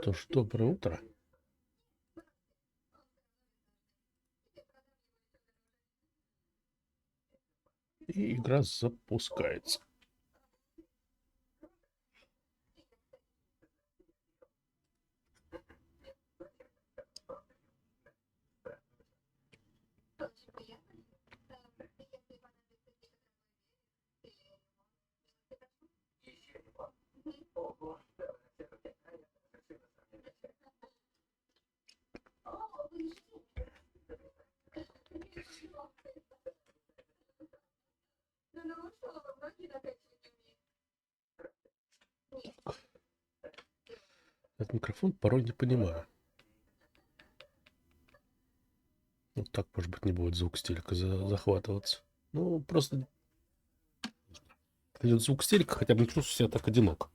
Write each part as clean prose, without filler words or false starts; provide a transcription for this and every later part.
Что ж, доброе утро. И игра запускается. Этот микрофон порой не понимаю. Вот так, может быть, не будет звук с телека захватываться. Ну, просто идет звук с телека, хотя бы не чувствую себя так одиноко.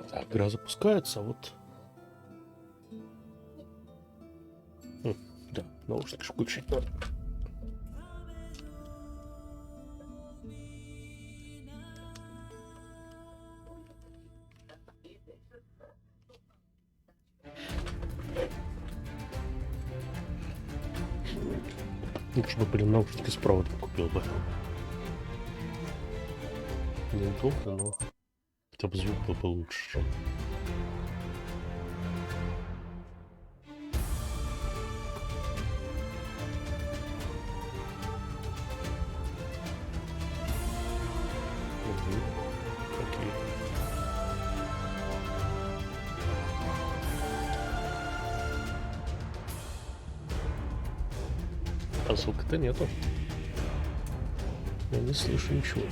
Так, игра запускается, вот. Да, наушники включить надо. Лучше бы, блин, наушники с проводом купил бы. Неудобно, но хотя бы звук был бы лучше. Окей. А звука-то нету. Я не слышу ничего.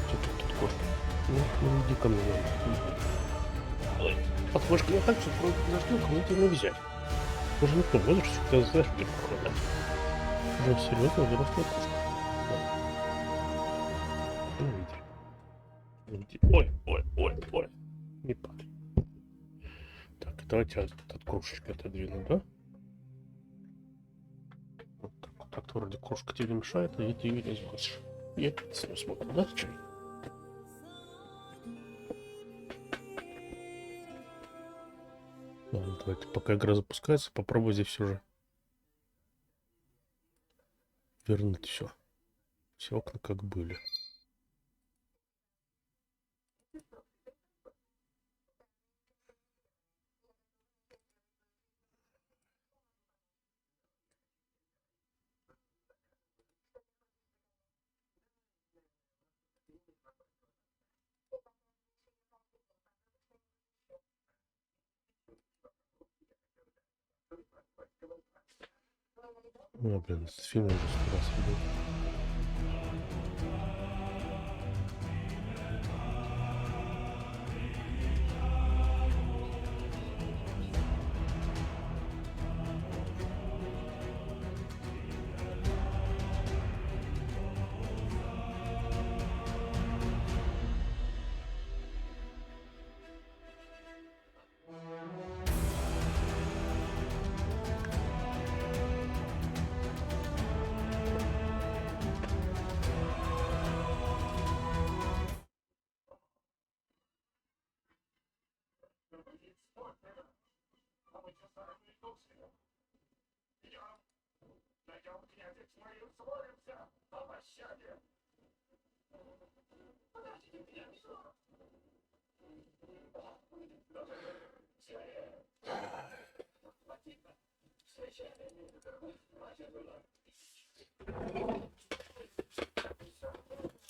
Что тут кошка? Ну, иди ко мне. Ой, под кошкой так, что вроде зашли, кому тебе не взять. Уже никто возраст, что ты знаешь, где похода. Уже серьезно взрослая кошка. Ну, иди. Ой. Не падай. Так, давайте от кружечки отодвину, да? Вот так вроде кружка тебе не мешает, а ты ее не сбросишь. Я с нее смотрю, да, чай? Ладно, давайте, пока игра запускается, попробую здесь все же вернуть все. Все окна как были. Ну, блин, этот фильм уже 100 раз видел.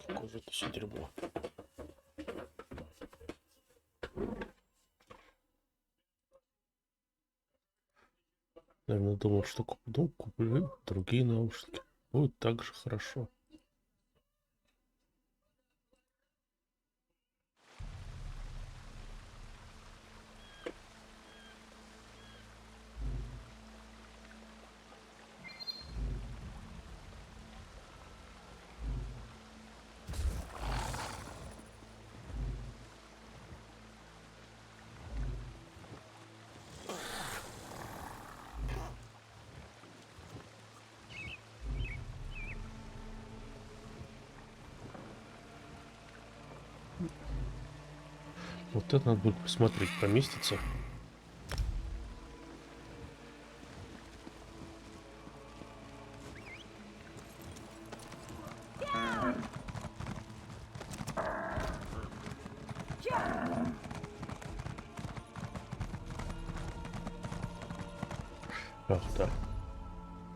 Какое же это все дерьмо. Наверное, думал, что куплю другие наушники. Будет так же хорошо. Вот это надо будет посмотреть, поместится. Ах, да.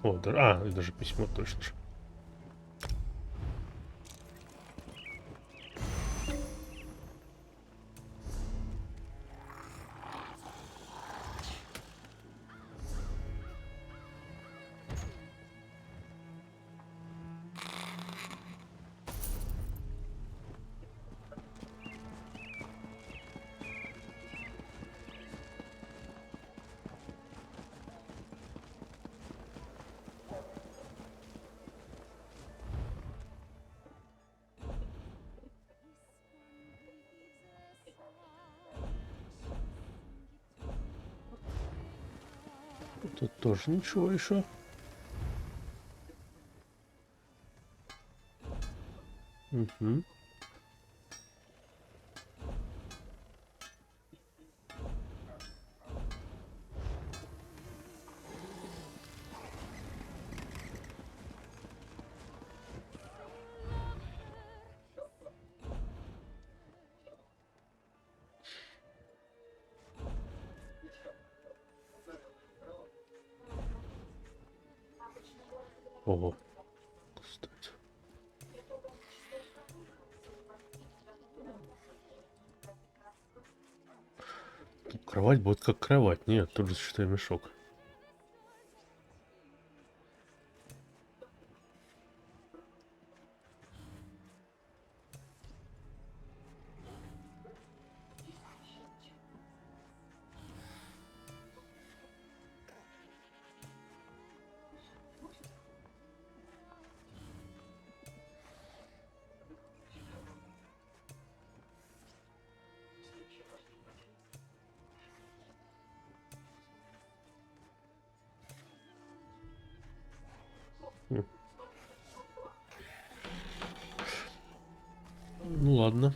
О, да, и даже письмо точно же. Тут тоже ничего еще. Угу. Ого. Кстати. Кровать будет как кровать. Нет, тут же, считай, мешок. Ну ладно.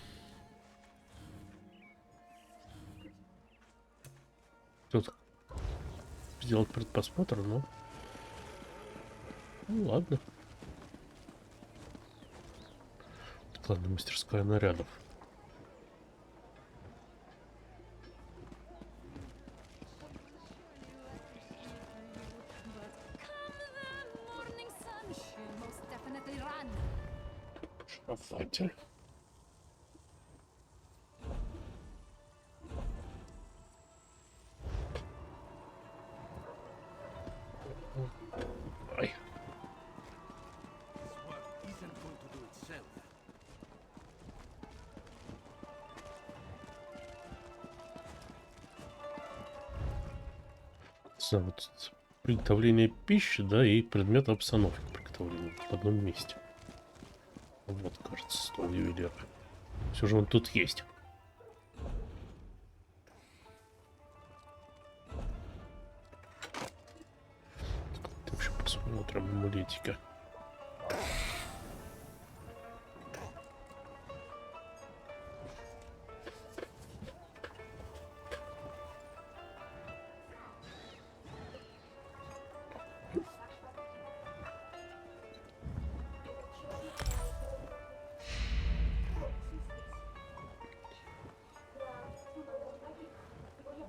Тут сделать предпосмотр, но... Ну ладно. Ладно, мастерская нарядов. Шафатель. Ай. Вот приготовление пищи, да, и предмет обстановки приготовления в одном месте. Вот, кажется, стол ювелира. Все же он тут есть. В общем, посмотрим амулетика.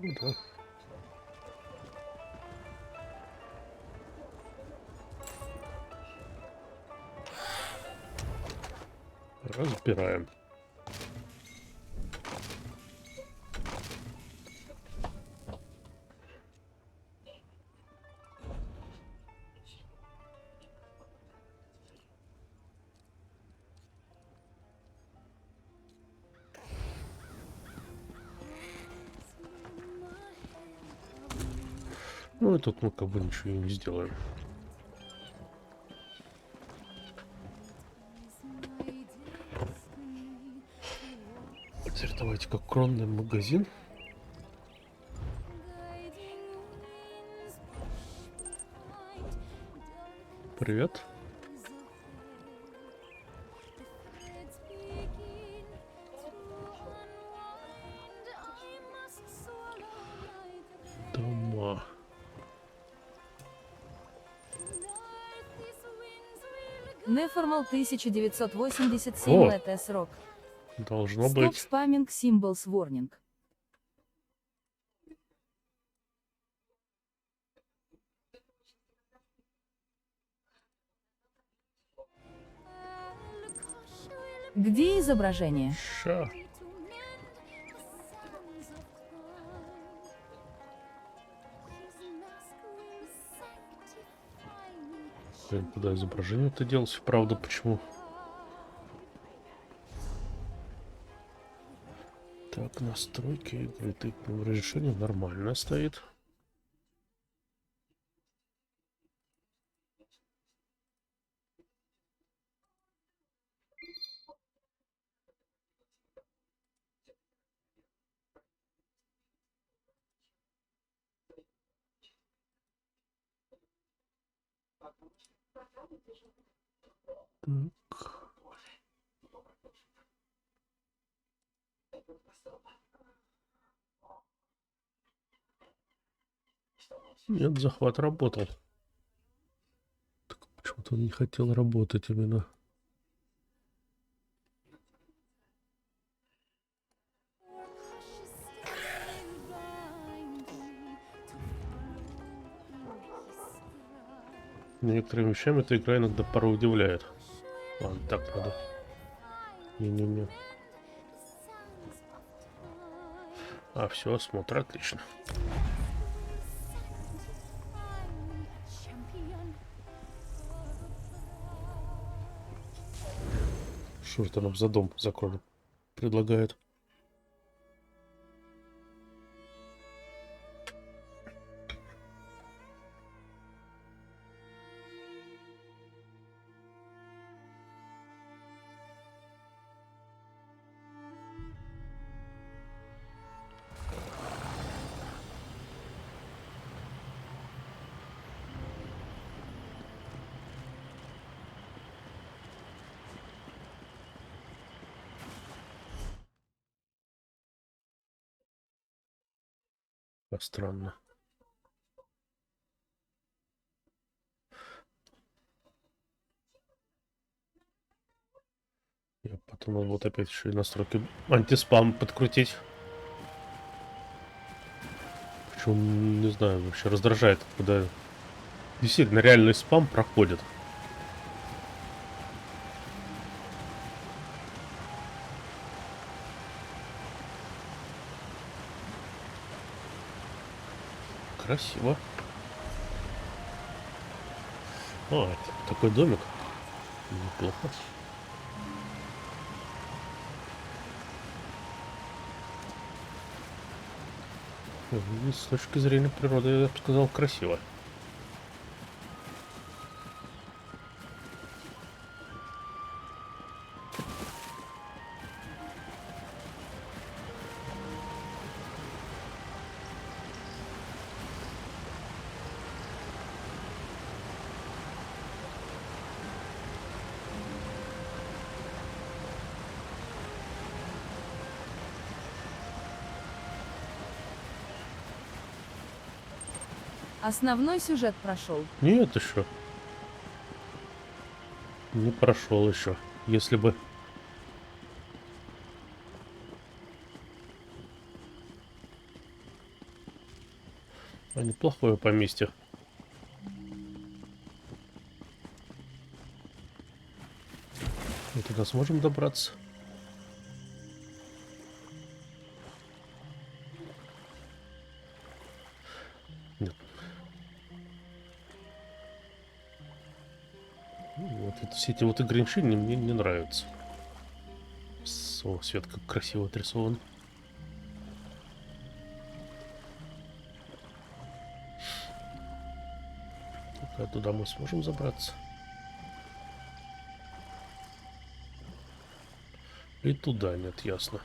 Ну да. Разбираем. Ну и тут мы как бы ничего и не сделаем. Теперь давайте как кронный магазин. Привет. Дома. Неформал 1987 ЛТС Рок. Должно Stop быть. spamming symbols warning. Где изображение? Ща. Блин, куда изображение-то делось? Правда, почему? Так, настройки игры. Тыквенное разрешение нормально стоит. Так. Нет, захват работал. Так почему-то он не хотел работать именно. Некоторыми вещами эта игра иногда порой удивляет. Ладно, так надо. Не-не-не. А, все, осмотр, отлично. Что это нам за дом закроем? Предлагает. Странно. Я потом надо вот опять еще и настройки антиспам подкрутить. Причем, не знаю, вообще раздражает, когда действительно реальный спам проходит. Красиво. О, это такой домик. Неплохо. И с точки зрения природы, я бы сказал, красиво. Основной сюжет прошел. Нет еще. Не прошел еще. Если бы... А неплохое поместье. туда сможем добраться? Нет. Вот все эти вот ограничения мне не нравятся. О, свет как красиво отрисован. А туда мы сможем забраться? И туда нет, ясно.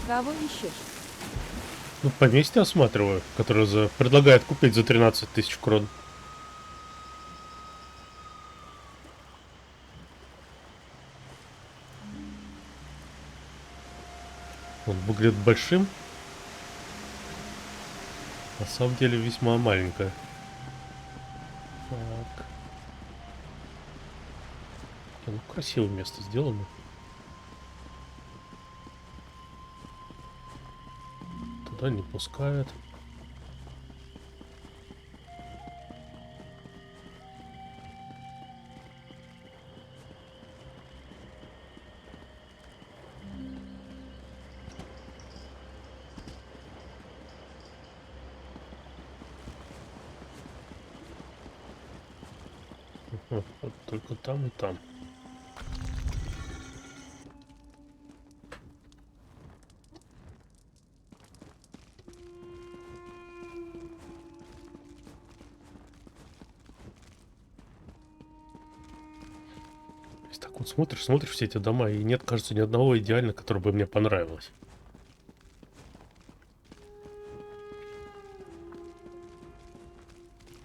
Кого ищешь? Ну, поместье осматриваю, которое предлагает купить за 13 тысяч крон. Он выглядит большим. На самом деле весьма маленькое. Так. Ну, красивое место сделано. Туда не пускают. Вот только там и там. Так вот смотришь все эти дома, и нет, кажется, ни одного идеально, который бы мне понравилось.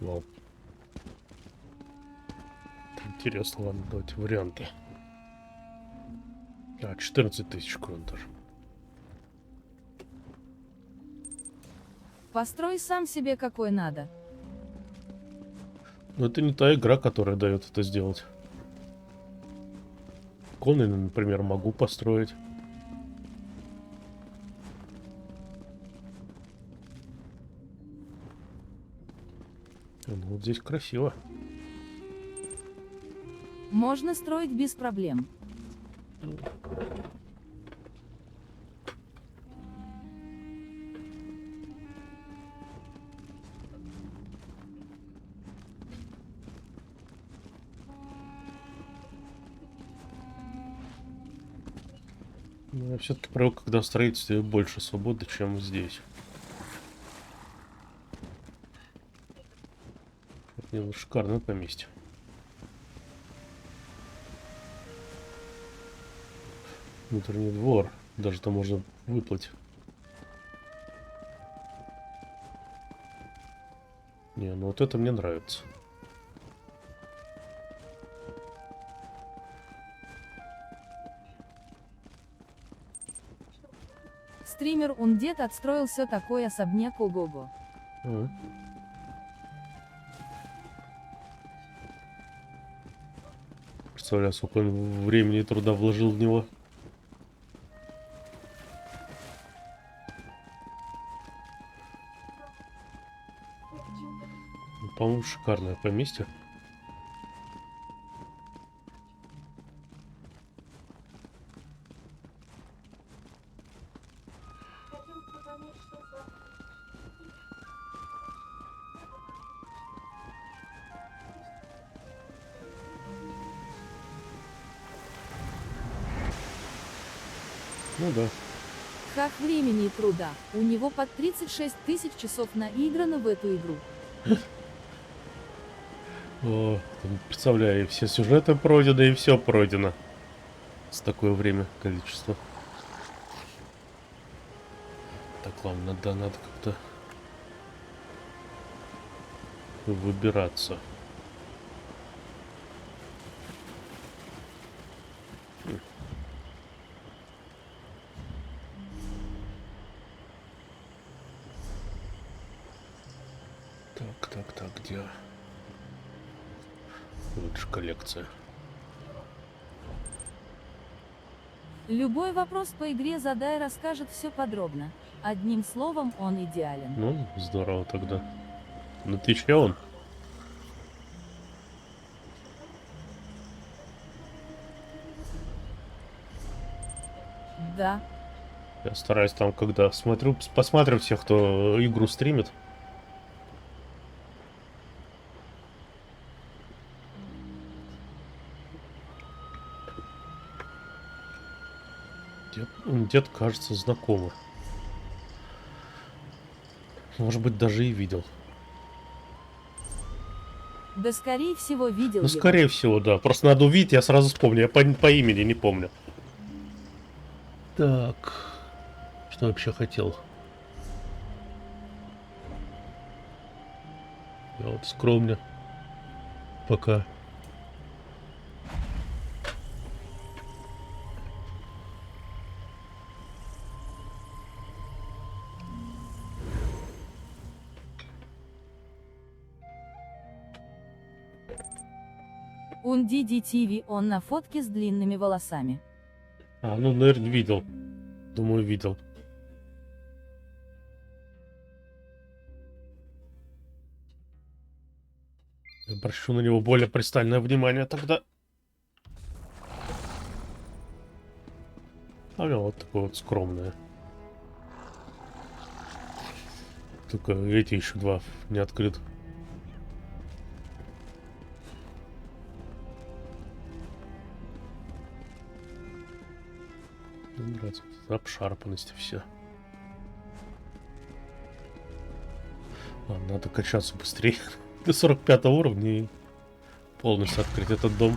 Вау. Интересно, ладно, давайте варианты. 14 тысяч крон даже. Построй сам себе какой надо. Но это не та игра, которая дает это сделать. Конный, например, могу построить. Ну, вот здесь красиво. Можно строить без проблем. Но я все-таки привык, когда в строительстве больше свободы, чем здесь. Это шикарное поместье. Внутренний двор. Даже там можно выплыть. Не, ну вот это мне нравится. Стример Ундет отстроил все такой особняк, ого-го. Представляю, сколько он времени и труда вложил в него. По-моему, шикарное поместье. Ну да. Как времени и труда, у него под 36 тысяч часов наиграно в эту игру. О, представляю, и все сюжеты пройдены, и все пройдено. С такое время, количество. Так, ладно, да, надо как-то выбираться. Так, где? Вот же коллекция. Любой вопрос по игре задай, расскажет все подробно. Одним словом, он идеален. Ну, здорово тогда. Ну ты че он? Да. Я стараюсь там, когда смотрю, посмотрю всех, кто игру стримит. Дед кажется знакомый. Может быть, даже и видел. Да скорее всего видел Ну, его. скорее всего, да. Просто надо увидеть, я сразу вспомню. Я по имени не помню. Так. Что вообще хотел? Я вот скромно. Пока. Untitled TV, он на фотке с длинными волосами. А, ну, наверное, видел. Думаю, видел. Я обращу на него более пристальное внимание тогда. А у него вот такое вот скромное. Только эти еще два не открыт. Мне нравится обшарпанность и все. Надо качаться быстрее. До 45 уровня и полностью открыть этот дом.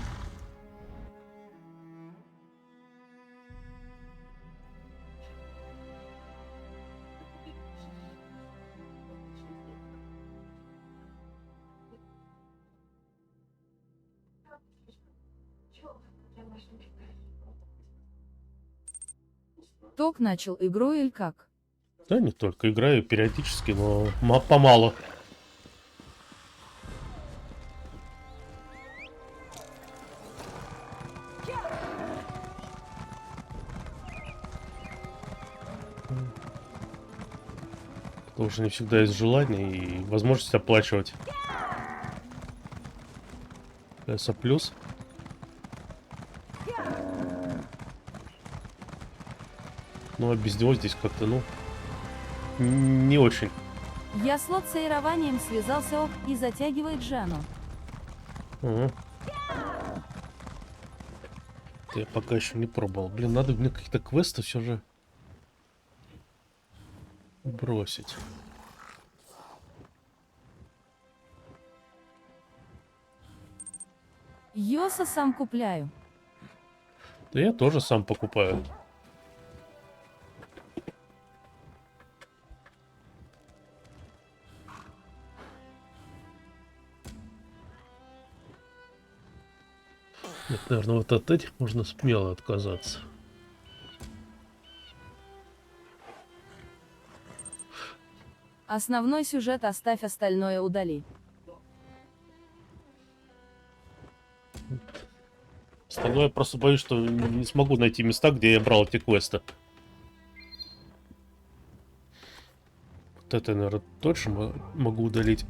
Ток начал игру или как? Да, не только играю периодически, но помалу. Потому что не всегда есть желание и возможность оплачивать. СА плюс. Ну а без него здесь как-то, ну, не очень. Я с лоцеированием связался и затягивает Жанну. Ага. Я пока еще не пробовал. Блин, надо мне какие-то квесты все же бросить. Йоса сам купляю. Да я тоже сам покупаю. Нет, наверное, вот от этих можно смело отказаться. Основной сюжет оставь, остальное удали. Остальное я просто боюсь, что не смогу найти места, где я брал эти квесты. Вот это, наверное, точно могу удалить.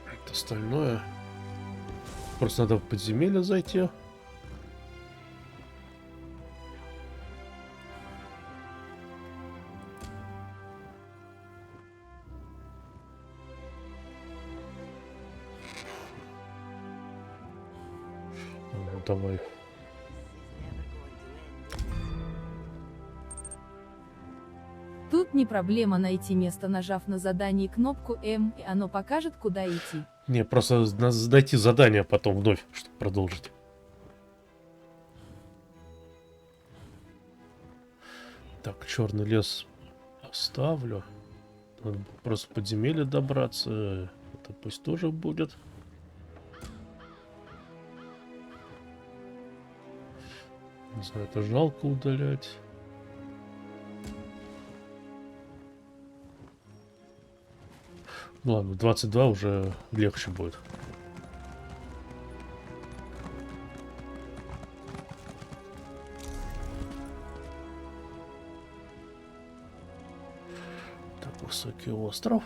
Это остальное. Просто надо в подземелье зайти. Ну, давай. Тут не проблема найти место, нажав на задании кнопку М, и оно покажет, куда идти. Не, просто надо найти задание потом вновь, чтобы продолжить. Так, черный лес оставлю. Надо просто в подземелье добраться. Это пусть тоже будет. Не знаю, это жалко удалять. Ну ладно, 22 уже легче будет. Дикий остров.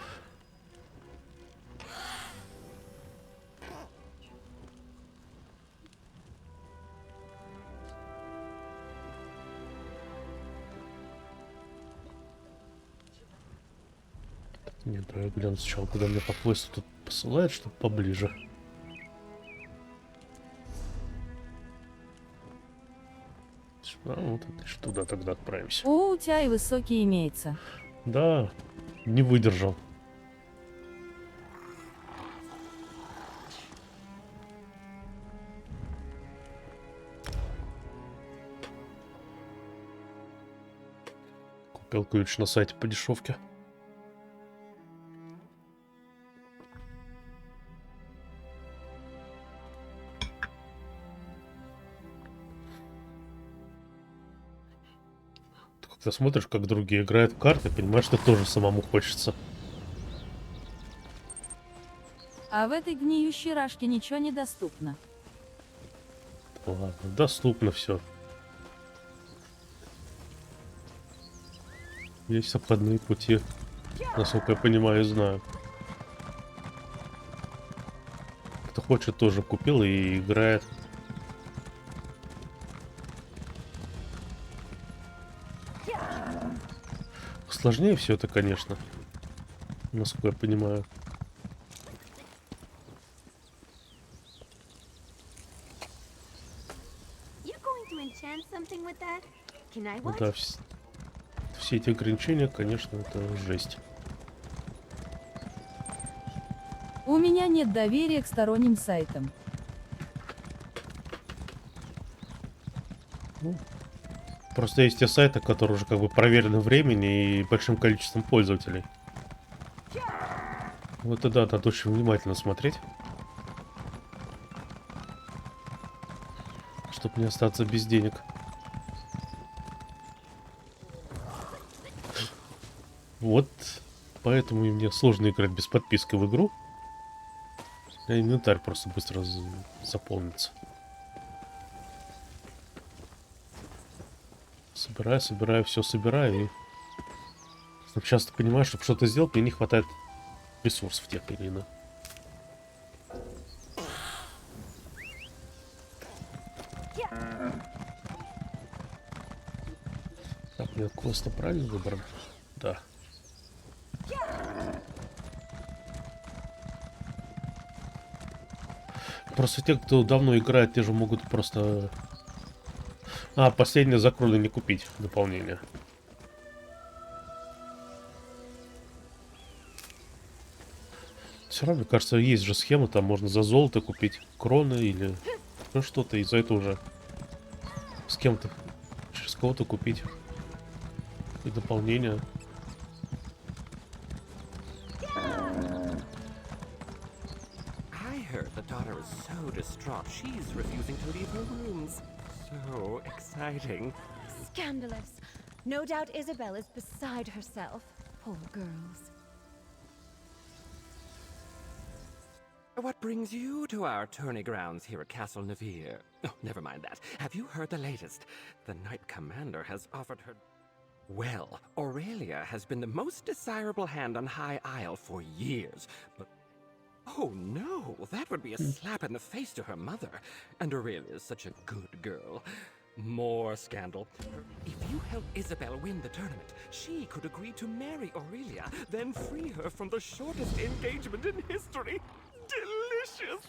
Нет, я гляну сначала, куда мне по квесту тут посылает, чтобы поближе. А, вот отлично, туда тогда отправимся. О, у тебя и высокий имеется. Да, не выдержал. Купил ключ на сайте по дешевке. Ты смотришь, как другие играют в карты, понимаешь, что тоже самому хочется. А в этой гниющей рашке ничего не доступно. Ладно, доступно все. Есть обходные пути, насколько я понимаю и знаю. Кто хочет, тоже купил и играет. Сложнее все это, конечно, насколько я понимаю. Ну да, все эти ограничения, конечно, это жесть. У меня нет доверия к сторонним сайтам. Ну, просто есть те сайты, которые уже как бы проверены временем и большим количеством пользователей. Вот это да, надо очень внимательно смотреть, чтобы не остаться без денег. Вот поэтому и мне сложно играть без подписки в игру. А инвентарь просто быстро заполнится. Собираю, все собираю. И часто понимаю, чтобы что-то сделать, мне не хватает ресурсов тех или иных. Так, мне квест правильно выбран? Да. Просто те, кто давно играет, те же могут просто... А, последнее закрыли не купить дополнение. Все равно, кажется, есть же схема, там можно за золото купить кроны или ну, что-то, и за это уже с кем-то, через кого-то купить и дополнение. The daughter is so distraught, she's refusing to leave her rooms. So exciting. Scandalous. No doubt Isabel is beside herself. Poor girls. What brings you to our tourney grounds here at Castle Navir? Oh, never mind that. Have you heard the latest? The Knight Commander has offered her... Well, Aurelia has been the most desirable hand on High Isle for years, but... Oh no, that would be a slap in the face to her mother. And Aurelia is such a good girl. More scandal. If you help Isabel win the tournament, she could agree to marry Aurelia, then free her from the shortest engagement in history. Delicious!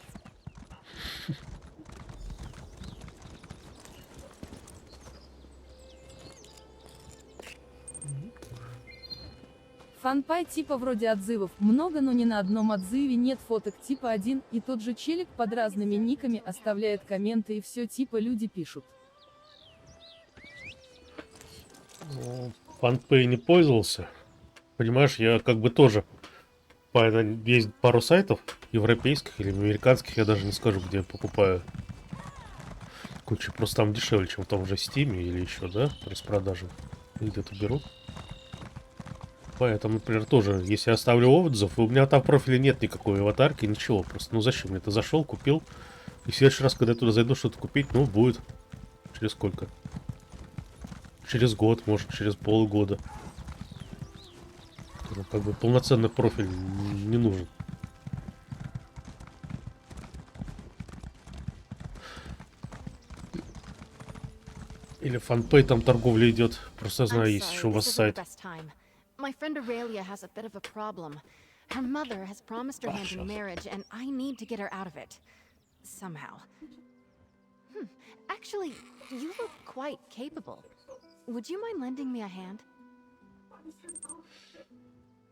Фанпай типа вроде отзывов много, но ни на одном отзыве нет фоток типа один и тот же челик под разными никами оставляет комменты и все типа люди пишут. Фанпэй не пользовался. Понимаешь, я как бы тоже... Есть пару сайтов, европейских или американских, я даже не скажу, где я покупаю. Куча, просто там дешевле, чем в том же Steam или еще, да, распродажи. Где-то беру. Поэтому, например, тоже, если я оставлю отзыв, у меня там в профиле нет никакой аватарки, ничего, просто, ну зачем мне это, зашел, купил, и в следующий раз, когда я туда зайду что-то купить, ну, будет. Через сколько? Через год, может, через полгода. Ну, как бы полноценный профиль не нужен. Или фанпей там торговля идет. Просто я знаю, I'm есть sorry, еще у this вас isn't the сайт. best time. My friend Aurelia has a bit of a problem. Her mother has promised her hand in Сейчас. marriage, and I need to get her out of it. Somehow. Actually, you look quite capable. Would you mind lending me a hand?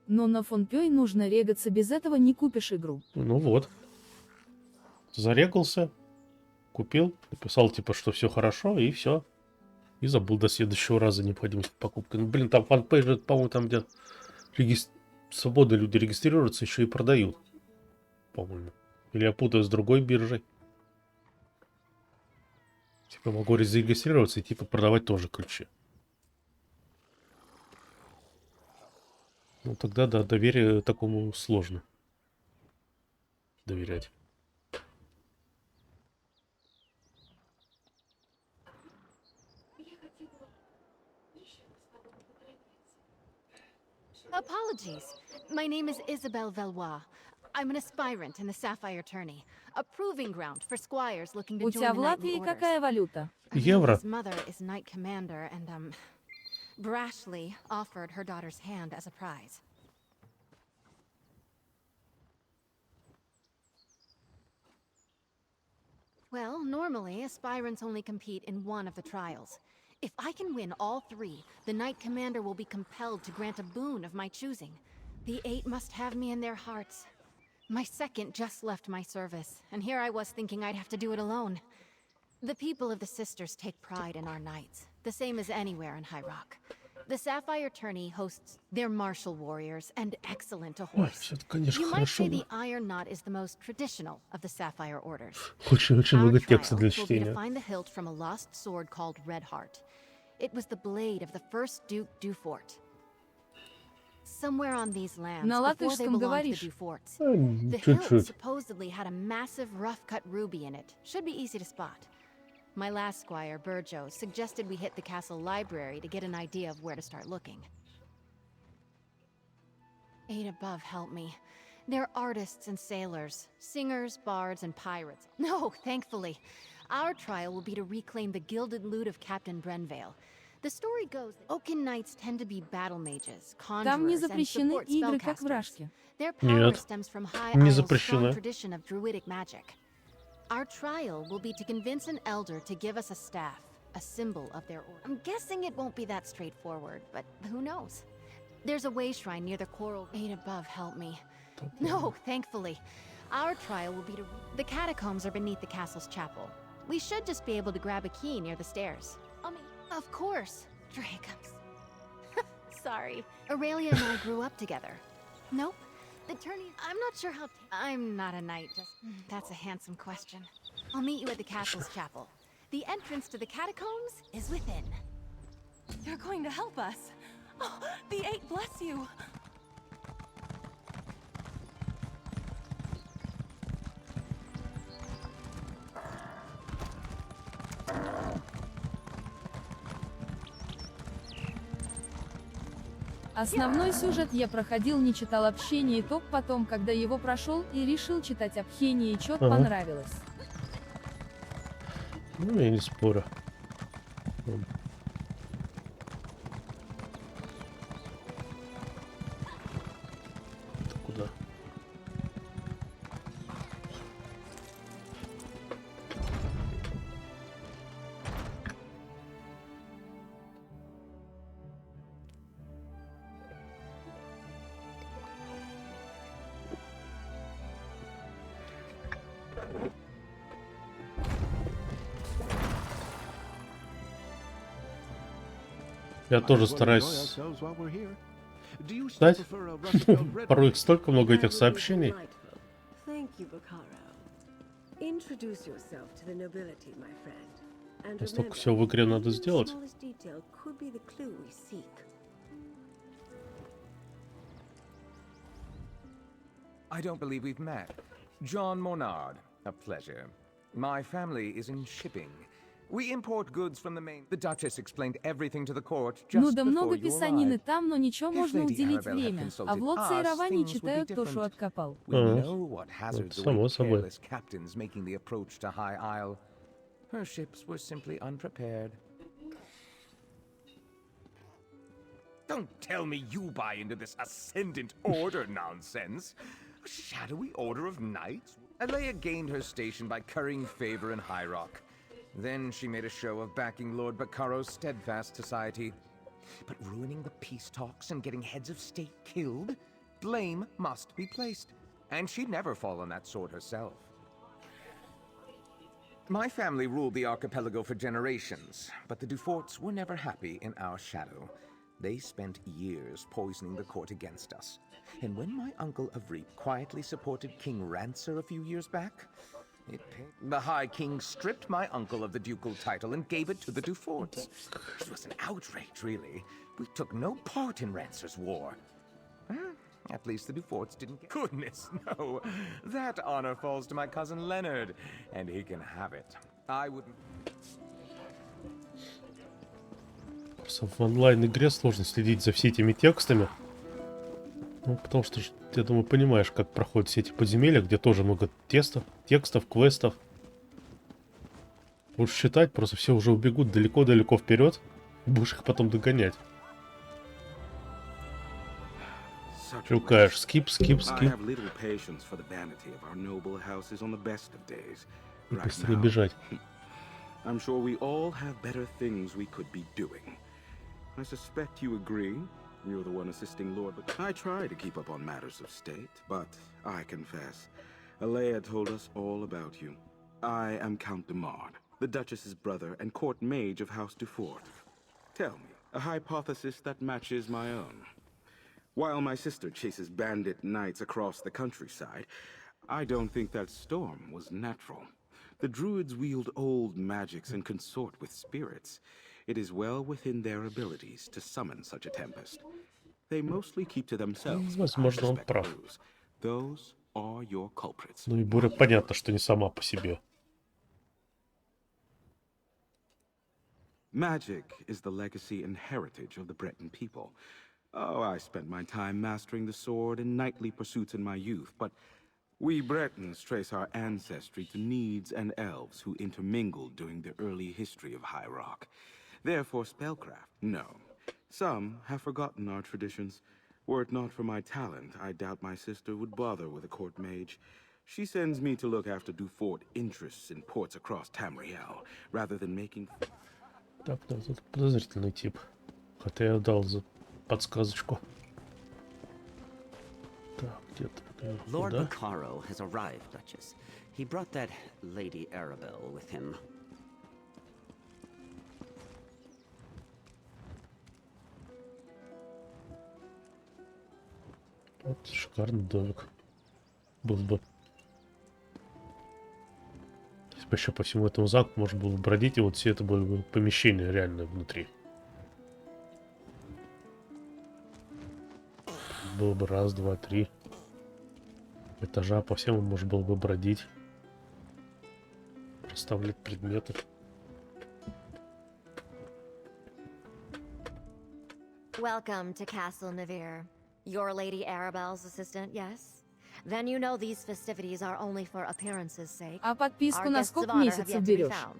Но на фонпёй нужно регаться, без этого не купишь игру. Ну вот. Зарегался, купил, написал типа, что все хорошо, и все. И забыл до следующего раза необходимость покупки. Ну, блин, там фанпейдж, по-моему, там где свободно люди регистрируются, еще и продают. По-моему. Или я путаю с другой биржей. Типа могу зарегистрироваться и типа продавать тоже ключи. Ну тогда да, доверие такому сложно доверять. Apologies. My name is Isabelle Valois. I'm an aspirant in the Sapphire Tourney, a proving ground for squires looking to У join тебя the в knightly Латвии orders. какая валюта? Евро. Amelia's mother is knight commander and, brashly offered her daughter's hand as a prize. Well, normally, aspirants only compete in one of the trials. If I can win all three, the Knight Commander will be compelled to grant a boon of my choosing. The 8 must have me in their hearts. My second just left my service, and here I was thinking I'd have to do it alone. The people of the Sisters take pride in our knights, the same as anywhere in High Rock. The Sapphire Tourney hosts their martial warriors and excellent to Ой, horse. все это, конечно, You might хорошо. say the Iron Knot is the most traditional of the Sapphire orders. Очень Our много trial текста для will be to чтения. find the hilt from a lost sword called Redheart. It was the blade of the first Duke Dufort. Somewhere on these lands, На before they латышском belonged to the говоришь? Duforts, А, the hilt чуть-чуть. supposedly had a massive rough-cut ruby in it. Should be easy to spot. My last squire, Burjo, suggested we hit the castle library to get an idea of where to start looking. 8 above help me. They're artists and sailors, singers, bards, and pirates. No, thankfully. Our trial will be to reclaim the gilded loot of Captain Brenvale. The story goes that Oaken Knights tend to be battle mages, Там не conjurers, and запрещены support игры, как в spellcasters. Рашке. Their power Нет, stems from High не Isle's strong запрещено. tradition of druidic magic. Our trial will be to convince an elder to give us a staff, a symbol of their order. I'm guessing it won't be that straightforward, but who knows? There's a way shrine near the coral. 8 above help me. No, thankfully. Our trial will be to... The catacombs are beneath the castle's chapel. We should just be able to grab a key near the stairs. Of course. Dragons. Sorry. Aurelia and I grew up together. Nope. The tourney... I'm not sure how... I'm not a knight, just... That's a handsome question. I'll meet you at the castle's chapel. The entrance to the catacombs is within. You're going to help us. Oh, the 8 bless you. Основной сюжет я проходил, не читал общение, и только потом, когда его прошел, и решил читать общение, и чё-то Ага. понравилось. Ну, я не спорю. Это куда? Я тоже стараюсь читать. Порой их столько много этих сообщений. Thank you, Bacaro. Introduce yourself to the nobility, my friend. And Столько remember, всего в игре надо even the сделать. smallest detail could be the clue we seek. I don't believe we've met. John Monard, a pleasure. My family is in shipping. We import goods from the main. The Duchess explained everything to the court Ну just да before много you писанины arrived. там, но ничего If можно Lady уделить Arabelle had время. А в consulted Лодце и us, Раване things would be читают то, что different. откопал. We Ага. know what hazards Это само await собой. careless captains making the approach to High Isle. Her ships were simply unprepared. Don't tell me you buy into this Ascendant Order nonsense. A shadowy order of knights? Alea gained her station by currying favor in High Rock. Then she made a show of backing Lord Baccaro's steadfast society. But ruining the peace talks and getting heads of state killed? Blame must be placed. And she'd never fall on that sword herself. My family ruled the archipelago for generations, but the Duforts were never happy in our shadow. They spent years poisoning the court against us. And when my uncle Avreep quietly supported King Rancer a few years back, the High King stripped my uncle of the ducal title and gave it to the Duforts. It was an outrage, really. We took no part in Rancer's war. At least the Duforts didn't get... Goodness, no. That honor falls to my cousin Leonard, and he can have it. I wouldn't... Просто в онлайн-игре сложно следить за всеми этими текстами. Ну, потому что, я думаю, понимаешь, как проходят все эти подземелья, где тоже много текстов, квестов. Будешь читать, просто все уже убегут далеко-далеко вперед. Будешь их потом догонять. Чукаешь, скип. И быстрее бежать. I'm sure we all have better things we could be doing. I suspect you agree. You're the one assisting Lord, but I try to keep up on matters of state, but I confess, Alea told us all about you. I am Count de Mard, the Duchess's brother and court mage of House Dufort. Tell me, a hypothesis that matches my own. While my sister chases bandit knights across the countryside, I don't think that storm was natural. The druids wield old magics and consort with spirits. It is well within their abilities to summon such a tempest. They mostly keep to themselves. Возможно, он прав. Those are your culprits. Ну и Буря понятно, что не сама по себе. Magic is the legacy and heritage of the Breton people. Oh, I spent my time mastering the sword and knightly pursuits in my youth, but we Bretons trace our ancestry to Needs and elves who intermingled during the early history of High Rock. Therefore, spellcraft, no. Some have forgotten our traditions. Were it not for my talent, I doubt my sister would bother with a court mage. She sends me to look after Dufort interests in ports across Tamriel, rather than making... Так, да, тут подозрительный тип. Хотя я дал за подсказочку. Так, где-то Lord да? Baccaro has arrived, Duchess. He brought that Lady Arabelle with him. Вот шикарный домик. Был бы. Если бы еще по всему этому замку можно было бродить, и вот все это были бы помещения реальные внутри. Было бы раз, два, три этажа, по всем можно было бы бродить. Расставлять предметы. Welcome to Castle Navir. You're Lady Arabelle's assistant, yes? Then you know these festivities are only for appearances' sake. А подписку Our на guests of сколько honor have месяцев yet to be берешь? found.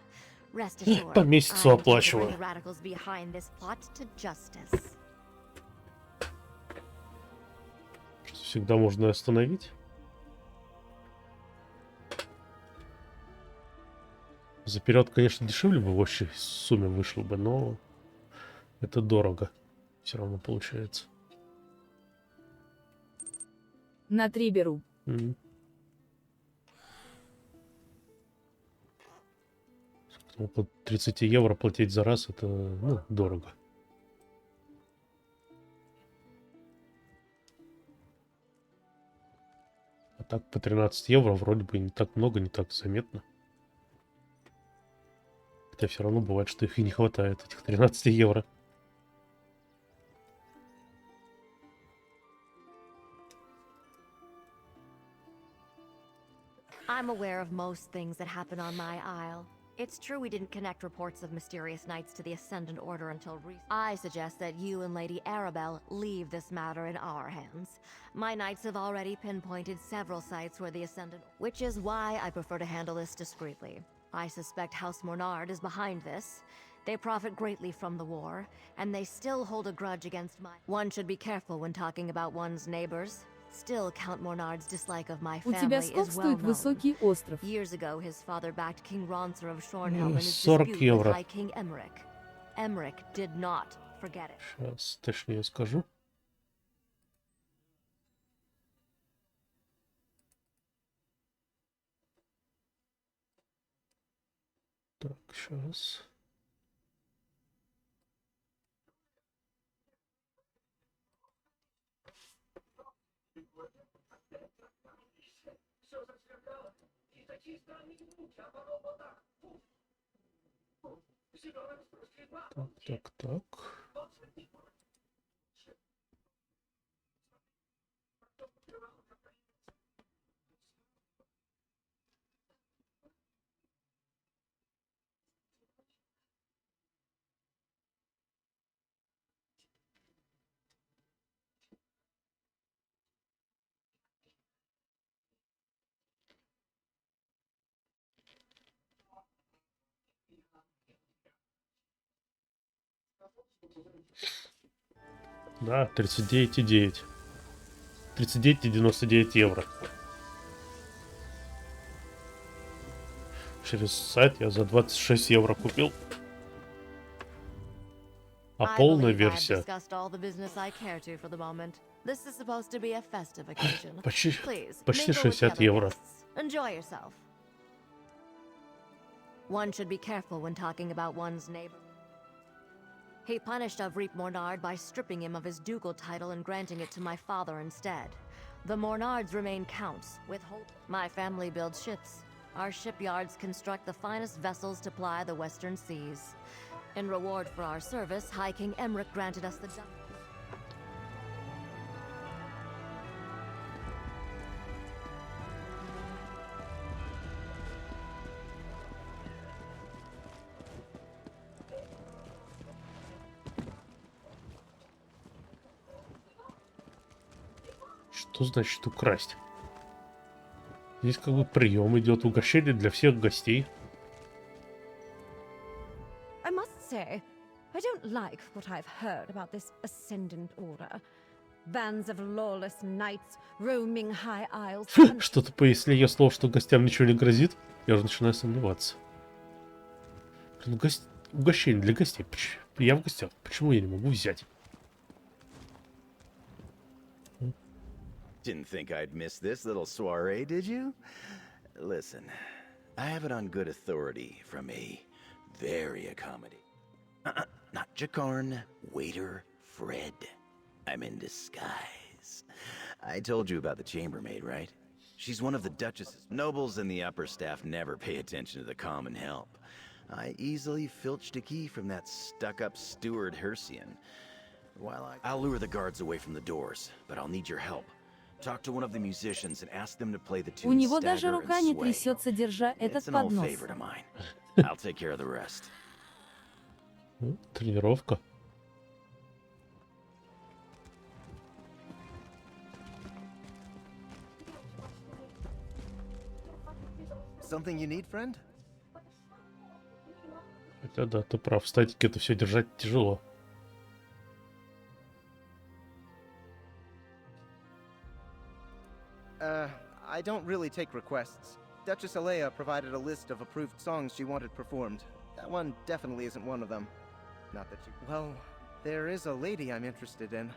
Rest assured, По месяцу I intend to bring оплачиваю. the radicals behind this plot to justice. Всегда можно остановить. За период, конечно, дешевле бы в общей сумме вышло бы, но это дорого. Все равно получается. На 3 беру. Около 30 евро платить за раз, это, ну, дорого. А так по 13 евро вроде бы не так много, не так заметно. Хотя все равно бывает, что их и не хватает, этих 13 евро. I'm aware of most things that happen on my isle. It's true we didn't connect reports of mysterious knights to the Ascendant Order until recently. I suggest that you and Lady Arabelle leave this matter in our hands. My knights have already pinpointed several sites where the Ascendant... Which is why I prefer to handle this discreetly. I suspect House Mornard is behind this. They profit greatly from the war, and they still hold a grudge against my... One should be careful when talking about one's neighbors. Still, Count Mornard's dislike of my У тебя family is сколько well стоит known. высокий остров? Years ago, his father backed King Ronsor of Shornhelm in his 40 dispute евро. with High King Emmerich. Emmerich did not forget it. Сейчас точнее скажу. Так, сейчас. Так. Да, 39,9. 39,99 евро. Через сайт я за 26 евро купил. А полная версия почти 60 евро. One should be careful when talking about one's neighbor. He punished Avreep Mornard by stripping him of his ducal title and granting it to my father instead. The Mornards remain counts, my family builds ships. Our shipyards construct the finest vessels to ply the western seas. In reward for our service, High King Emmerich granted us the... Что значит украсть? Здесь как бы прием идет, угощение для всех гостей. I must say, I don't like what I've heard about this Ascendant Order. Bands of lawless knights roaming high isles. Что-то если я слово, что гостям ничего не грозит, я уже начинаю сомневаться. Угощение для гостей. Я в гостях. Почему я не могу взять? Didn't think I'd miss this little soiree, did you? Listen, I have it on good authority from a very accommodating... not Jakarn, waiter Fred. I'm in disguise. I told you about the chambermaid, right? She's one of the Duchess's nobles, and the upper staff never pay attention to the common help. I easily filched a key from that stuck-up steward Hercian. I'll lure the guards away from the doors, but I'll need your help. Talk to one of the musicians and ask them to play the У tune него Stagger даже and рука не Sway. трясется, держа этот It's an old поднос. favorite of mine. I'll take care of the rest. Тренировка. Something you need, friend? Хотя да, ты прав, в статике это все держать тяжело. I don't really take requests. Duchess Alea provided a list of approved songs she wanted performed. That one definitely isn't one of them. Not that you... Well, there is a lady I'm interested in.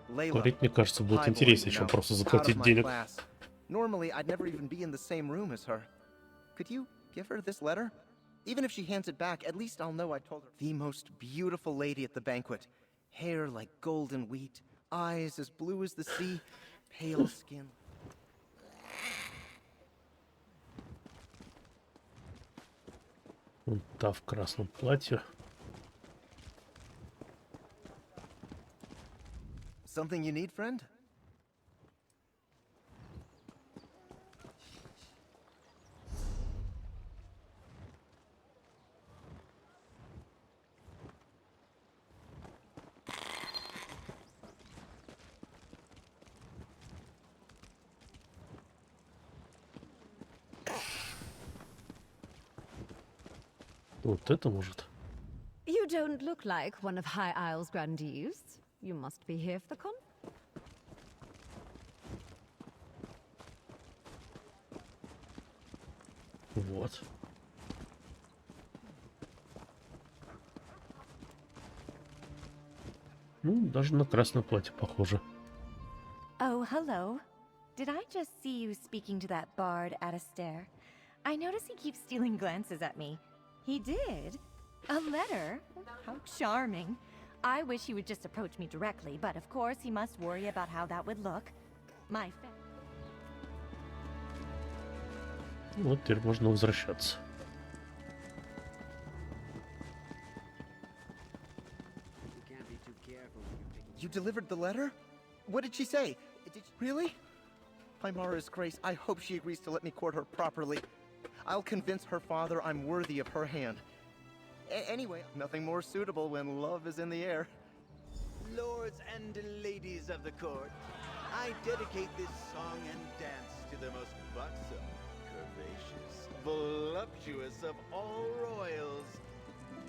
Layla. Говорить, мне кажется, будет интереснее, чем просто заплатить денег. Normally, I'd never even be in the same room as her. Could you give her this letter? Even if she hands it back, at least I'll know I told her. The most beautiful lady at the banquet. Hair like golden wheat, eyes as blue as the sea, pale skin. Вон та в красном платье. Something you need, friend? Вот это может. You don't look like one of High Isle's grandees. You must be here for the con. Вот. Ну, даже на красное платье похоже. Oh, hello. Did I just see you speaking to that bard at a stair? I notice he keeps stealing glances at me. He did? A letter? How charming. I wish he would just approach me directly, but of course he must worry about how that would look. My Вот теперь можно возвращаться. You delivered the letter? What did she say? Did she... Really? By Mara's grace, I hope she agrees to let me court her properly. I'll convince her father I'm worthy of her hand. Anyway, nothing more suitable when love is in the air. Lords and ladies of the court, I dedicate this song and dance to the most buxom, curvaceous, voluptuous of all royals,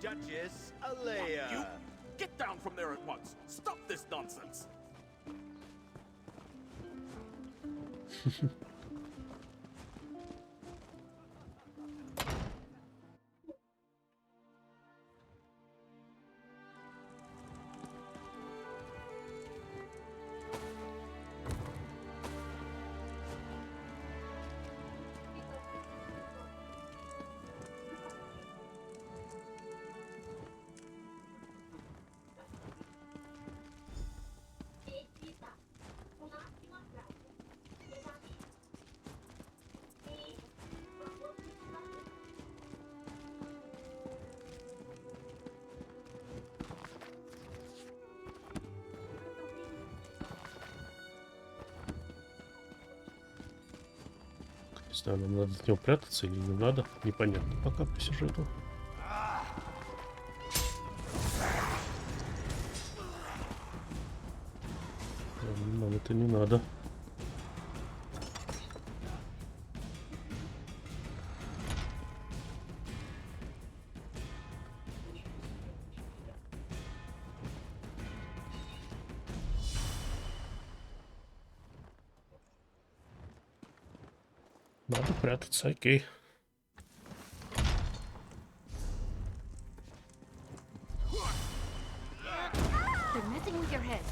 Duchess Alea. You get down from there at once. Stop this nonsense. Не знаю, нам надо от него прятаться или не надо. Непонятно пока по сюжету. Нам это не надо. Надо прятаться, окей. They're messing with your head.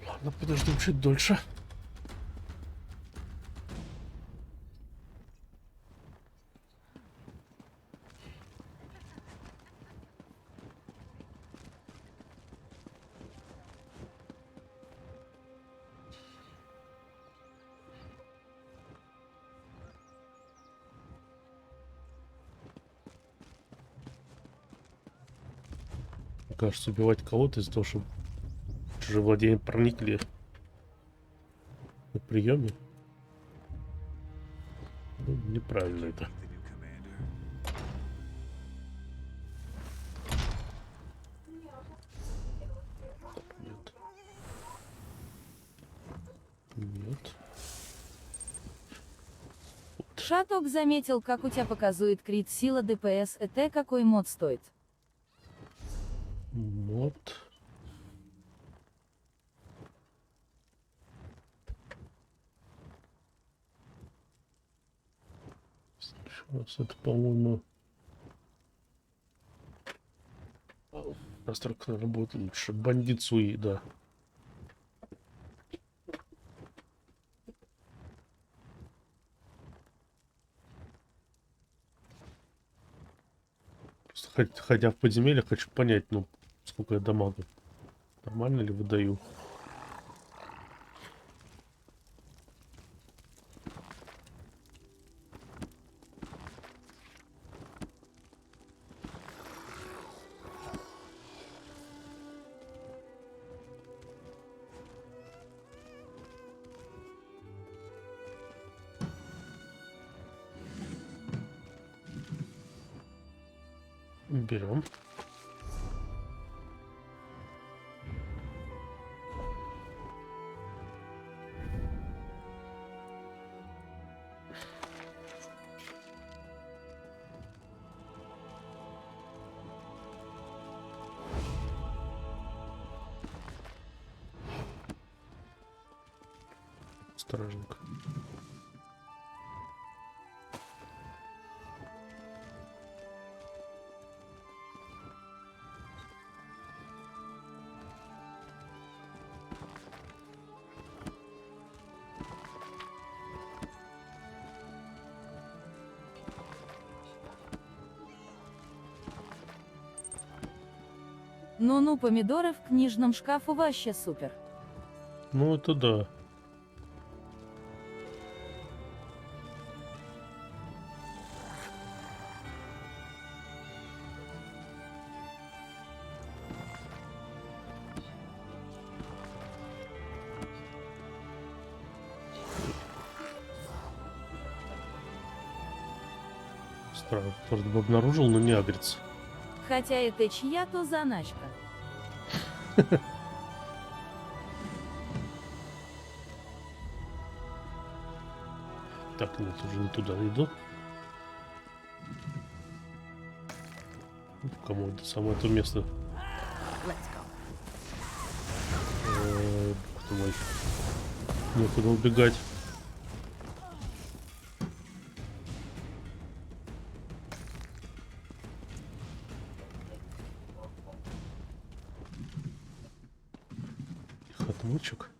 Ладно, подождем чуть дольше. Кажется, убивать кого-то из-за того, что в чужое владение проникли на приеме. Ну, неправильно это. Нет. Нет. Шаток заметил, как у тебя показывает крит сила ДПС. Это какой мод стоит? Мод. Сейчас это, по-моему, настройка, наверное, будет лучше. Бандит Суи, да. Просто ходя в подземелье, хочу понять, ну, сколько я дамагу. Нормально ли выдаю? Берем. Стражник. Ну-ну, помидоры в книжном шкафу вообще супер. Ну это да. Странно, вроде бы обнаружил, но не агрится. Хотя это чья-то заначка. Так, нет, уже не туда иду. Кому это самое то место? Бог ты мой. Некуда убегать. Отмычек.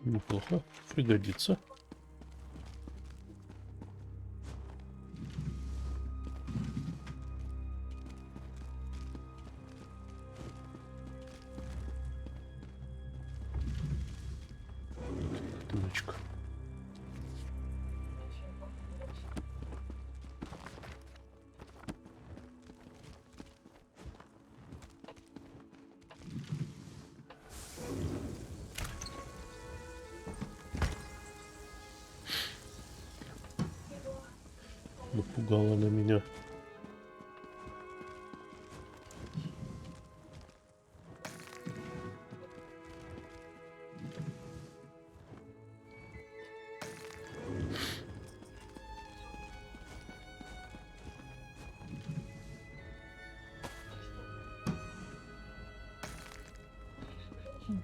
Неплохо, пригодится. Отмычка. Напугала она меня.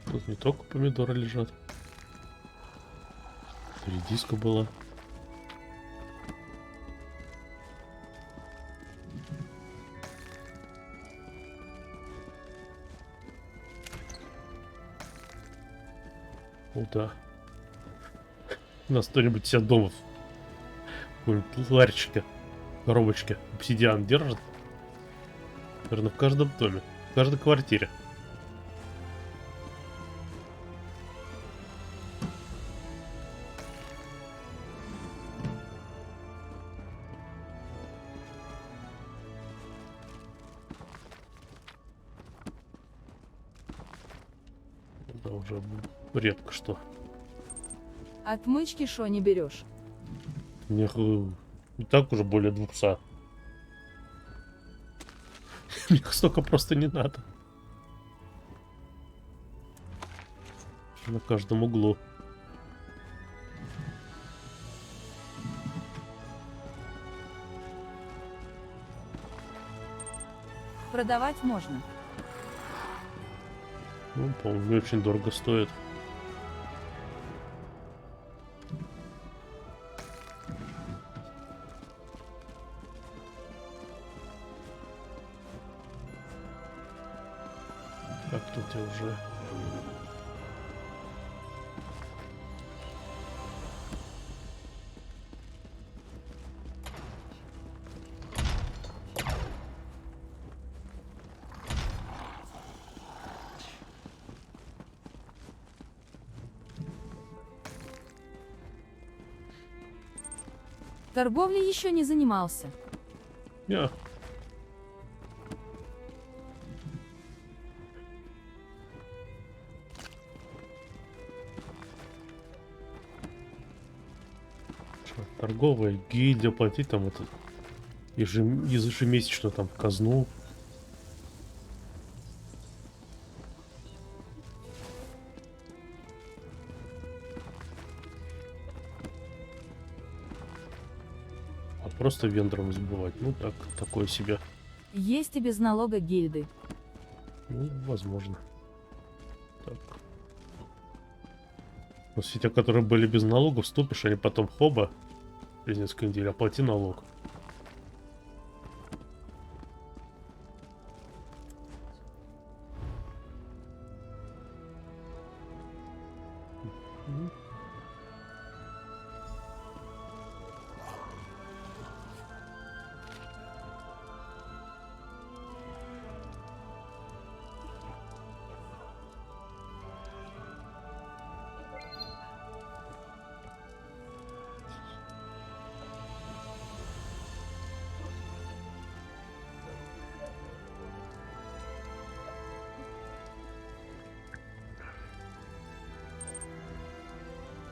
Тут не только помидоры лежат. Редиска была. О, да. У нас кто-нибудь себя дома в какой-нибудь ларчике, коробочке обсидиан держит. Наверное, в каждом доме, в каждой квартире. Да, уже редко что. Отмычки шо не берешь? Мне и так уже более 200. Мне столько просто не надо. На каждом углу. Продавать можно. Ну, по-моему, не очень дорого стоит. Так, тут я уже... Торговлей еще не занимался. Я. Торговая гильдия, платить там это ежемесячно там в казну. просто вендором сбывать. Ну так, такое себе. Есть и без налога гильды. Ну, возможно. Так. Но все те, которые были без налогов, вступишь, они потом хоба через несколько недель оплати налог.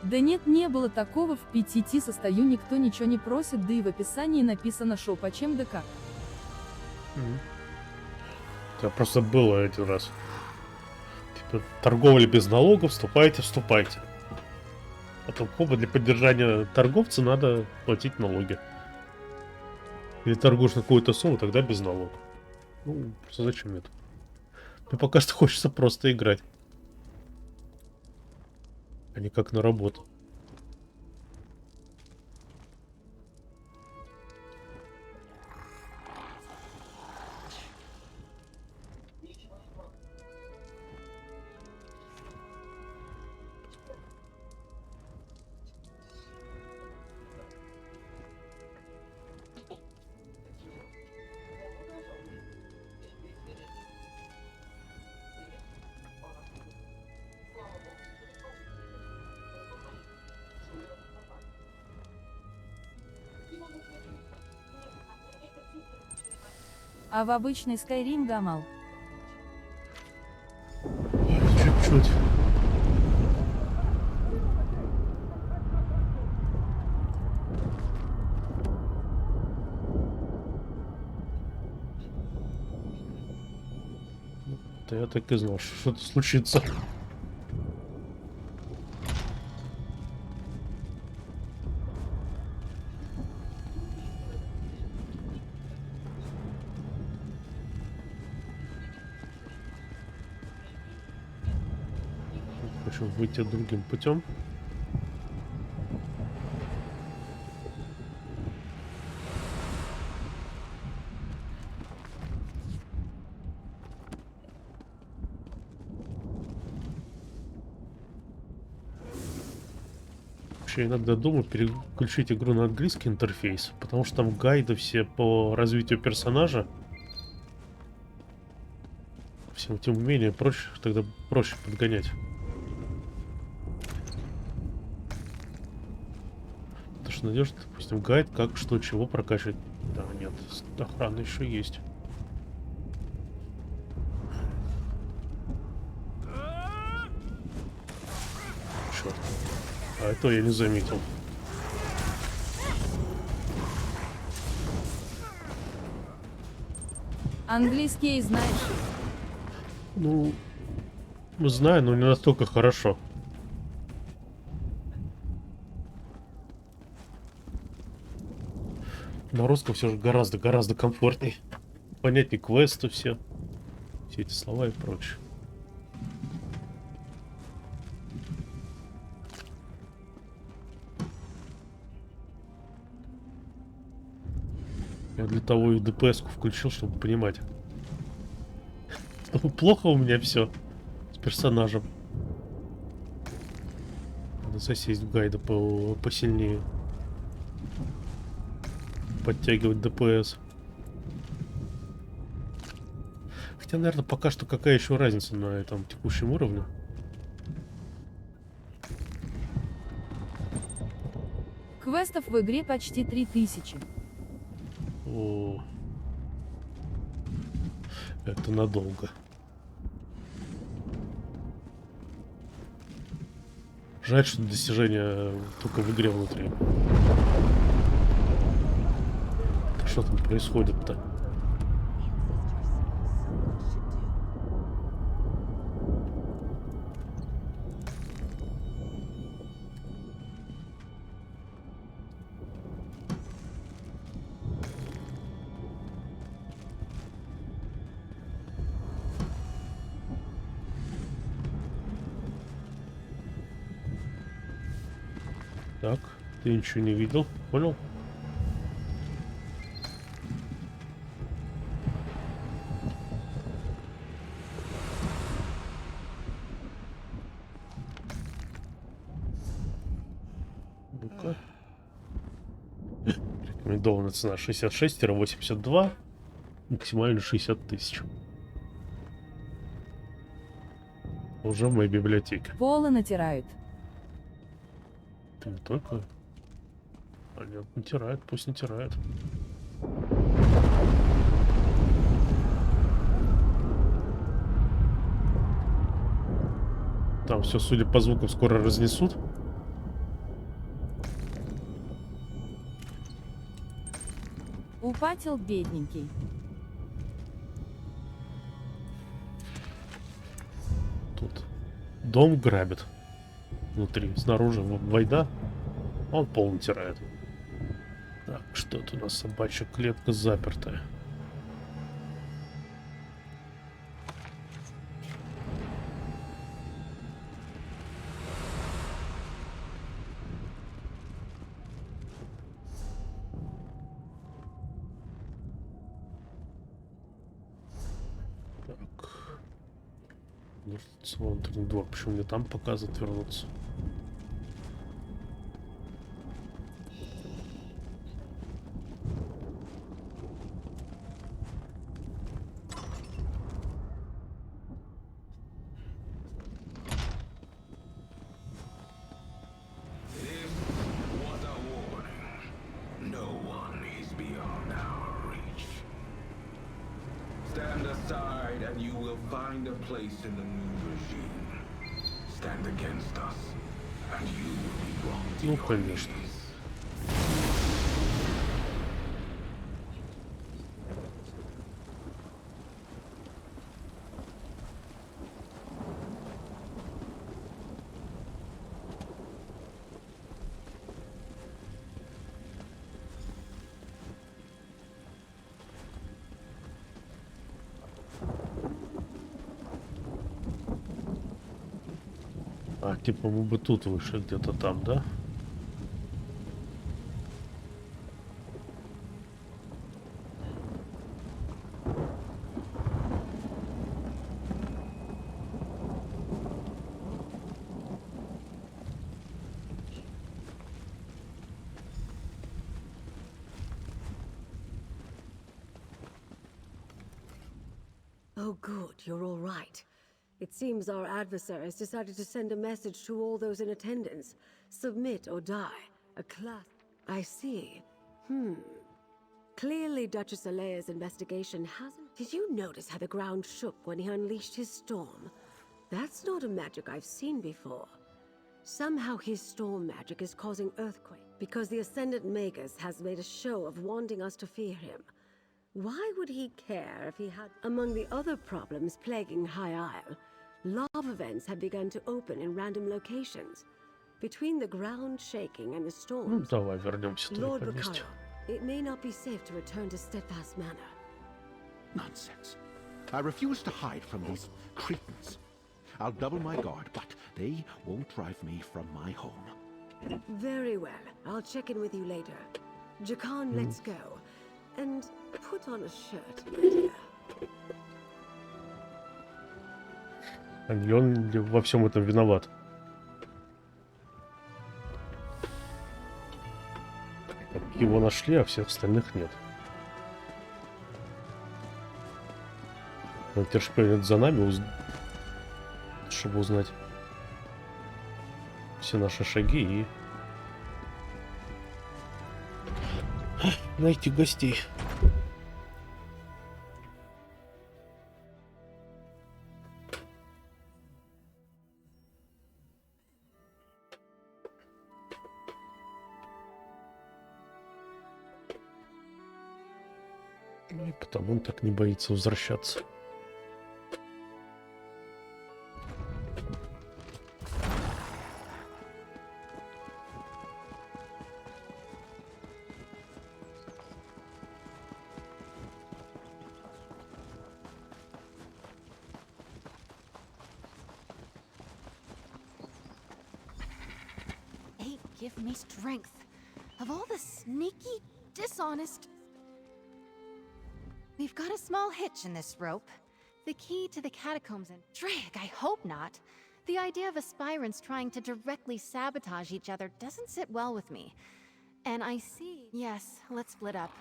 Да нет, не было такого, в 5 состою никто ничего не просит, да и в описании написано шо почем да как. Это просто было один раз. Типа, торговля без налогов, вступайте. Потом хоба, для поддержания торговца надо платить налоги. Или торгуешь на какую-то сумму, тогда без налога. Ну, просто зачем это? Мне пока что хочется просто играть. А не как на работу. А в обычный Skyrim гамал. Чуть-чуть. Да я так и знал, что что-то случится. Хочу выйти другим путем. Вообще иногда думаю переключить игру на английский интерфейс, потому что там гайды все по развитию персонажа. Всем этим умениям проще, тогда проще подгонять. Потому что найдешь, допустим, гайд, как, что, чего прокачивать. Да, нет, охрана еще есть. Черт. А это я не заметил. Английский знаешь? Ну, знаю, но не настолько хорошо. На русском все же гораздо комфортней. Понятнее квесты все эти слова и прочее. Я для того и ДПС-ку включил, чтобы понимать. Плохо у меня все с персонажем. Надо засесть в гайды посильнее. Подтягивать ДПС. Хотя, наверное, пока что какая еще разница на этом текущем уровне. Квестов в игре почти 3000. О, это надолго. Жаль, что достижения только в игре внутри. Что там происходит-то? Ты ничего не видел, понял? Ну-ка. Рекомендованная цена 66-82, максимально 60 тысяч. Уже в моей библиотеке. Полы натирают. Ты не только... А нет, натирает, пусть натирает. Там все, судя по звукам, скоро разнесут. Упатил бедненький. Тут дом грабит. Внутри, снаружи война. Он пол натирает. Так, что это у нас? Собачья клетка запертая. Так. Внутренний двор. Почему мне там показывают вернуться? Stand aside and you will find a place in the new regime. Stand against us and you will be brought to Ну, your конечно. knees. А, типа мы бы тут вышли, где-то там, да? Oh, good, you're all right. It seems our adversaries decided to send a message to all those in attendance. Submit or die. A class. I see. Clearly Duchess Alea's investigation hasn't... Did you notice how the ground shook when he unleashed his storm? That's not a magic I've seen before. Somehow his storm magic is causing earthquake, because the Ascendant Magus has made a show of wanting us to fear him. Why would he care if he had... Among the other problems plaguing High Isle, lava vents have begun to open in random locations. Between the ground shaking and the Ну, storms... давай вернемся туда Lord вместе. Bacaro, it may not be safe to return to Steadfast Manor. Nonsense. I refuse to hide from these cretins. I'll double my guard, but they won't drive me from my home. Very well. I'll check in with you later. Jakan, let's go. And put on a shirt, my dear. А не он ли во всем этом виноват? Как его нашли, а всех остальных нет. Он теперь шпионит за нами, чтобы узнать все наши шаги и найти гостей. И потому он так не боится возвращаться. Give me strength. Of all the sneaky, dishonest... We've got a small hitch in this rope. The key to the catacombs and... Drig, I hope not. The idea of aspirants trying to directly sabotage each other doesn't sit well with me. And I see... Yes, let's split up.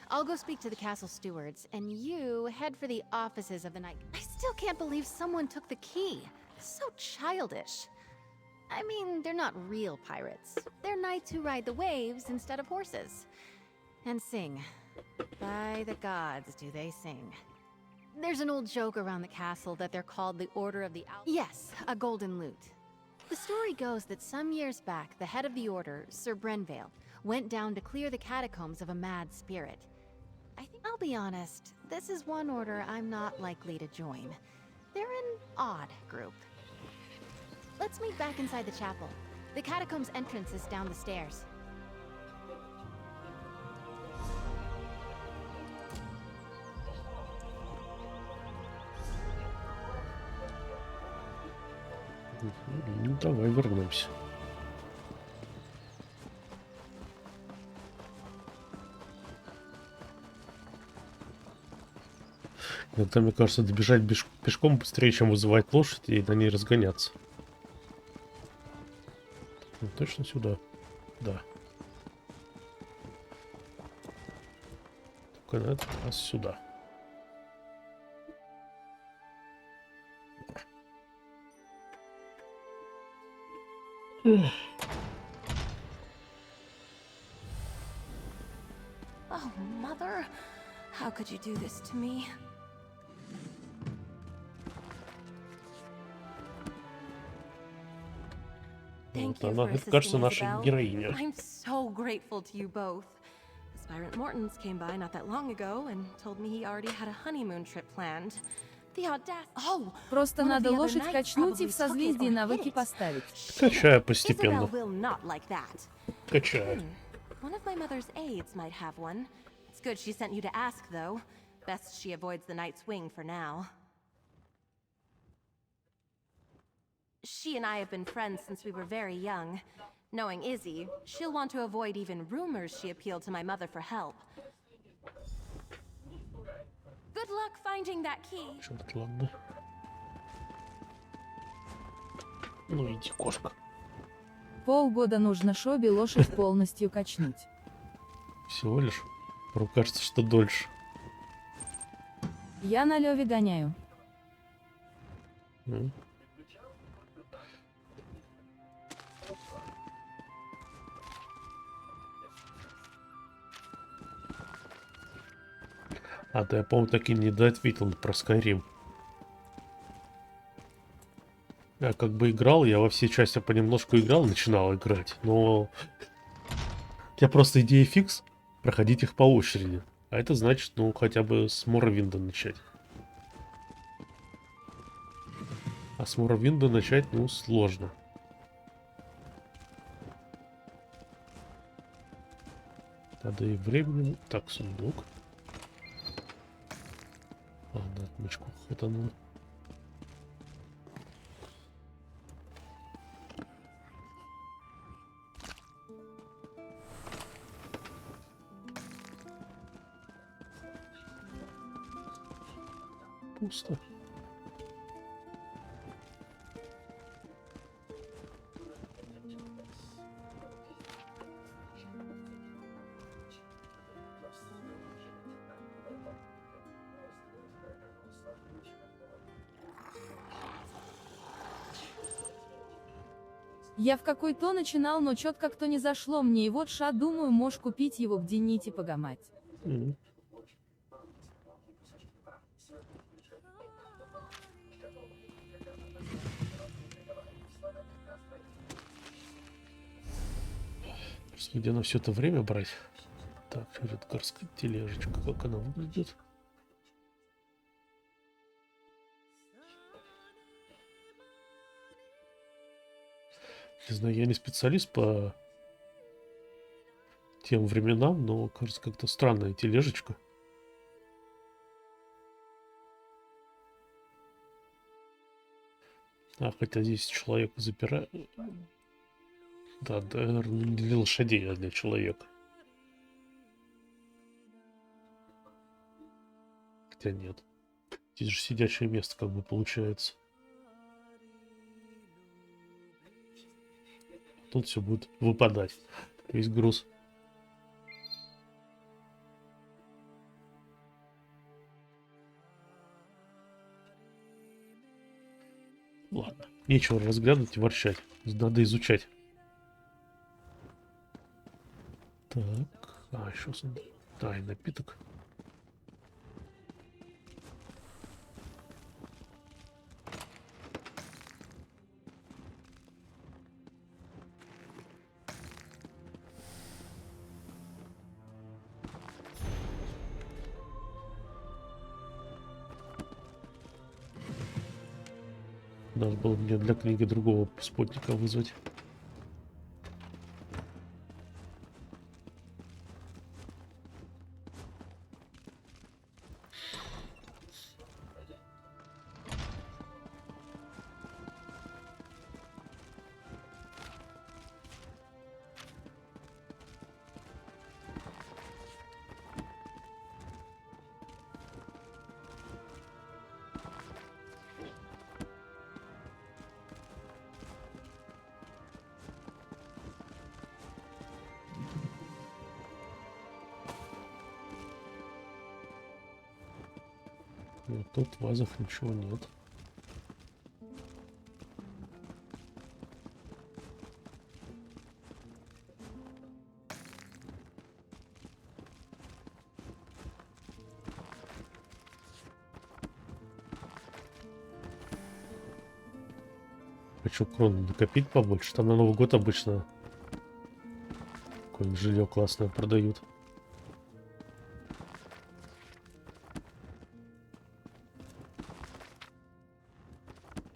I'll go speak to the castle stewards, and you head for the offices of the night. I still can't believe someone took the key. So childish. I mean, they're not real pirates. They're knights who ride the waves instead of horses. And sing. By the gods, do they sing. There's an old joke around the castle that they're called the Order of the Owl. Yes, a golden lute. The story goes that some years back, the head of the order, Sir Brenvale, went down to clear the catacombs of a mad spirit. I think I'll be honest, this is one order I'm not likely to join. They're an odd group. Let's meet back inside the chapel. The catacombs entrance is down the stairs. Ну, давай вернемся. Иногда, мне кажется, добежать пешком быстрее, чем вызывать лошадь и на ней разгоняться. Ну, точно сюда. Да. Только на этот раз сюда. Oh, Mother. How could you do this to me? Thank you Она, for это, кажется, assisting, наша Isabel. героиня. I'm so grateful to you both. Aspirant Mortons came by not that long ago and told me he already had a honeymoon trip planned. The audacity. Oh, Просто one of надо the other лошадь knights качнуть и в probably took it созвездии or навыки hid it. поставить. Качаю Isabel постепенно. will not like that. Качаю. One of my mother's aides might have one. It's good she sent you to ask, though. Best she avoids the Knight's Wing for now. She and I have been friends since we were very young. Knowing Izzy, she'll want to avoid even rumors she appealed to my mother for help. Good luck finding that key. Черт, ладно. Ну иди, кошка. Полгода нужно Шоби лошадь полностью качнуть. Всего лишь. Порой кажется, что дольше. Я на Лёве гоняю. А, да я, по-моему, так и не доответил про Skyrim. Я как бы играл, я во все части понемножку играл, начинал играть, но... У тебя просто идея фикс, проходить их по очереди. А это значит, ну, хотя бы с Моровинда начать. А с Моровинда начать, ну, сложно. Надо и временем... Так, сундук. А, да, отмычку хватануло. Пусто. Я в какой-то начинал, но чё-то как-то не зашло мне, и вот ша, думаю, можешь купить его где нити погамать. Где на все это время брать? Так, редкарская тележечка, как она выглядит? Не знаю, я не специалист по тем временам, но, кажется, как-то странная тележечка. А, хотя здесь человек запирает. Да, наверное, не для лошадей, а для человека. Хотя нет. Здесь же сидячее место как бы получается. Тут все будет выпадать. Весь груз. Ладно. Нечего разглядывать и ворчать. Надо изучать. Так. А, еще да, и напиток. Надо было мне для книги другого спутника вызвать. Вот тут в вазах ничего нет. Хочу крон накопить побольше. Там на Новый год обычно какое-нибудь жилье классное продают.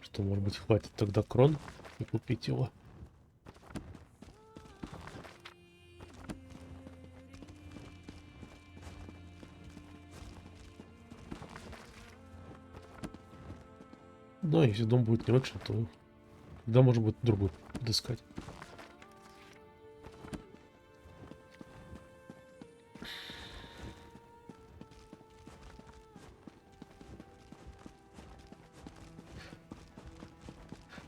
Что, может быть, хватит тогда крон и купить его. Ну, а если дом будет не очень, то тогда может быть другой подыскать.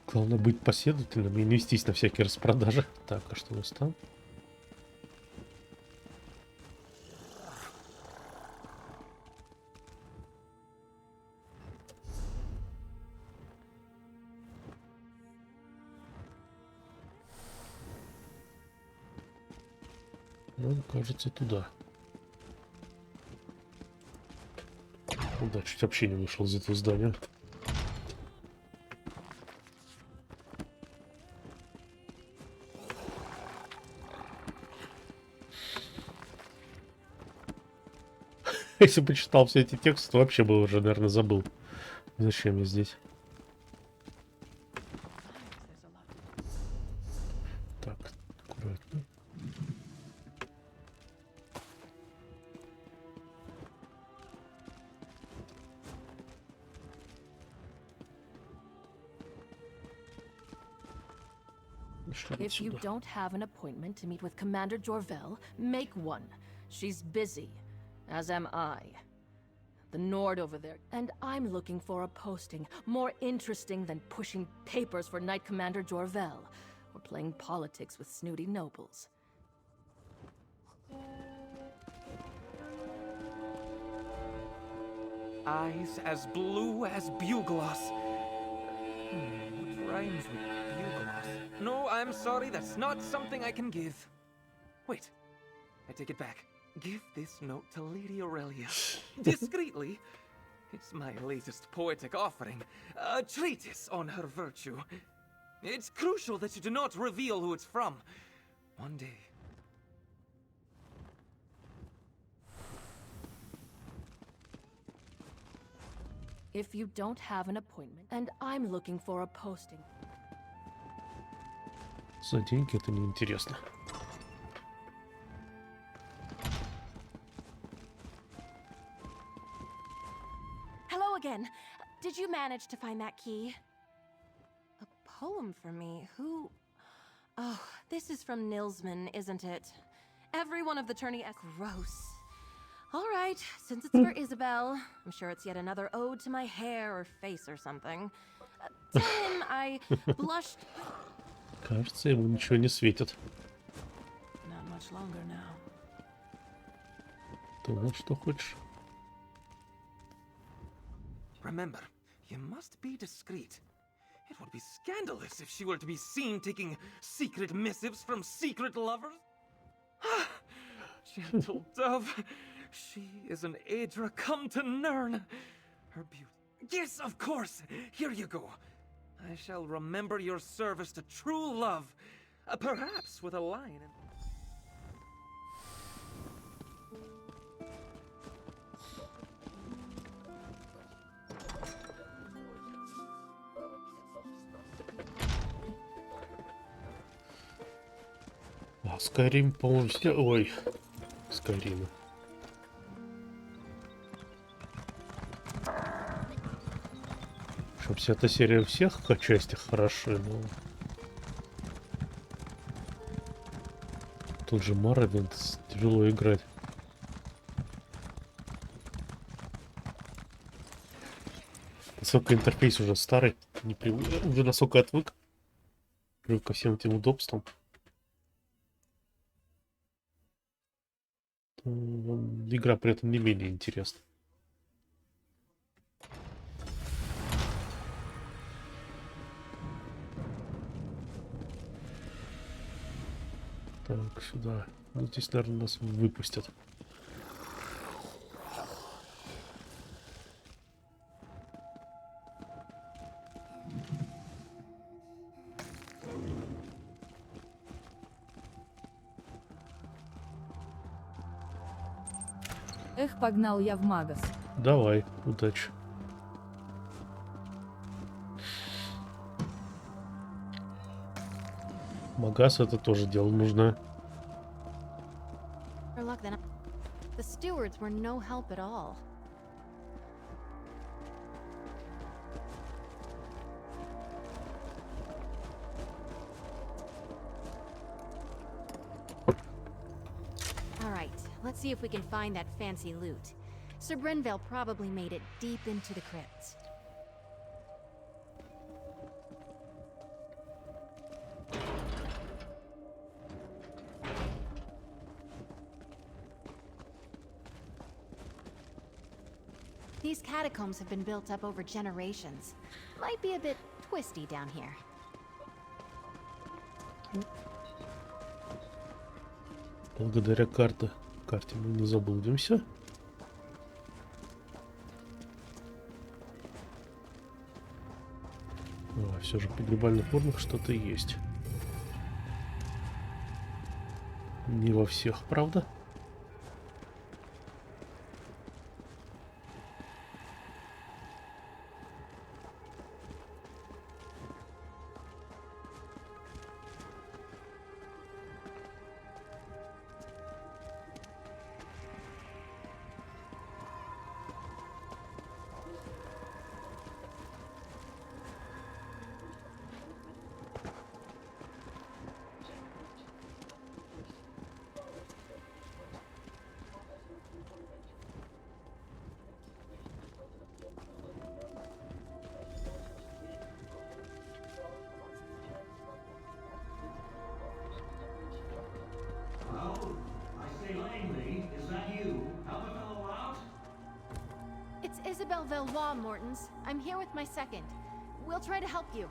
Главное быть последовательным и не вестись на всякие распродажи. Так, а что у нас там? Ну, кажется, туда. Ну да, чуть вообще не вышел из этого здания. Если бы читал все эти тексты, то вообще бы уже, наверное, забыл. Зачем я здесь? Так, аккуратно. If you don't have an appointment to meet with Commander Jorvel, make one. She's busy, as am I. The Nord over there, and I'm looking for a posting more interesting than pushing papers for Knight Commander Jorvel or playing politics with snooty nobles. Eyes as blue as bugloss. What rhymes with bugloss? No, I'm sorry, that's not something I can give. Wait, I take it back. Give this note to Lady Aurelia. Discreetly. It's my latest poetic offering. A treatise on her virtue. It's crucial that you do not reveal who it's from. One day. If you don't have an appointment, and I'm looking for a posting. За деньги это неинтересно. Hello again. Did you manage to find that key? A poem for me? Who? Oh, this is from Nilsman, isn't it? Every one of the tourney. Gross. All right, since it's for Isabel, I'm sure it's yet another ode to my hair or face or something. Tell him I blushed. Кажется, ему ничего не светит. Not much longer now. Думал, что хочешь. Remember, you must be discreet. It would be scandalous if she were to be seen taking secret missives from secret lovers. Gentle dove, she is an Aedra come to Nirn. Her beauty. Yes, of course. Here you go. I shall remember your service to true love, perhaps with a line. А Skyrim, по-моему, все... Ой, Skyrim. Чтоб вся эта серия всех по частях хороши, но... Тут же Morrowind тяжело играть. Насколько интерфейс уже старый, уже насколько отвык. Привык ко всем этим удобствам. Игра при этом не менее интересна. Так, сюда. Ну, здесь, наверное, нас выпустят. Эх, погнал я в Магас. Давай, удачи. Магас это тоже дело нужно. The stewards were no help at all. All right, let's see if we can find that fancy loot. Sir Brenvale probably made it deep into the crypts. These catacombs have been built up over generations. Might be a bit twisty down here. Благодаря карте мы не заблудимся. А, все же в погребальных урнах что-то есть. Не во всех, правда? Isabel Valois, Mortons. I'm here with my second. We'll try to help you.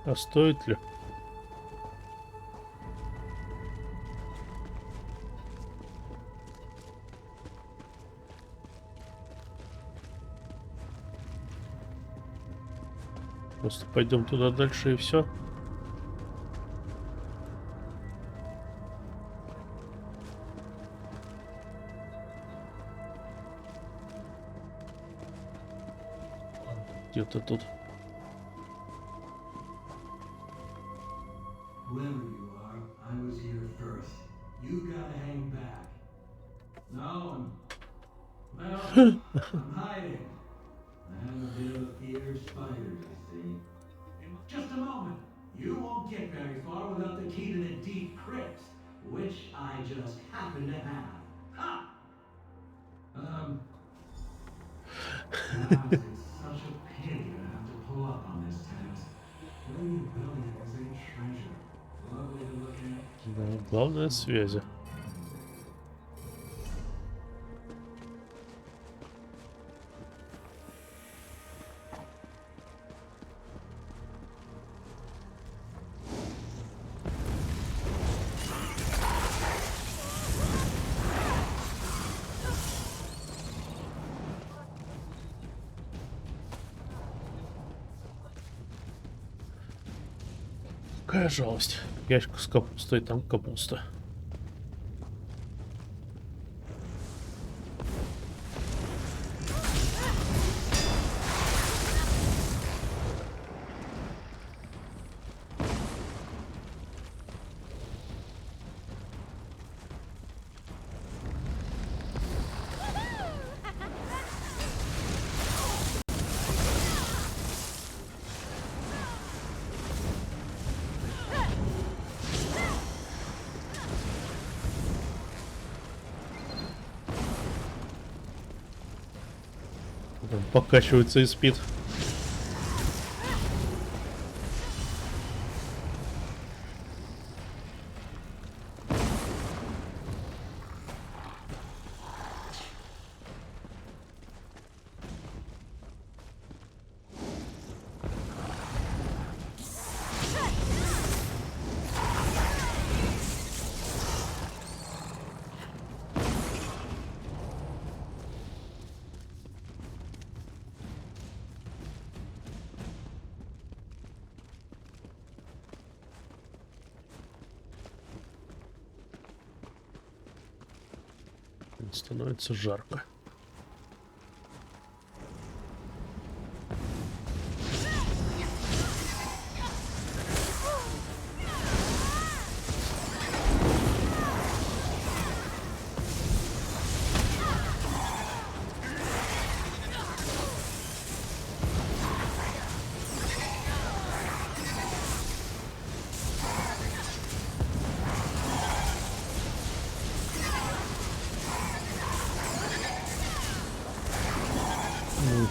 А стоит ли? Просто пойдем туда дальше и все. Где-то тут. Whoever you are, I was here first. You gotta hang back. No, I'm hiding. I have a bit of fear of spiders, you see. Just a moment. You won't get very far without the key to the deep crypts. which I just happen to have. Ha! Gosh, it's such a pity to have to pull up on this task. Lady William is a treasure. Lovely to look at. Да, главное связи. Какая жалость. Ящик с капустой, там капуста. Покачивается и спит. Становится жарко.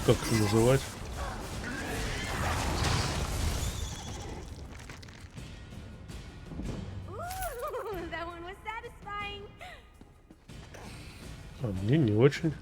Как это называть? А мне не очень.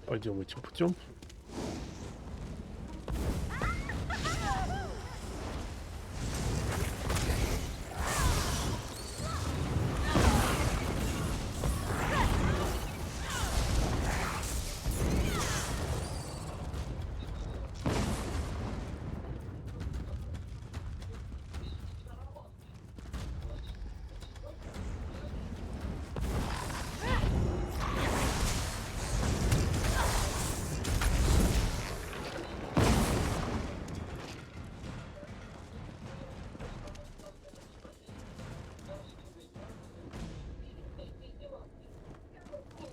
Пойдем этим путем.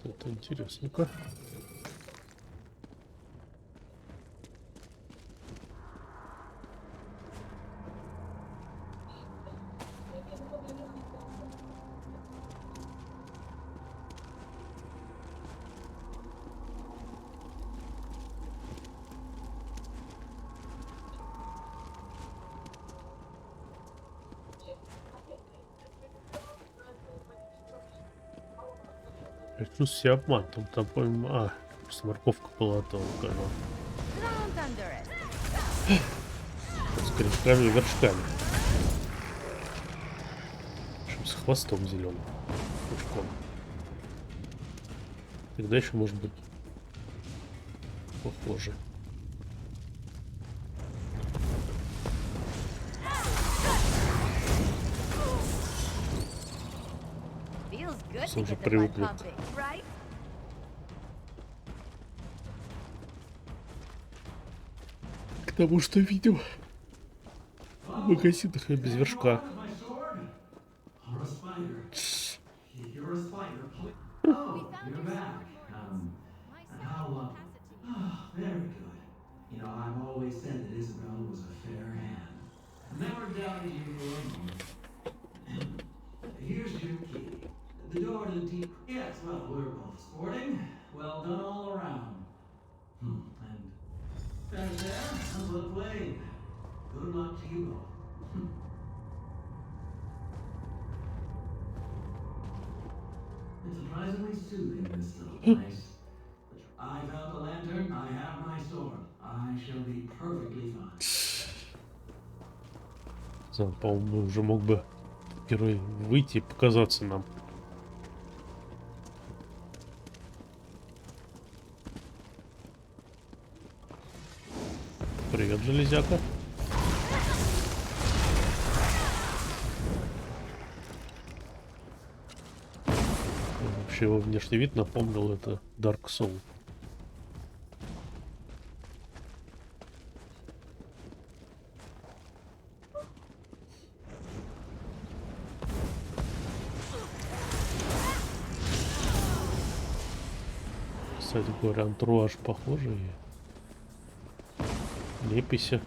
Это интересненько. Я чувствую себя обман. Там, по-моему, просто морковка была, то канал. С корешками и вершками. Причем с хвостом зеленым. Пушком. Тогда еще может быть похоже. Он уже привыкнет к тому, что видим в магазинах и без вершка. Or a spider. You're a spider. Oh, you're back. And how, very good. You know, I've always said that Isabel was a fair hand. Never doubted you for a moment. Here's your key. The door to the deep... Yes, well, we're both sporting. Well done all around. And... Finish there, and well played. Good luck to you both. It's surprisingly soothing, this little place. I found the lantern, I have my sword. I shall be perfectly fine. По-моему, уже мог бы герой выйти и показаться нам. Привет, железяка. Вообще его внешний вид напомнил это Dark Soul. Кстати говоря, антураж похожий. Лепися.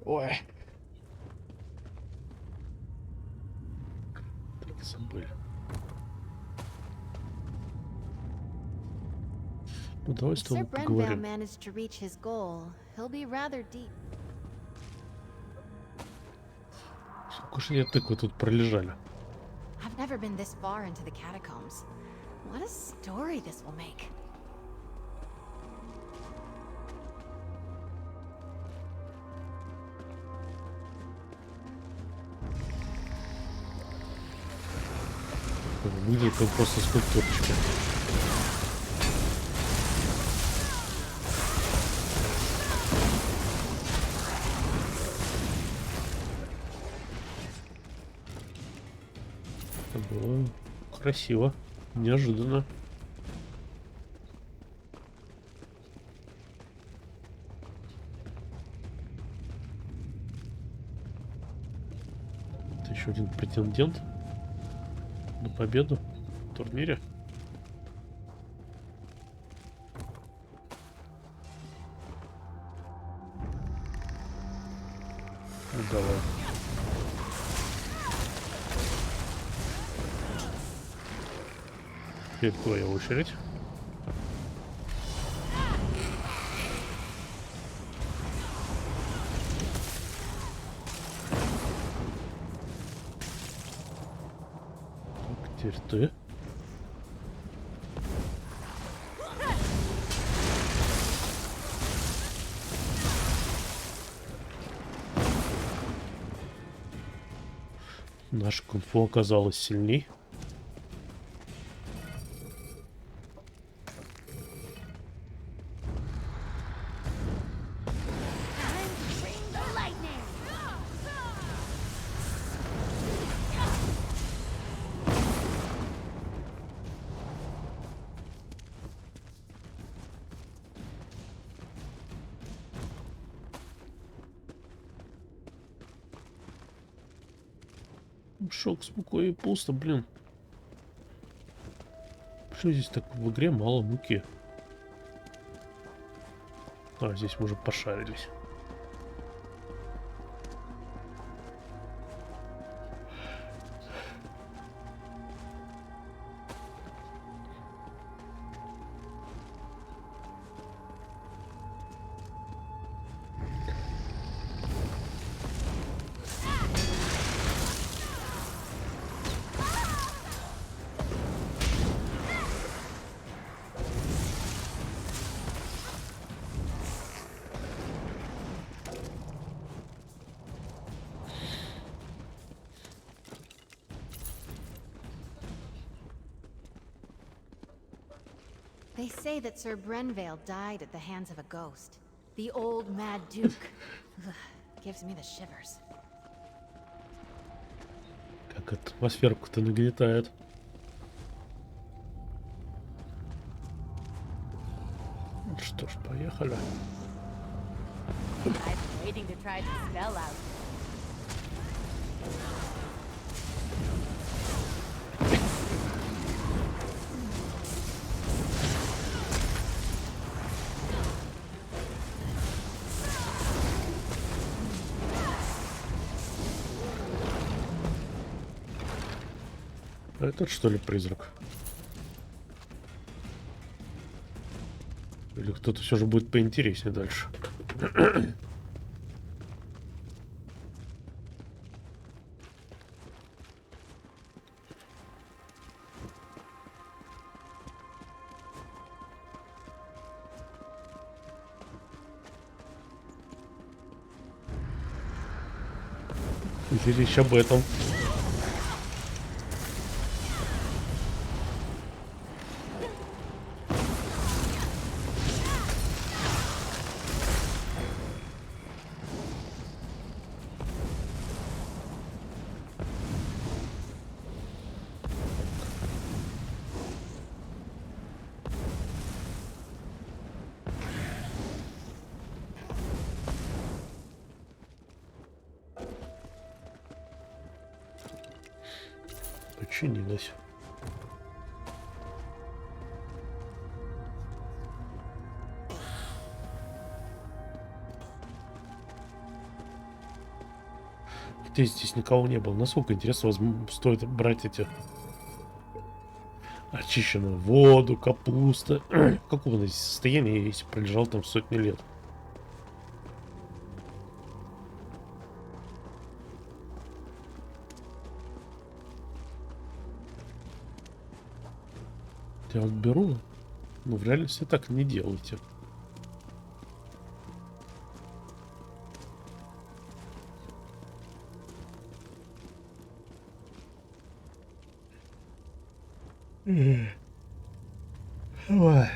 Ой. Так забыли. Ну давай с тобой поговорим. Сколько же тыквы тут пролежали? I've never been this far into the catacombs. What a story this will make. Выглядит как просто скульптурочка. Это было красиво, неожиданно. Это еще один претендент на победу в турнире. Ну, давай. Теперь твоя очередь. Так, теперь ты. Наш кунг-фу оказалось сильней. Шок, спокойно и пусто, блин. Почему здесь так в игре мало муки? А, здесь мы уже пошарились. They say that Sir Brenvale died at the hands of a ghost. The old Mad Duke. Ugh, gives me the shivers. Как атмосферку-то нагнетает. Что ж, поехали. I'm waiting to try the spell out. А этот что ли призрак? Или кто-то все же будет поинтереснее дальше? Или речь об этом? Починилась. Где здесь никого не было? Насколько интересно стоит брать эти очищенную воду, капуста? В каком она здесь состоянии, если пролежал там сотни лет? Я вот беру, но в реальности так не делайте. Ой.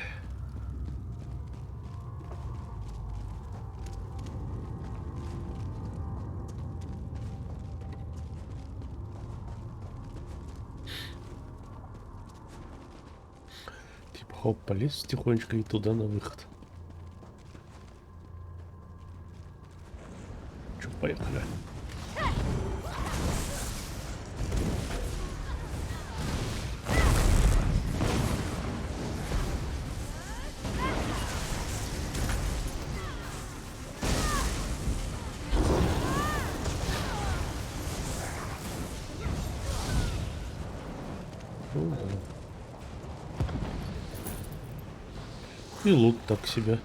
Хоп, полез тихонечко и туда на выход. Чё, поехали. И лут так себе.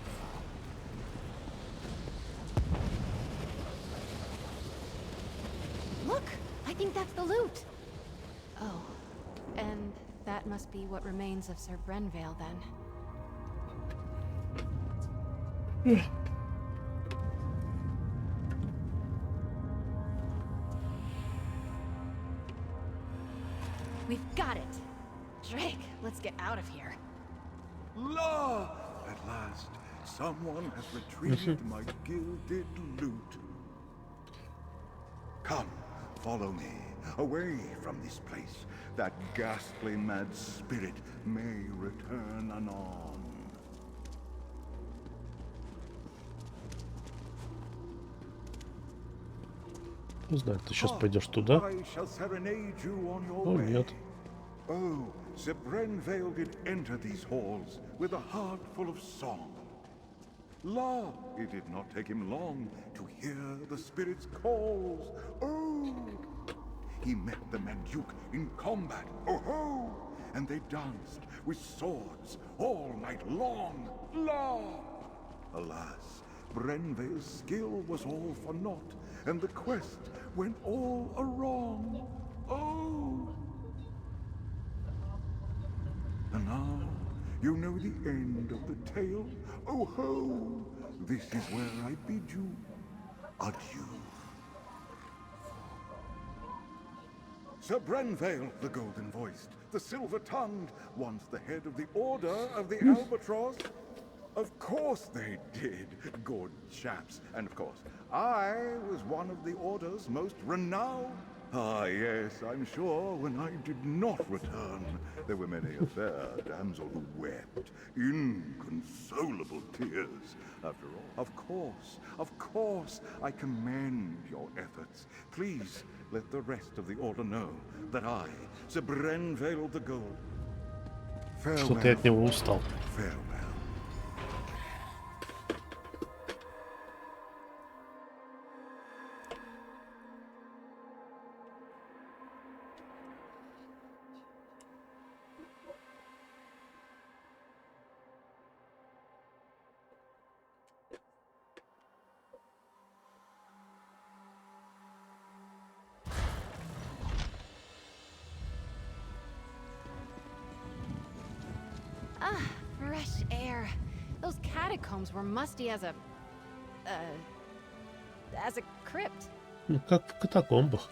Look, I think that's the loot. Oh, and that must be what remains of Sir Brenvale then. We've got it. Drake, let's get out of here. La! At last, someone has retrieved my gilded loot. Come, follow me, away from this place, that ghastly mad spirit may return anon. Не знаю, ты сейчас пойдешь туда? О, нет. Oh, Sir Brenvale did enter these halls with a heart full of song. La, it did not take him long to hear the spirit's calls. Oh, he met the Manduke in combat. Oh ho! And they danced with swords all night long. La! Alas, Brenvale's skill was all for naught, and the quest went all awrong. Oh! And now, you know the end of the tale. Oh ho! This is where I bid you adieu. Sir Brenvale, the golden-voiced, the silver-tongued, once the head of the Order of the Albatross? Of course they did, good chaps. And of course, I was one of the Order's most renowned. Ah, yes, I'm sure when I did not return, there were many a fair damsel who wept inconsolable tears. After all, of course, I commend your efforts. Please let the rest of the Order know that I, Sir Brenvale the Gold, Что ты от него устал? farewell. Ah, fresh air. Those catacombs were musty as a crypt. Ну, как в катакомбах.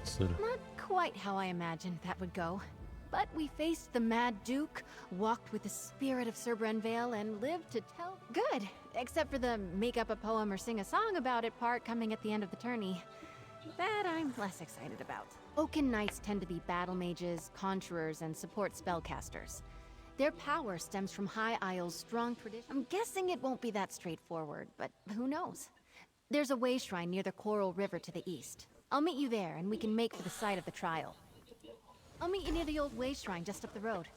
Sorry. Not quite how I imagined that would go. But we faced the Mad Duke, walked with the spirit of Sir Brenvale, and lived to tell. Good, except for the make up a poem or sing a song about it part coming at the end of the tourney. That I'm less excited about. Oaken Knights tend to be battle mages, conjurers, and support spellcasters. Their power stems from High Isle's strong tradition. I'm guessing it won't be that straightforward, but who knows? There's a way shrine near the Coral River to the east. I'll meet you there, and we can make for the site of the trial. I'll meet you near the old way shrine just up the road.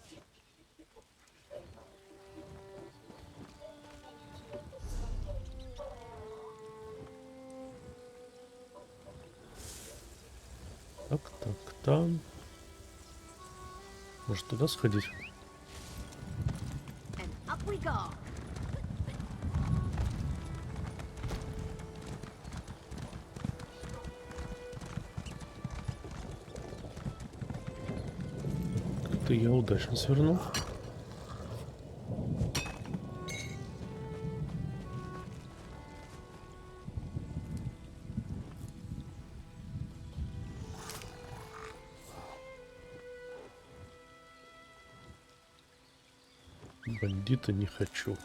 Так. Может, туда сходить? And up we go. Как-то я удачно свернул. Бандита не хочу.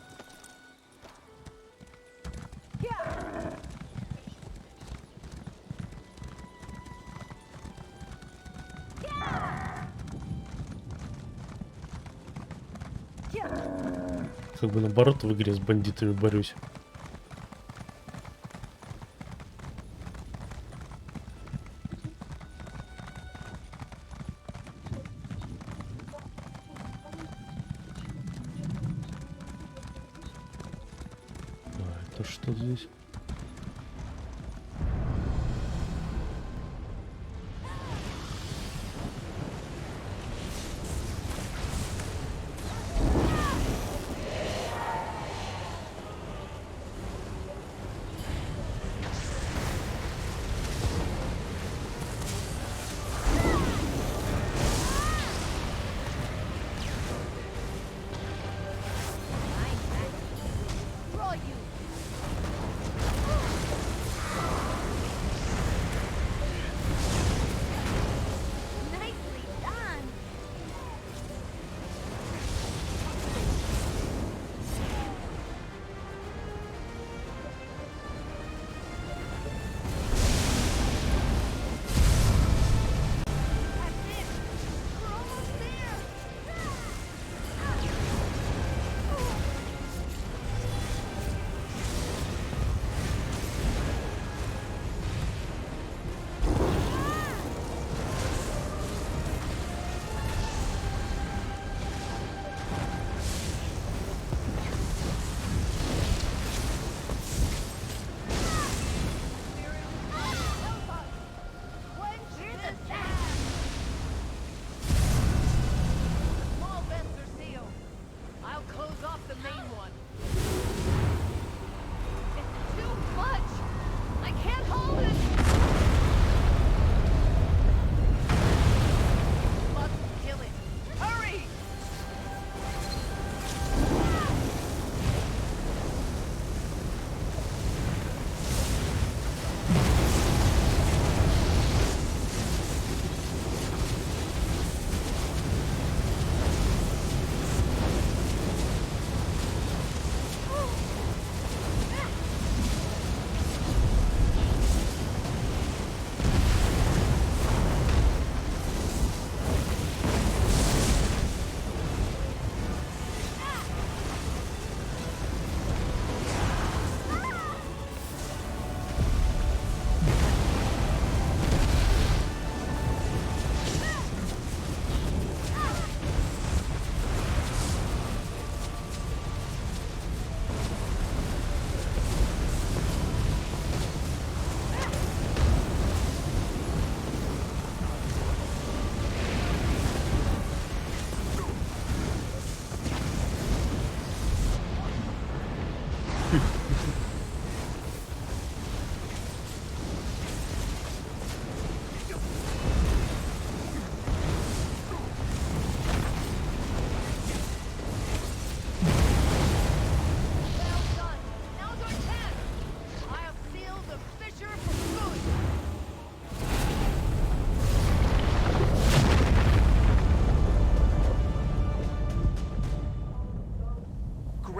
Как бы наоборот в игре с бандитами борюсь. Это что здесь?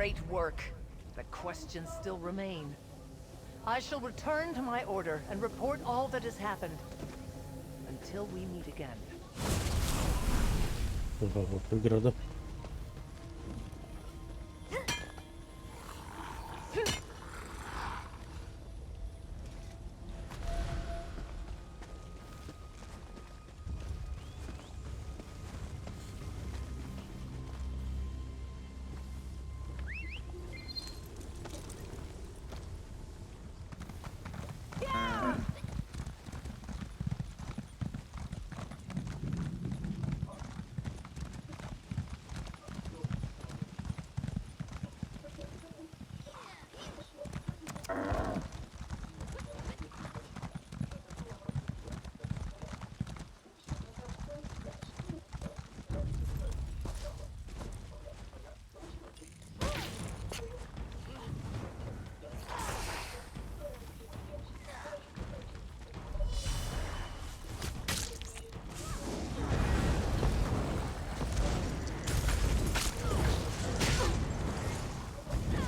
great work. The questions still remain. I shall return to my order and report all that has happened. Until we meet again. Вот награда.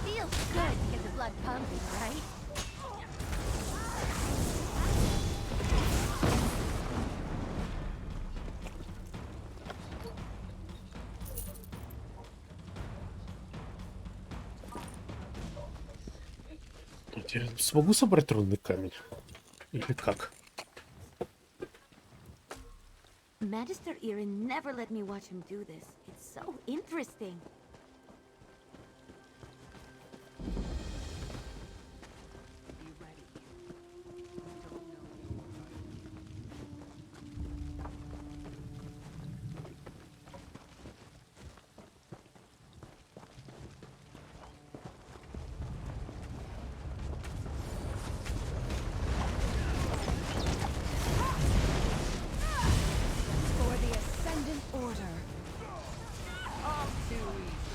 Feels good to get the blood pumping, right? Я смогу собрать рунный камень? Или как? Magister Irin never let me watch him do this. It's so interesting. For the Ascendant Order. All too easy.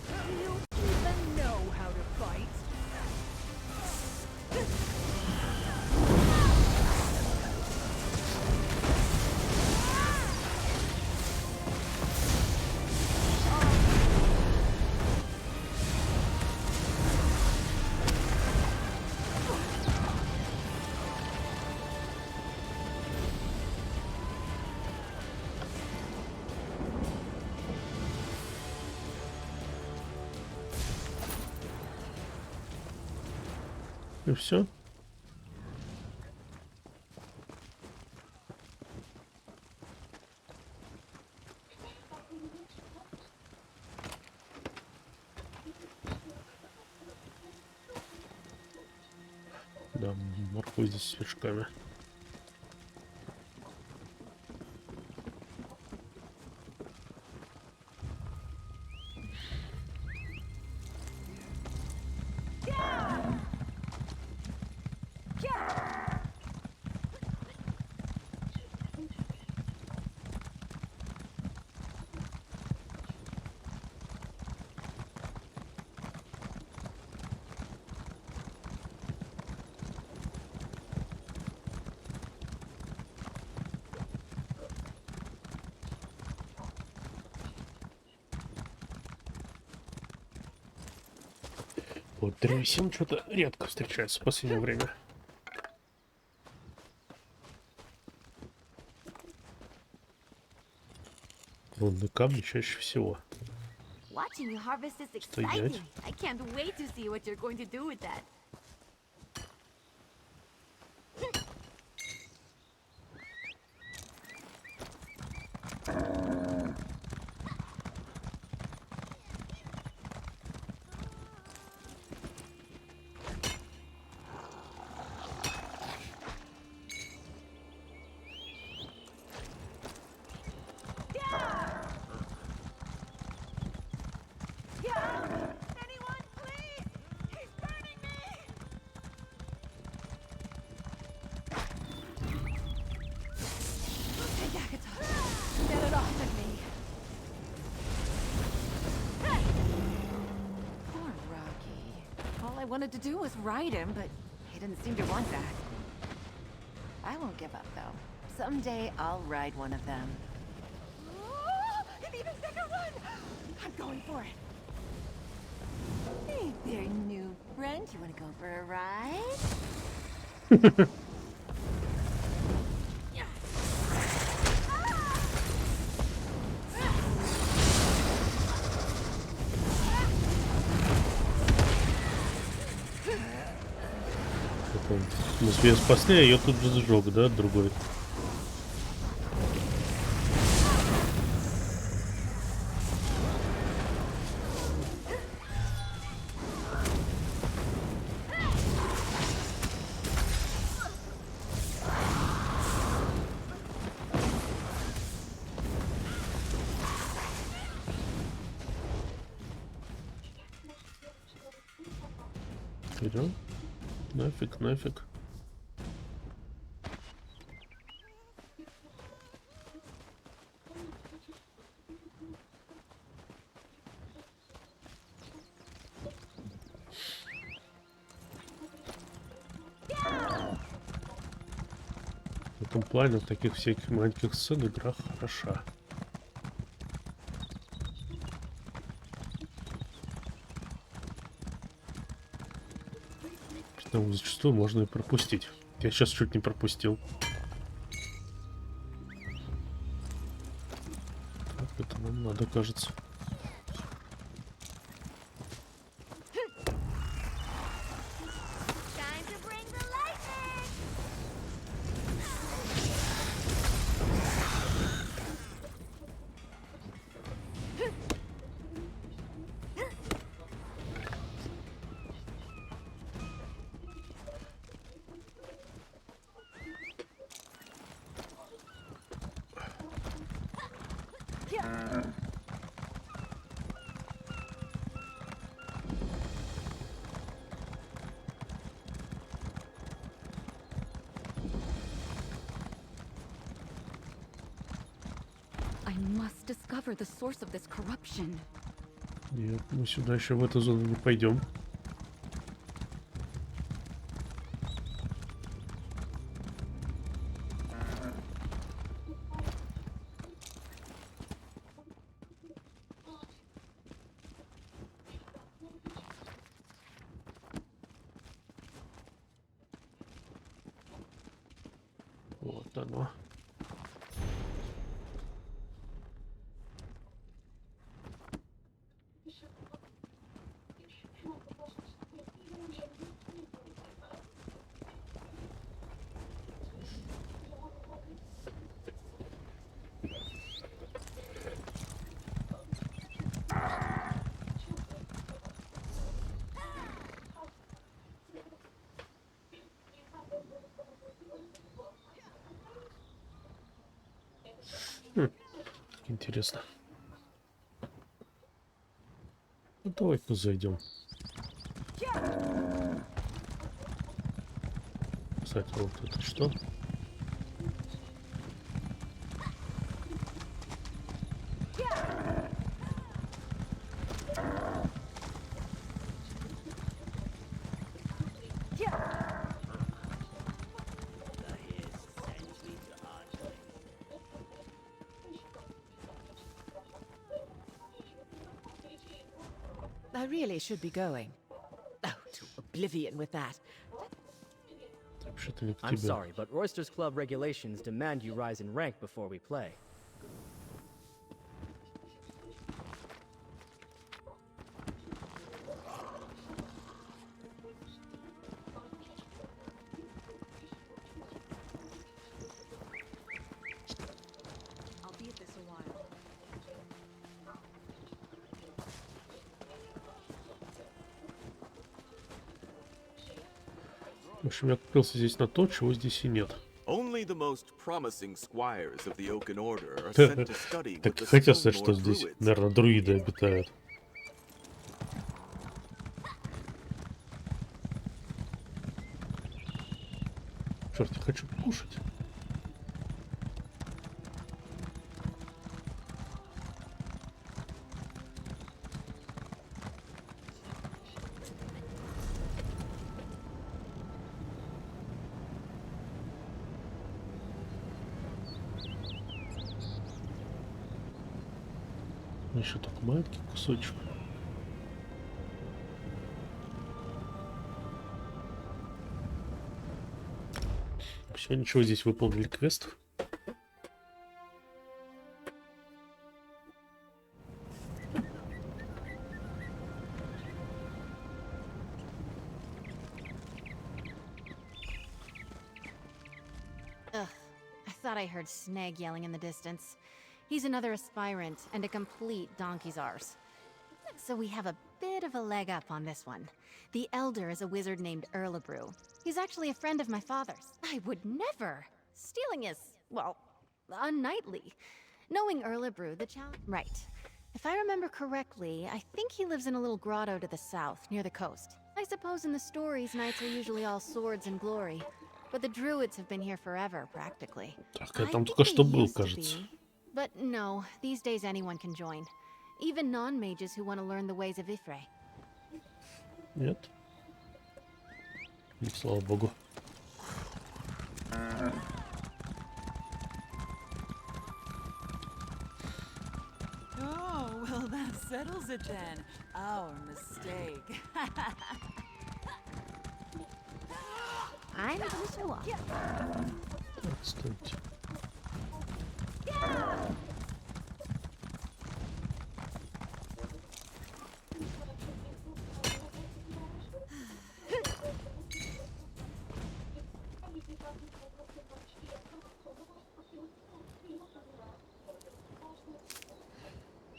Do you even know how to fight? И все? Да, морковь здесь с вершками. Вот древесин что-то редко встречается в последнее время. Рунные камни чаще всего. Watching you harvest is Стоять. exciting. I can't wait to see what you're going to do with that. Get it off of me. Poor Rocky. All I wanted to do was ride him, but he didn't seem to want that. I won't give up, though. Someday I'll ride one of them. An even bigger one! I'm going for it. Hey there, new friend. You want to go for a ride? Мы ее спасли, а ее тут же сжег, да, другой. Вперед. Нафиг, нафиг. В этом плане в таких всяких маленьких сцен игра хороша. Притом зачастую можно и пропустить. Я сейчас чуть не пропустил. Так, это нам надо, кажется. I must discover the source of this corruption. Нет, мы сюда еще в эту зону не пойдем. Вот оно. Интересно. Ну, давай-ка зайдем. Кстати, вот это что? I really should be going. Oh, to oblivion with that. I'm sorry, but Royster's Club regulations demand you rise in rank before we play. I'll be at this a while. В общем, я купился здесь на то, чего здесь и нет. Only the most promising squires of the Oaken Order are sent to study Так with the хотел сказать, что Stone Lord здесь, Druids. наверное, друиды обитают. Черт, я хочу покушать. Еще так маленький кусочек. Все, ничего, здесь выполнили квест. Ugh, I thought I heard Snag yelling in the distance. He's another aspirant and a complete donkey's arse. So we have a bit of a leg up on this one. The Elder is a wizard named Erlebrew. He's actually a friend of my father's. I would never! Stealing is, well, unknightly. Knowing Erlebrew, the challenge... Right. If I remember correctly, I think he lives in a little grotto to the south, near the coast. I suppose in the stories, knights are usually all swords and glory. But the druids have been here forever, practically. Так, я там только что был, кажется. But no, these days anyone can join. Even non-mages who want to learn the ways of Ifre. Нет. Ну, слава богу. Oh, well, that settles it then. Our mistake. I'm gonna show off. Отстаньте.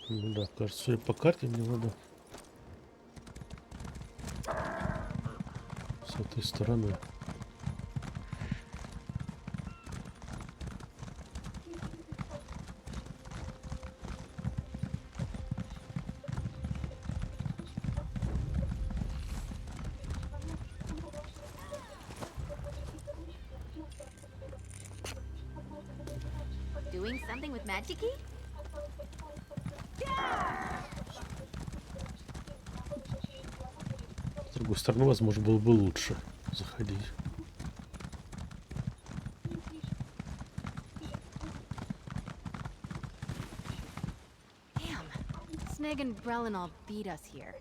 Ну да, кажется, судя по карте мне надо с этой стороны. Doing something with magic-y? С другой стороны, возможно, было бы лучше заходить. Damn. Snag and Brelin all beat us here.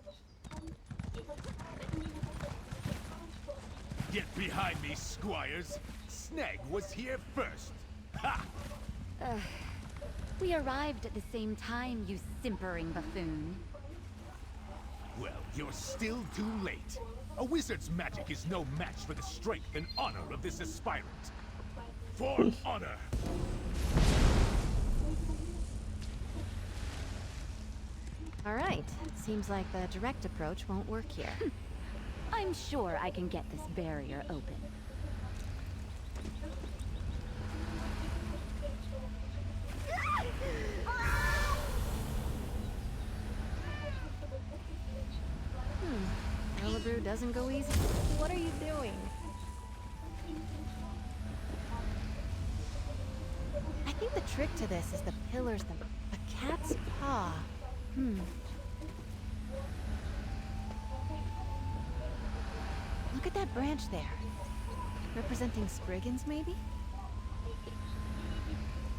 Get behind me, squires! Snag was here first! Ha! We arrived at the same time, you simpering buffoon. Well, you're still too late. A wizard's magic is no match for the strength and honor of this aspirant. For honor! Alright, seems like the direct approach won't work here. I'm sure I can get this barrier open. Erlebrew doesn't go easy. What are you doing? I think the trick to this is the pillars, a cat's paw. Look at that branch there. Representing Spriggans, maybe?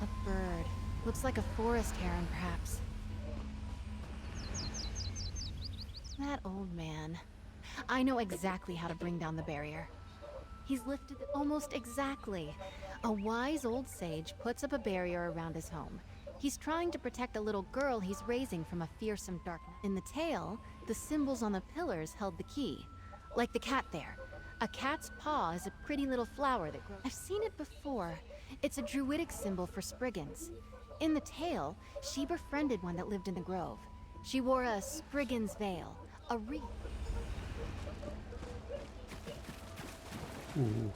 A bird. Looks like a forest heron, perhaps. That old man. I know exactly how to bring down the barrier. He's lifted it almost exactly. A wise old sage puts up a barrier around his home. He's trying to protect a little girl he's raising from a fearsome darkness. In the tale, the symbols on the pillars held the key. Like the cat there. A cat's paw is a pretty little flower that grows. I've seen it before. It's a druidic symbol for Spriggans. In the tale, she befriended one that lived in the grove. She wore a Spriggan's veil, a wreath. Ooh.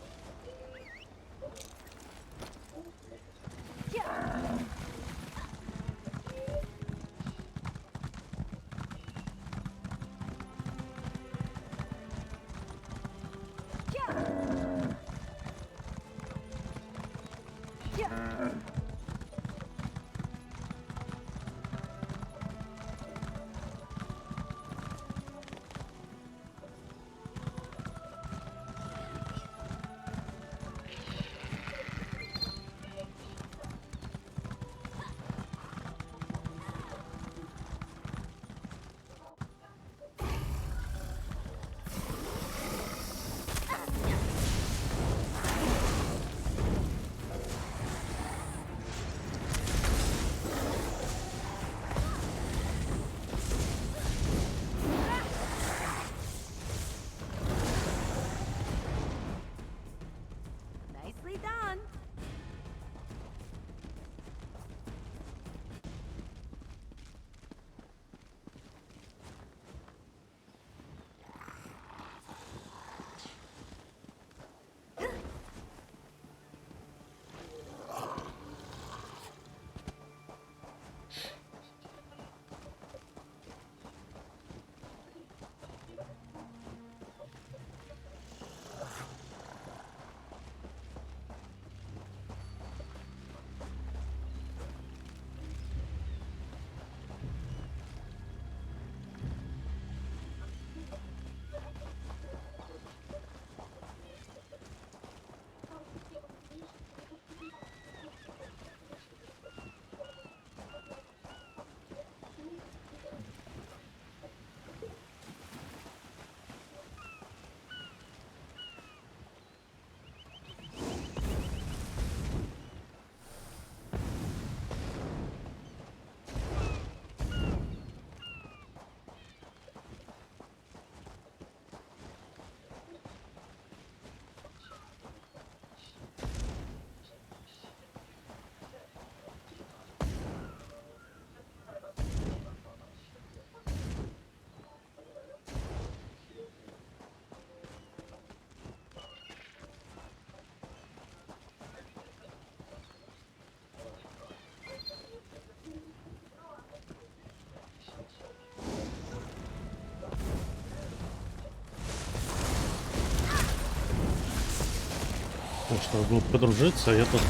Может, надо было подружиться, а я тут...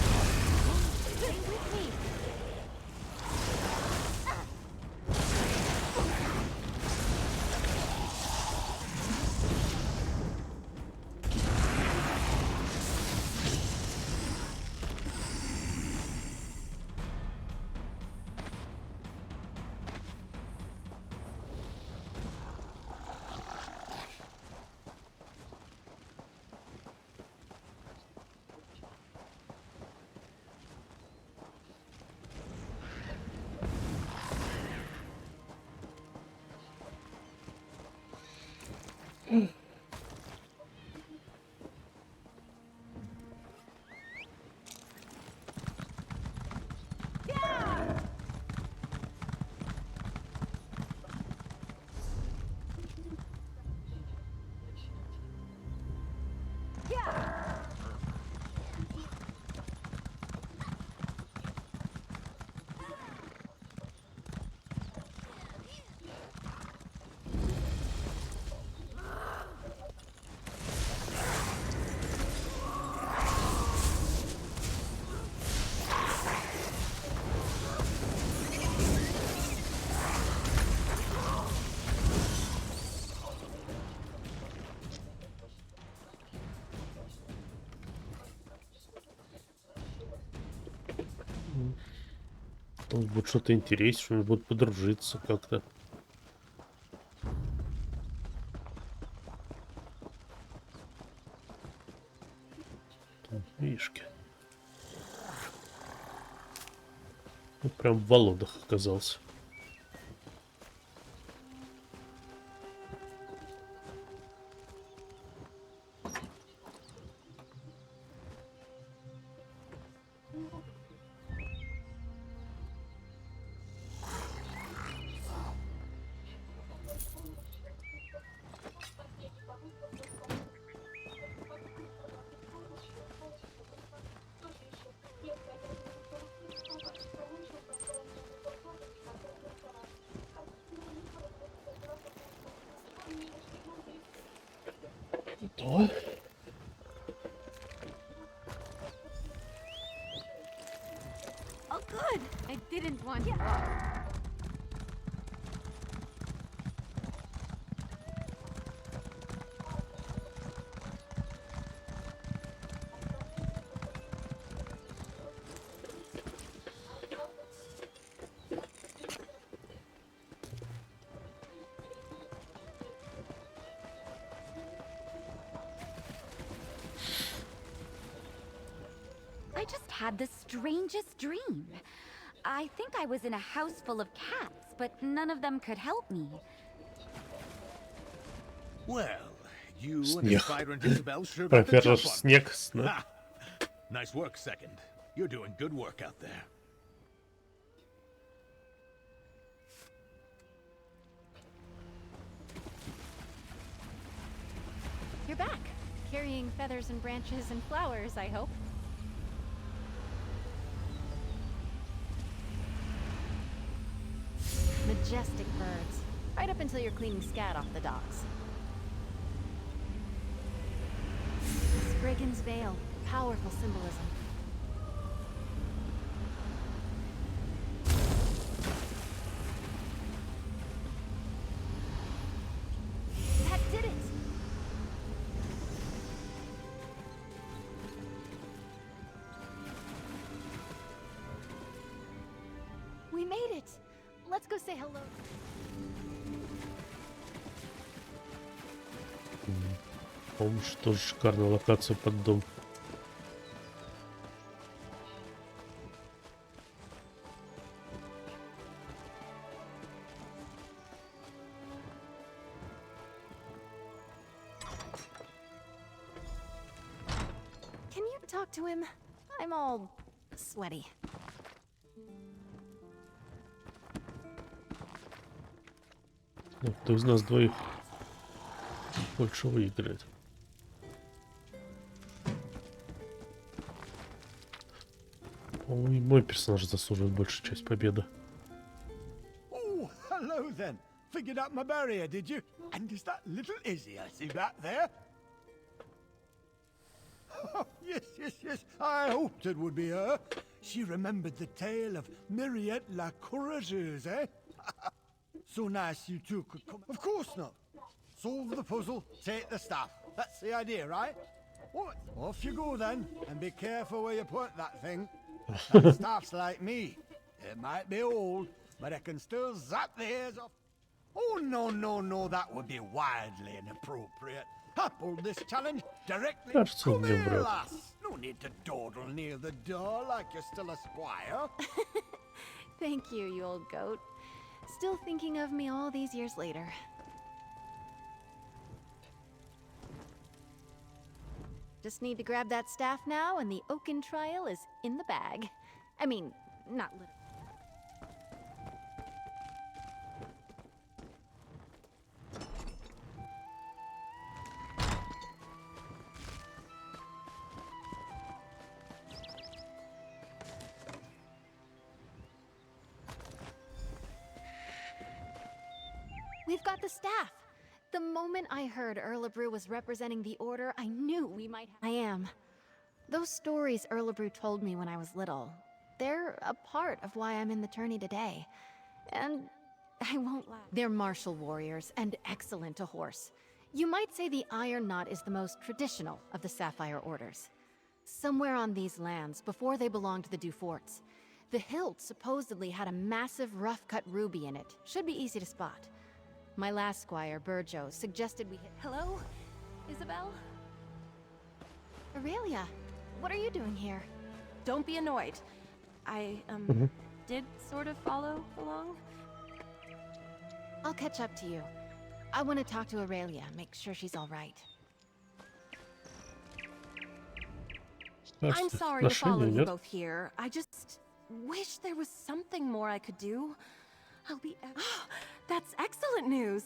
Может, будет что-то интереснее, что-нибудь будет подружиться как-то. Там мишки. Ну, прям в болотах оказался. Что? Oh, good. I didn't want. I just had the strangest dream. I think I was in a house full of cats, but none of them could help me. Well, you and Снег. the spider and Isabel sure got the Профессор jump on me. Снег. Сна. Ha! Nice work, Second. You're doing good work out there. You're back, carrying feathers and branches and flowers, I hope. Majestic birds, right up until you're cleaning scat off the docks. Spriggan's Veil, powerful symbolism. That did it! We made it! Let's go say hello. Помнишь, тоже шикарная локация под дом. Can you talk to him? I'm all sweaty. Ну, кто из нас двоих больше выиграет? По-моему, мой персонаж заслуживает большую часть победы. Oh, hello then. Figured out my barrier, did you? And is that little Izzy I see back there? Oh, Yes. I hoped it would be her. She remembered the tale of Mariette la Courageuse, eh? So nice you two could come. Of course not. Solve the puzzle, take the staff. That's the idea, right? What? Off you go then, and be careful where you put that thing. That staff's like me. It might be old, but it can still zap the hairs off. Oh, no, that would be wildly inappropriate. I pulled this challenge directly. Кажется, он Come не here, врет. lass. No need to dawdle near the door like you're still a squire. Thank you, you old goat. Still thinking of me all these years later. Just need to grab that staff now, and the Oaken trial is in the bag. I mean, not literally. We've got the staff. The moment I heard Erlebrew was representing the Order, I knew we might I am. Those stories Erlebrew told me when I was little, they're a part of why I'm in the tourney today. And I won't lie. They're martial warriors and excellent to horse. You might say the Iron Knot is the most traditional of the Sapphire Orders. Somewhere on these lands, before they belonged to the Duforts, the hilt supposedly had a massive rough-cut ruby in it. Should be easy to spot. My last squire, Burjo, suggested we hit— Hello, Isabel? Aurelia, what are you doing here? Don't be annoyed. I, did sort of follow along. I'll catch up to you. I want to talk to Aurelia, make sure she's all right. I'm sorry to follow you both here. I just wish there was something more I could do. I'll be... That's excellent news!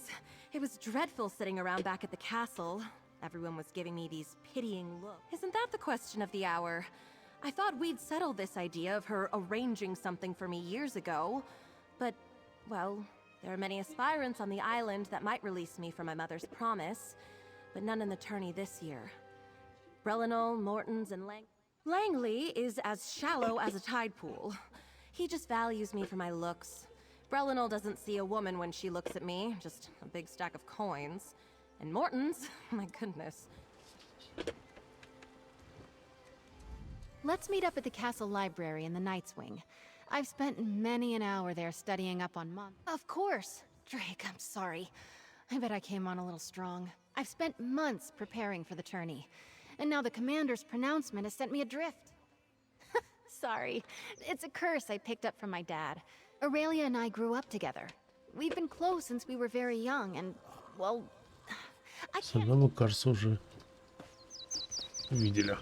It was dreadful sitting around back at the castle. Everyone was giving me these pitying looks. Isn't that the question of the hour? I thought we'd settled this idea of her arranging something for me years ago. But, well, there are many aspirants on the island that might release me from my mother's promise, but none in the tourney this year. Brelinol, Mortons, and Langley is as shallow as a tide pool. He just values me for my looks. Brelinol doesn't see a woman when she looks at me, just a big stack of coins. And Morton's, my goodness. Let's meet up at the castle library in the Knight's Wing. I've spent many an hour there studying up on Of course! Drake, I'm sorry. I bet I came on a little strong. I've spent months preparing for the tourney, and now the commander's pronouncement has sent me adrift. Sorry. It's a curse I picked up from my dad. Aurelia and I grew up together. We've been close since we were very young, and, well, I can't... Самому, кажется, уже видели.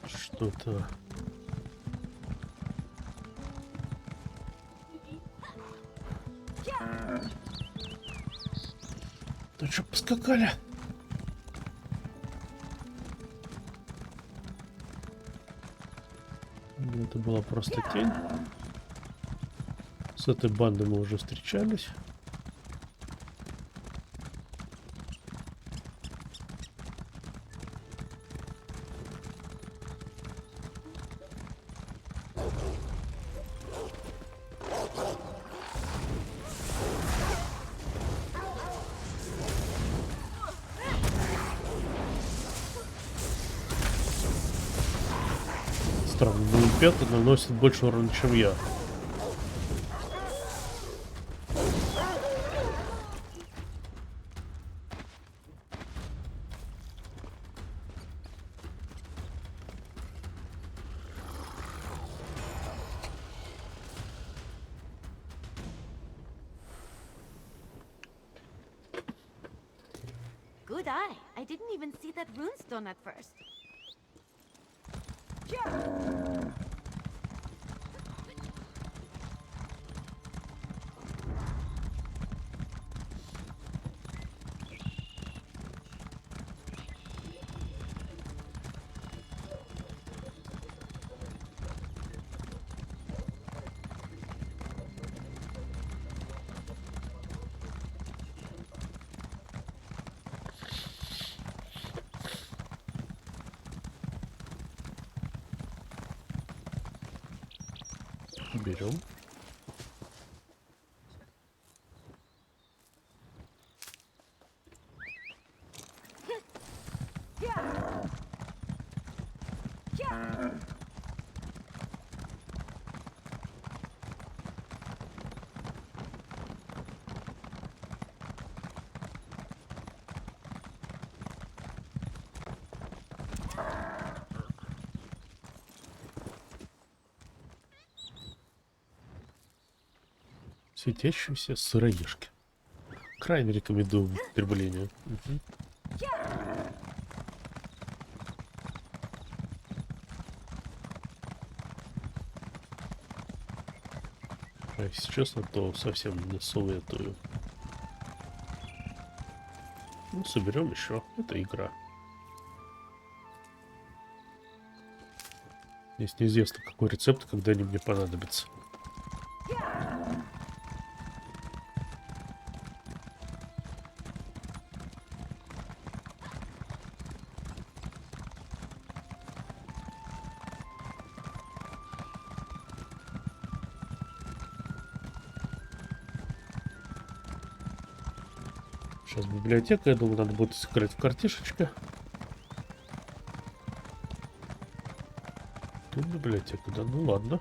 Что-то... Да что, поскакали? Это была просто тень. С этой бандой мы уже встречались. Странно, пятый наносит больше урона, чем я. would I? I didn't even see that runestone at first. Берем. Светящиеся сыроежки. Крайне рекомендую в употреблении. А если честно, то совсем не советую. Ну, соберем еще. Это игра. Здесь неизвестно, какой рецепт, когда они мне понадобятся. Сейчас библиотека, я думаю, надо будет сыграть в картишечка. Тут библиотека, да, ну ладно.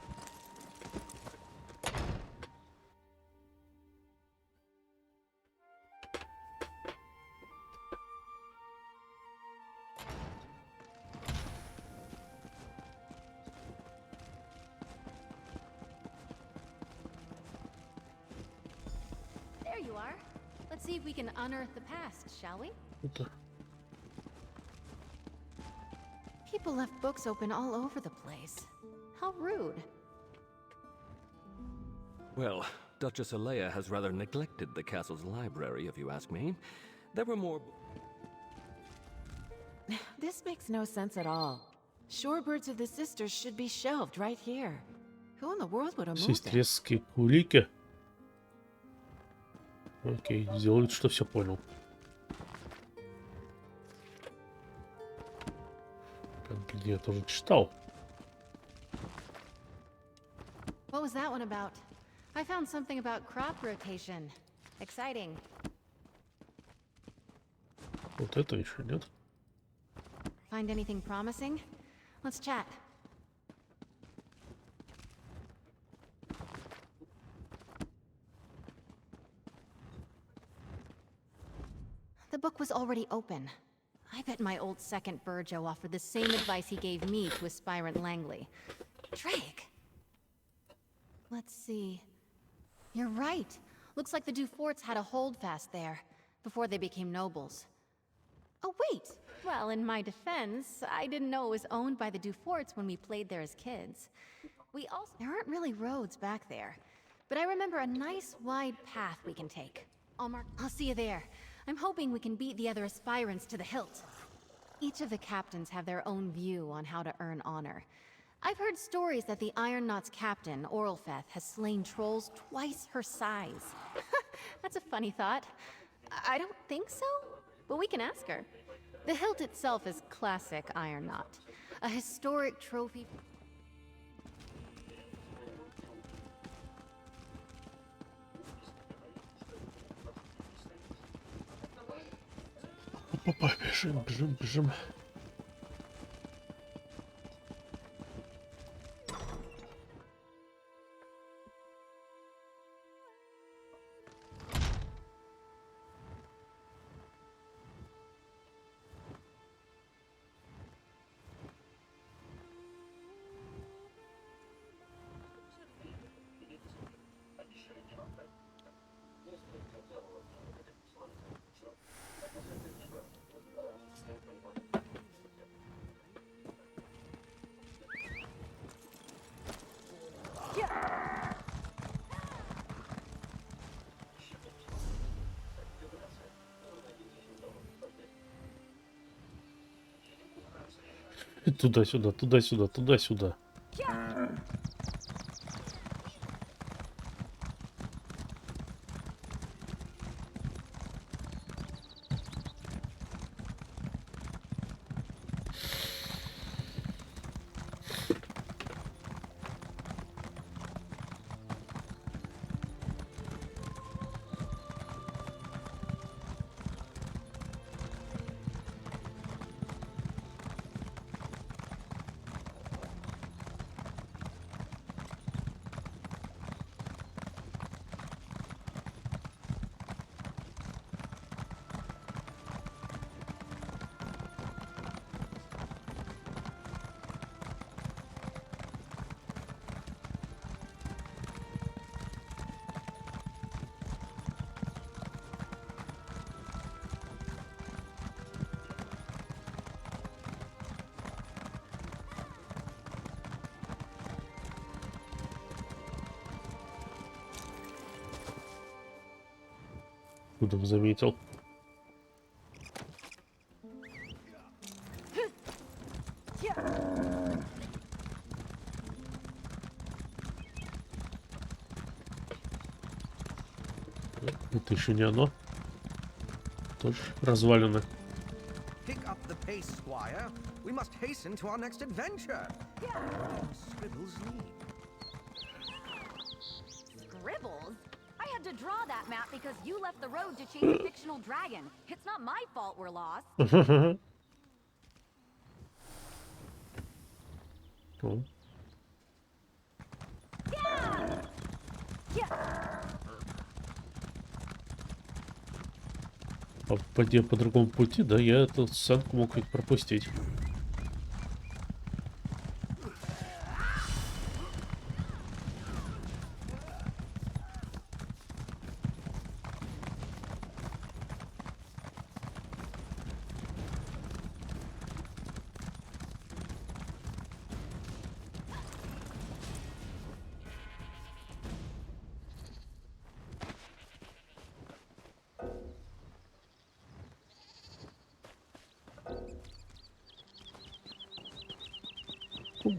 There you are. Let's see if we can unearth the past, shall we? People left books open all over the place. How rude. Well, Duchess Alea has rather neglected the castle's library, if you ask me. There were more... This makes no sense at all. Shorebirds of the Sisters should be shelved right here. Who in the world would have moved them? Сестринские кулики. Окей, сделал вид, что все понял. Где я тоже читал. What was that one about? I found something about crop rotation. Exciting. Вот это еще нет. Find anything promising? Let's chat. The book was already open. I bet my old second Burjo offered the same advice he gave me to aspirant Langley. Drake! Let's see. You're right. Looks like the Duforts had a holdfast there, before they became nobles. Oh, wait! Well, in my defense, I didn't know it was owned by the Duforts when we played there as kids. There aren't really roads back there, but I remember a nice wide path we can take. I'll see you there. I'm hoping we can beat the other aspirants to the hilt. Each of the captains have their own view on how to earn honor. I've heard stories that the Iron Knot's captain, Oralfeth, has slain trolls twice her size. That's a funny thought. I don't think so, but we can ask her. The hilt itself is classic Iron Knot, a historic trophy. Опа, бежим, бежим, бежим. Туда-сюда, туда-сюда, туда-сюда. Куда заметил? Это еще не оно. Тоже развалины. Pick up the pace, Squire. We must hasten to our next adventure. Scribbles need. Scribbles? I had to draw that map because you left the road to chase a fictional dragon. It's not my fault we're lost. Oh. Пойдя по другому пути, да, я эту сценку мог ведь пропустить.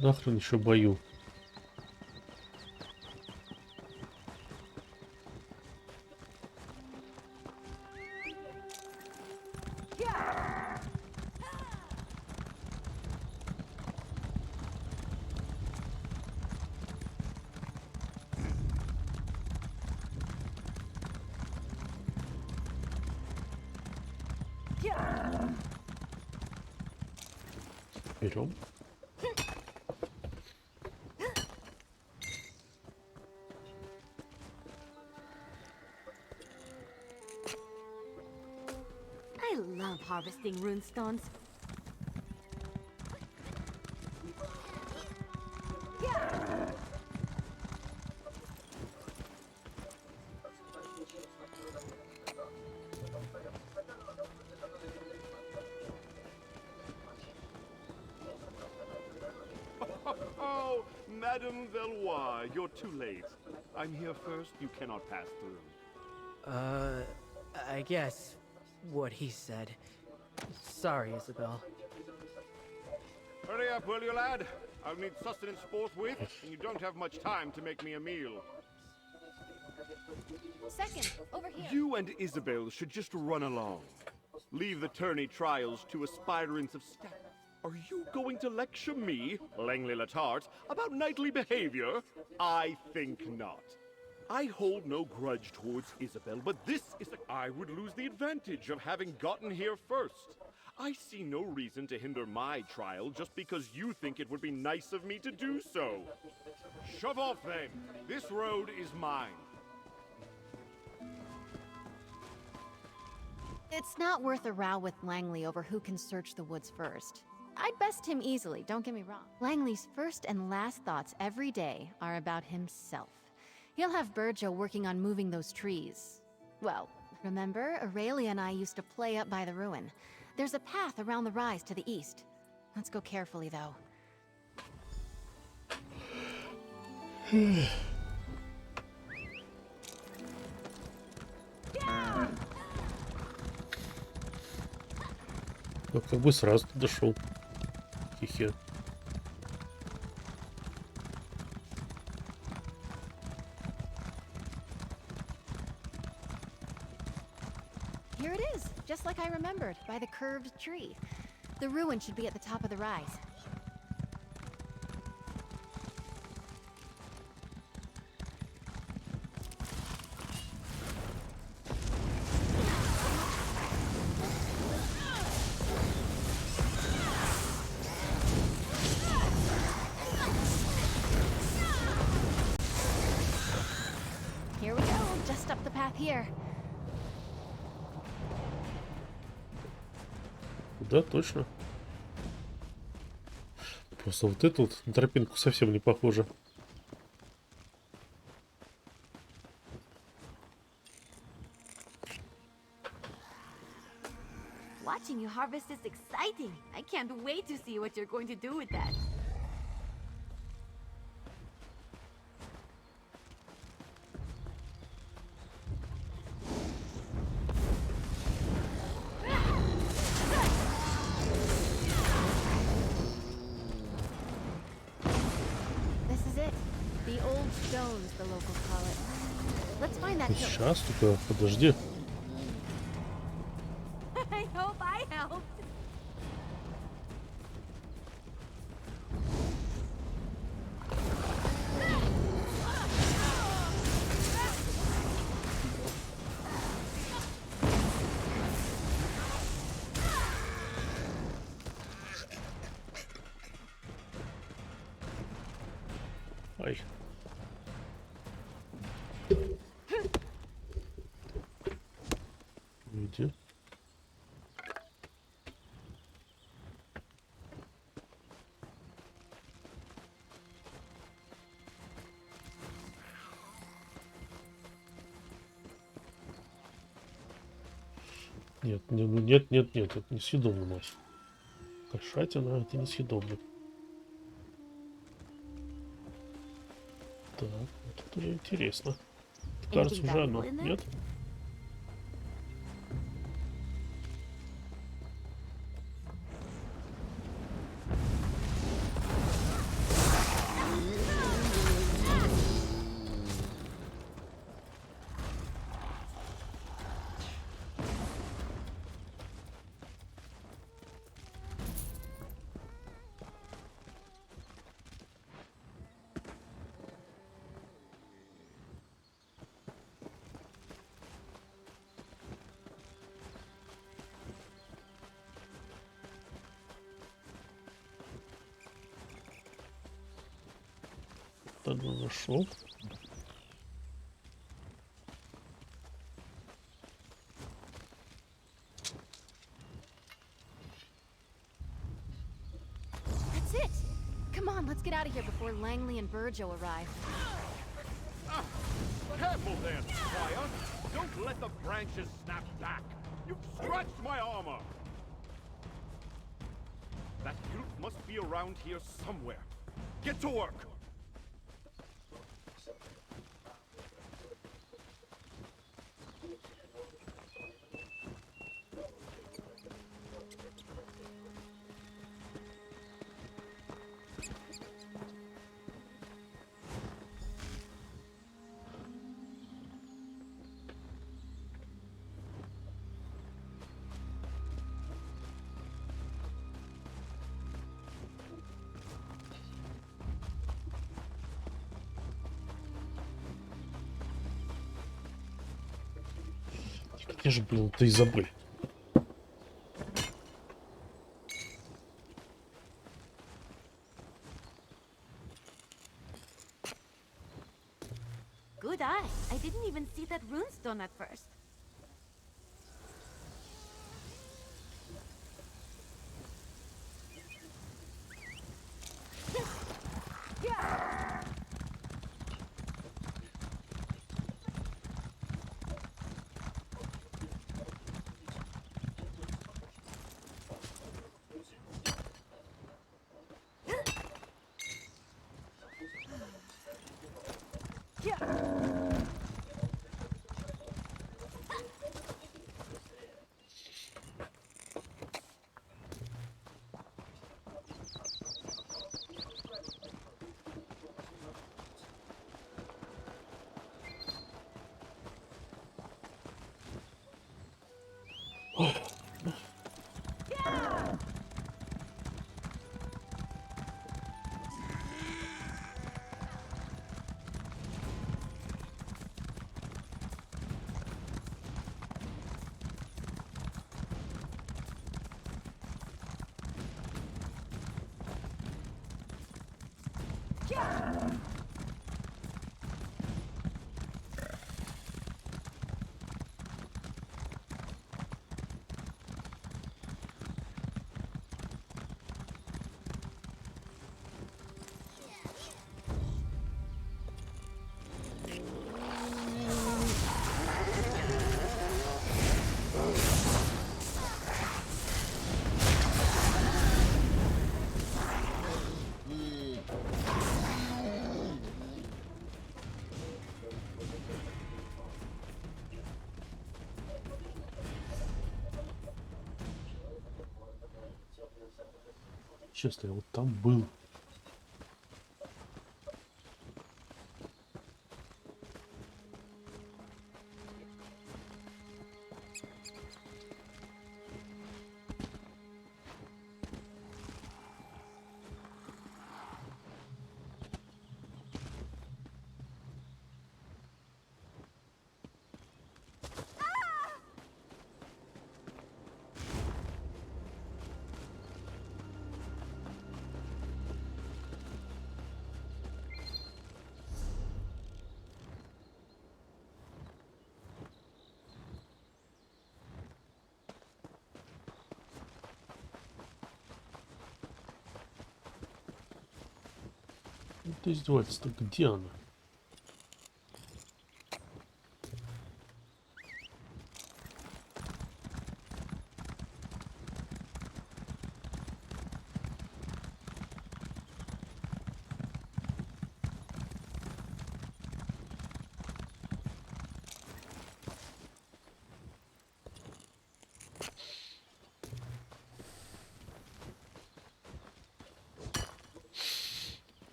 Нахрен еще бою. Берем. I love harvesting runestones. Oh, Madame Valois, you're too late. I'm here first, you cannot pass through. I guess what he said. Sorry, Isabel. Hurry up, will you, lad? I'll need sustenance forthwith, and you don't have much time to make me a meal. Second, over here. You and Isabel should just run along. Leave the tourney trials to aspirants of stat. Are you going to lecture me, Langley Latart, about knightly behavior? I think not. I hold no grudge towards Isabel, but this is I would lose the advantage of having gotten here first. I see no reason to hinder my trial just because you think it would be nice of me to do so. Shove off, then. This road is mine. It's not worth a row with Langley over who can search the woods first. I'd best him easily, don't get me wrong. Langley's first and last thoughts every day are about himself. He'll have Burjo working on moving those trees. Well, remember, Aurelia and I used to play up by the ruin. There's a path around the rise to the east. Let's go carefully, though. Ну, как бы сразу дошел. Хе-хе. Here it is, just like I remembered, by the curved tree. The ruin should be at the top of the rise. Here we go, just up the path here. Да, точно. Просто вот это вот на тропинку совсем не похоже. Watching you harvest is exciting. I can't wait to see what you're going to do with that. This is it. The old stones, the locals call it. Let's find that hill. Сейчас, только подожди. I hope I helped. Ай. Иди. Нет, нет, нет, нет, это несъедобно у нас. Кошатина, это несъедобно. Так, вот это уже интересно. Кажется, уже оно. Нет? Тогда нашел. That's it. Come on, let's get out of here before Langley and Burjo arrive. Careful there, Squire! Don't let the branches snap back! You've scratched my armor! That hilt must be around here somewhere. Get to work! Где же, блин, ты Изабель? Good eye. I didn't even see that runestone at first. Честно, я вот там был. Это издевательство. Где она?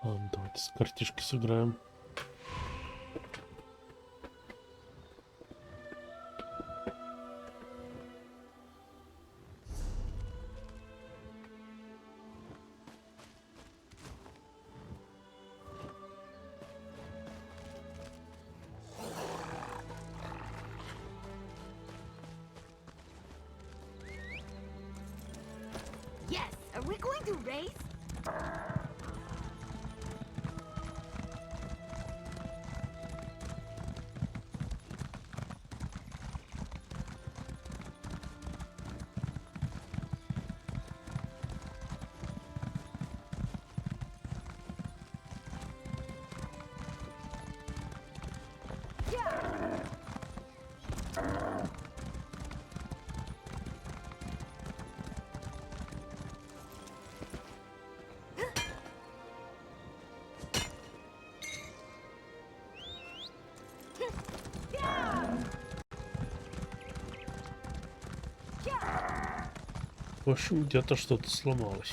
Ладно, давайте с картишки сыграем. Yes, are we going to race? В общем, где-то что-то сломалось.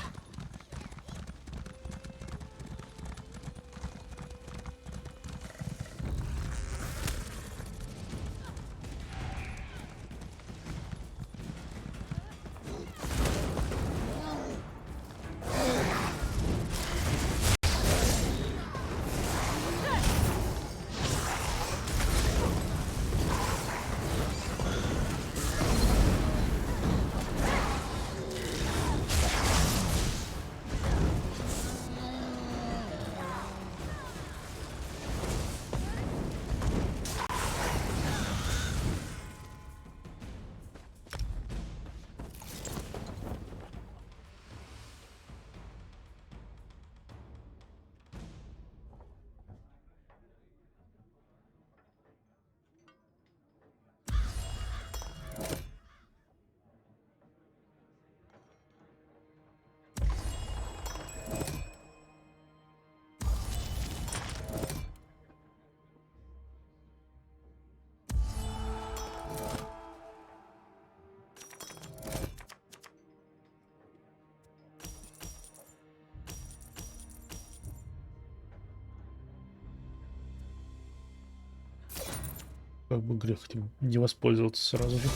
Как бы грех этим не воспользоваться сразу же.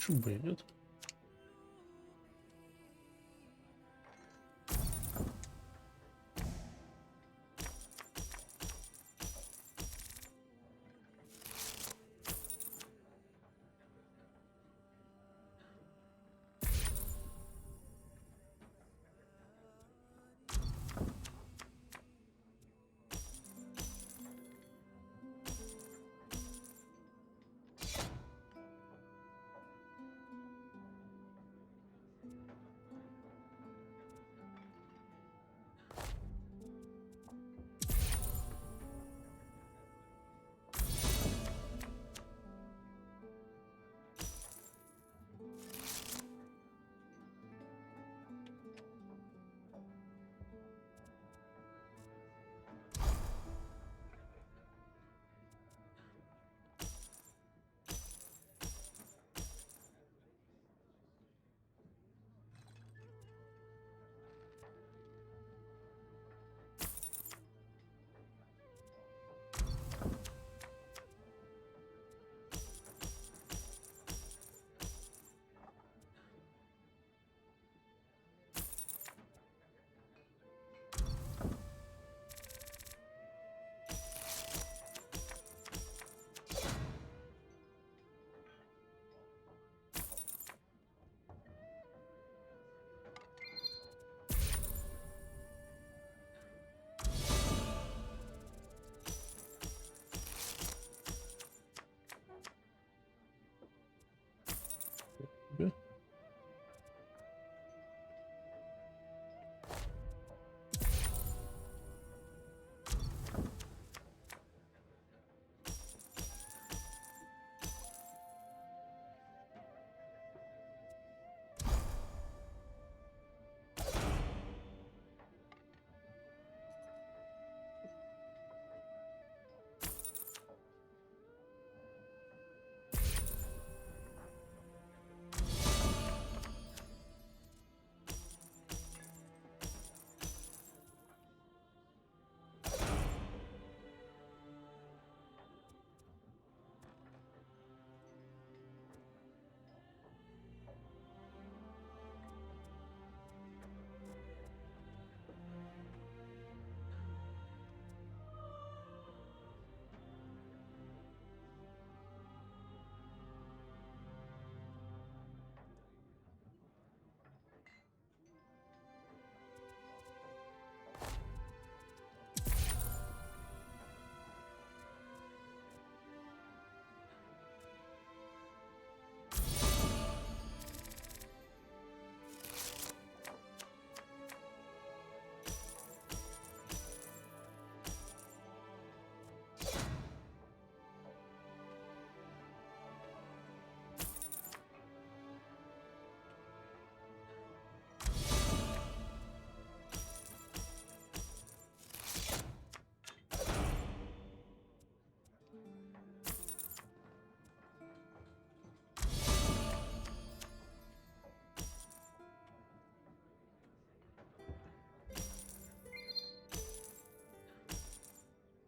Почему бы и нет?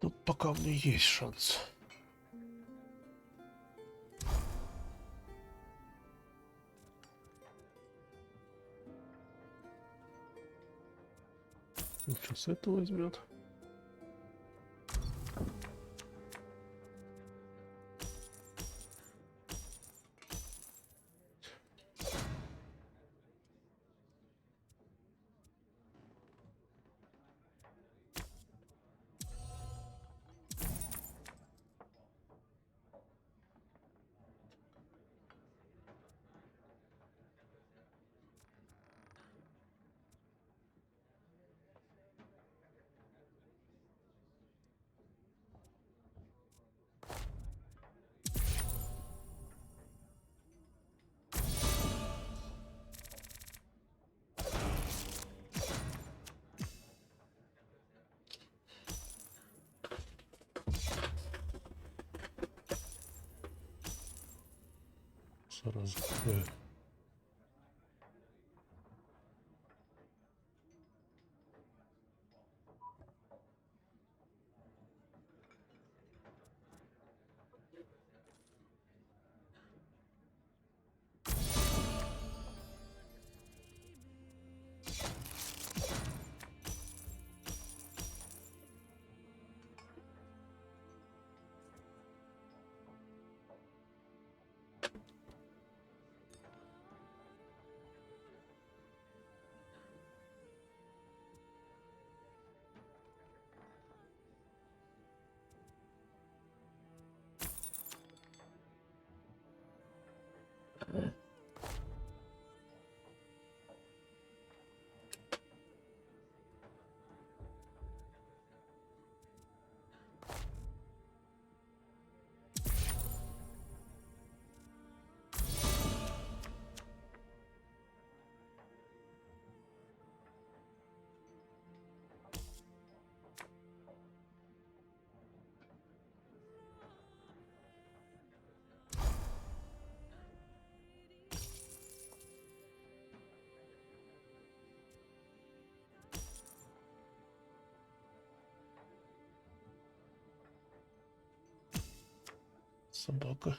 Тут пока у меня есть шанс. Сейчас это возьмет. Сразу. Собака.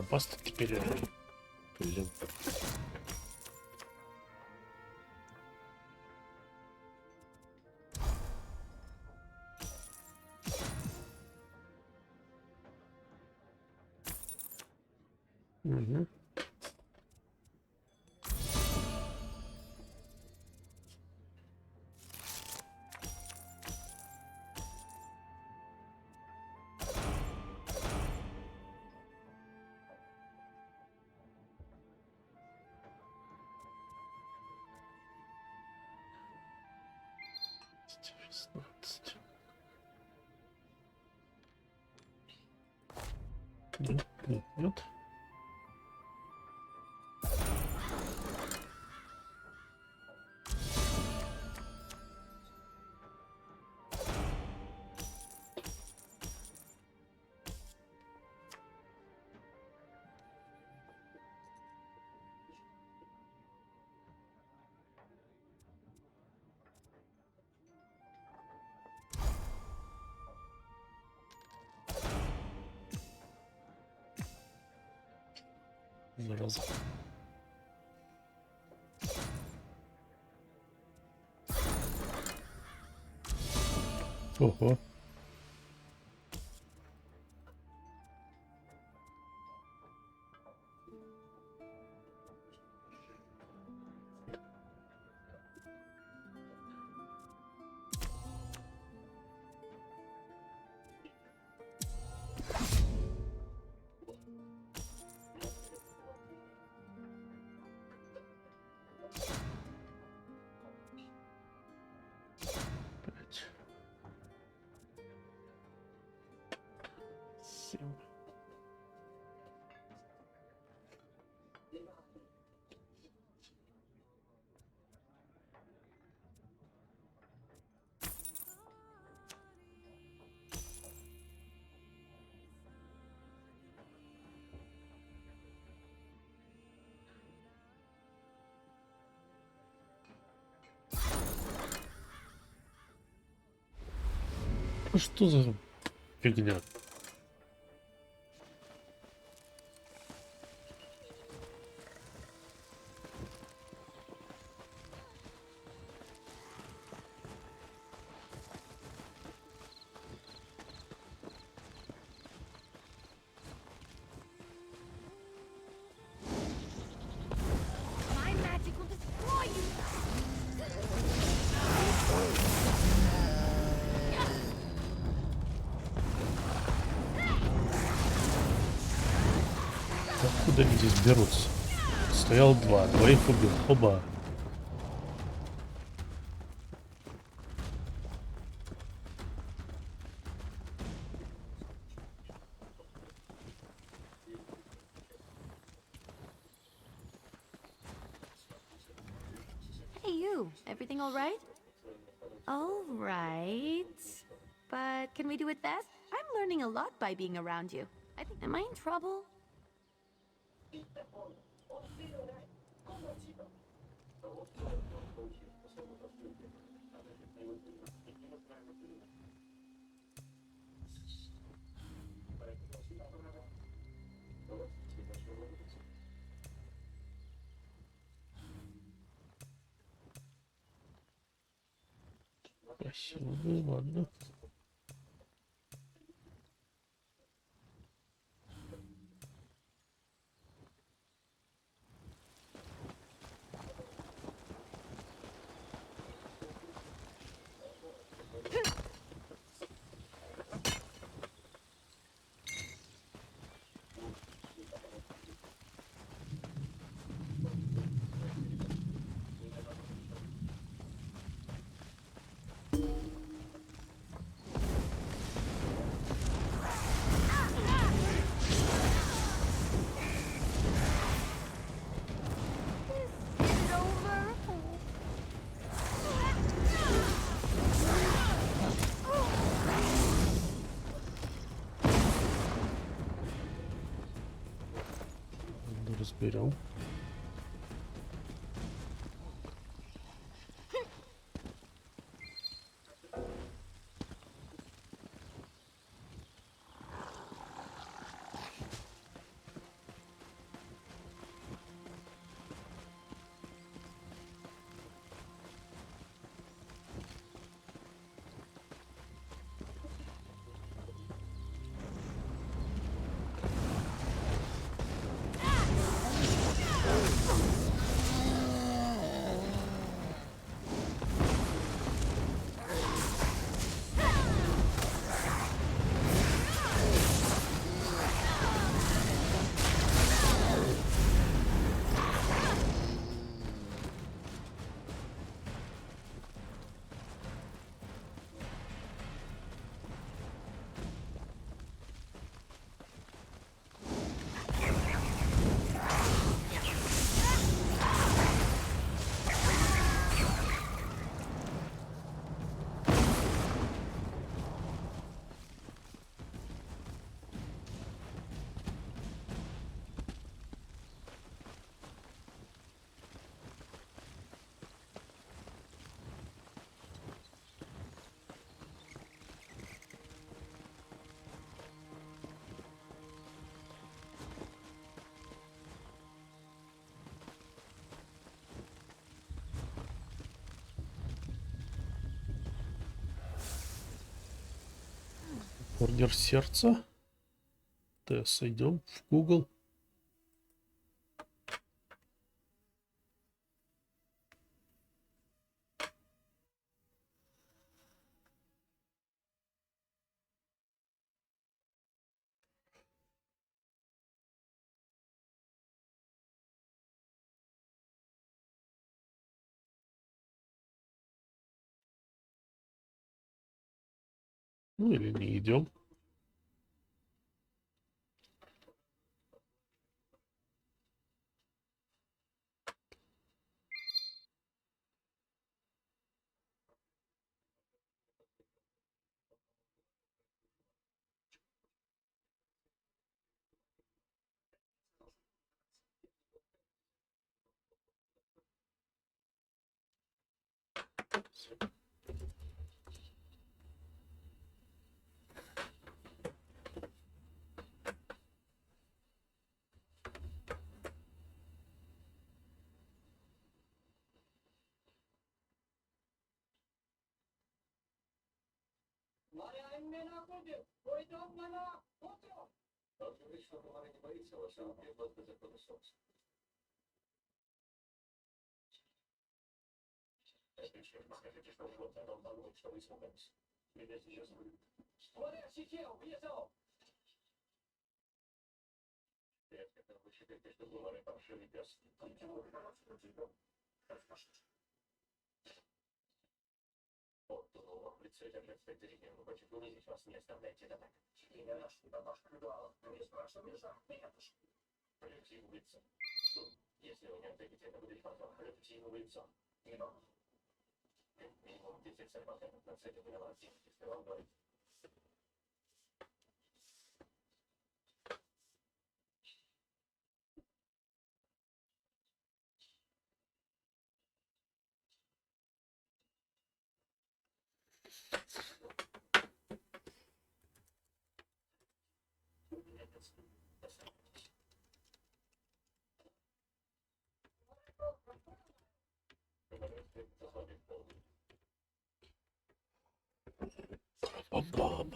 Паста теперь. Блин. Угу. Нет, нет, нет. Зараза. Ого. Что за фигня? My magic will destroy you! Откуда они здесь берутся? Стоял два, двоих убил. Оба. Hey, you. Everything all right? All right. But can we do it fast? I'm learning a lot by being around you. I think. Am I in trouble? Спасибо, ладно. Разберем. Ордер сердца. Тесс, идем в Google. Ну или не идем. Бам-бам.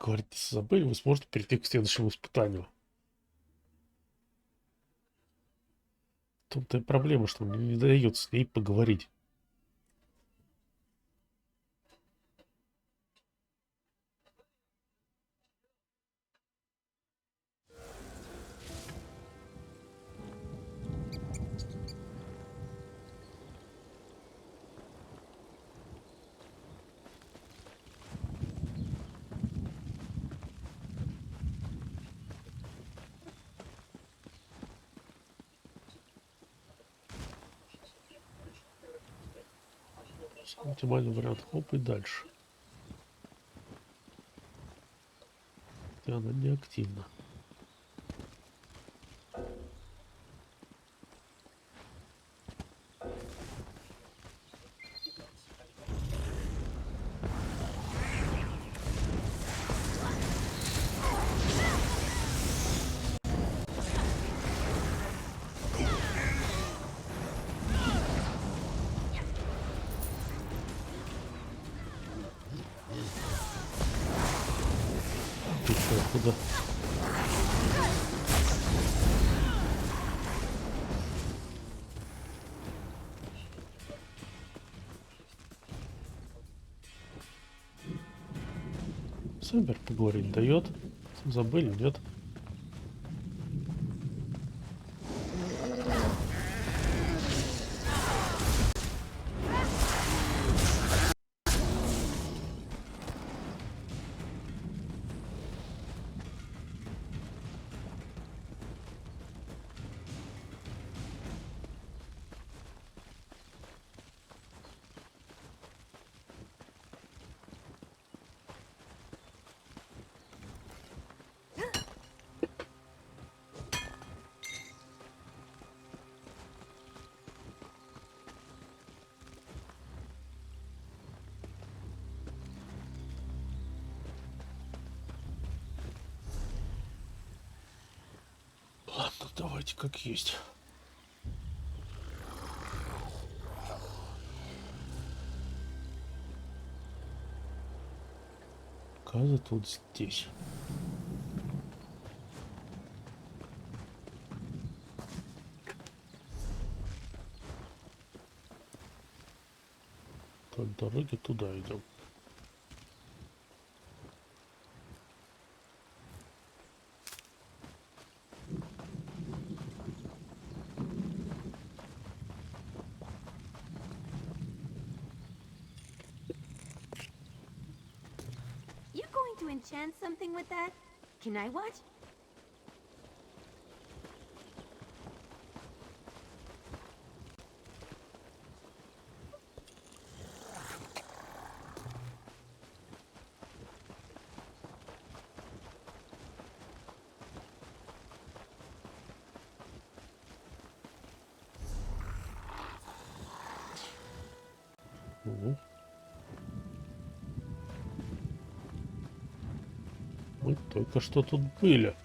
Говорит, если забыли, вы сможете перейти к следующему испытанию. В том-то и проблема, что мне не дает с ней поговорить. Оптимальный вариант. Хоп, и дальше. И она не активна. Ты что, куда? Самбер поговорить дает. Забыли, нет? Ладно, давайте как есть. Оказывается, вот здесь. дороге туда идем. You going to enchant something with that? Can I watch? Мы только что тут были.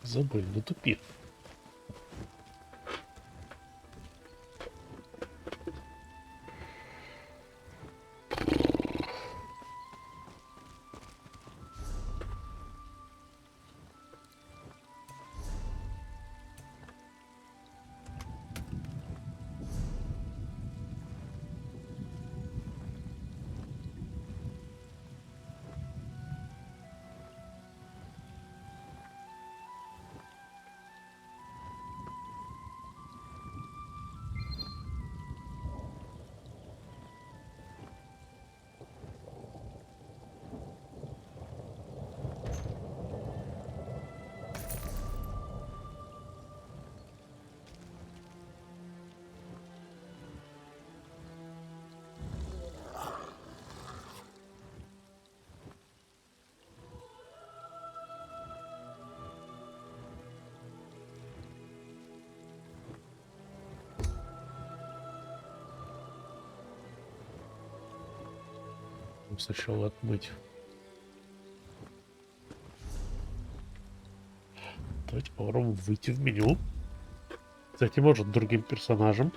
Забыли, натупи. Сначала отмыть. Давайте попробуем выйти в меню. Кстати, может, другим персонажем.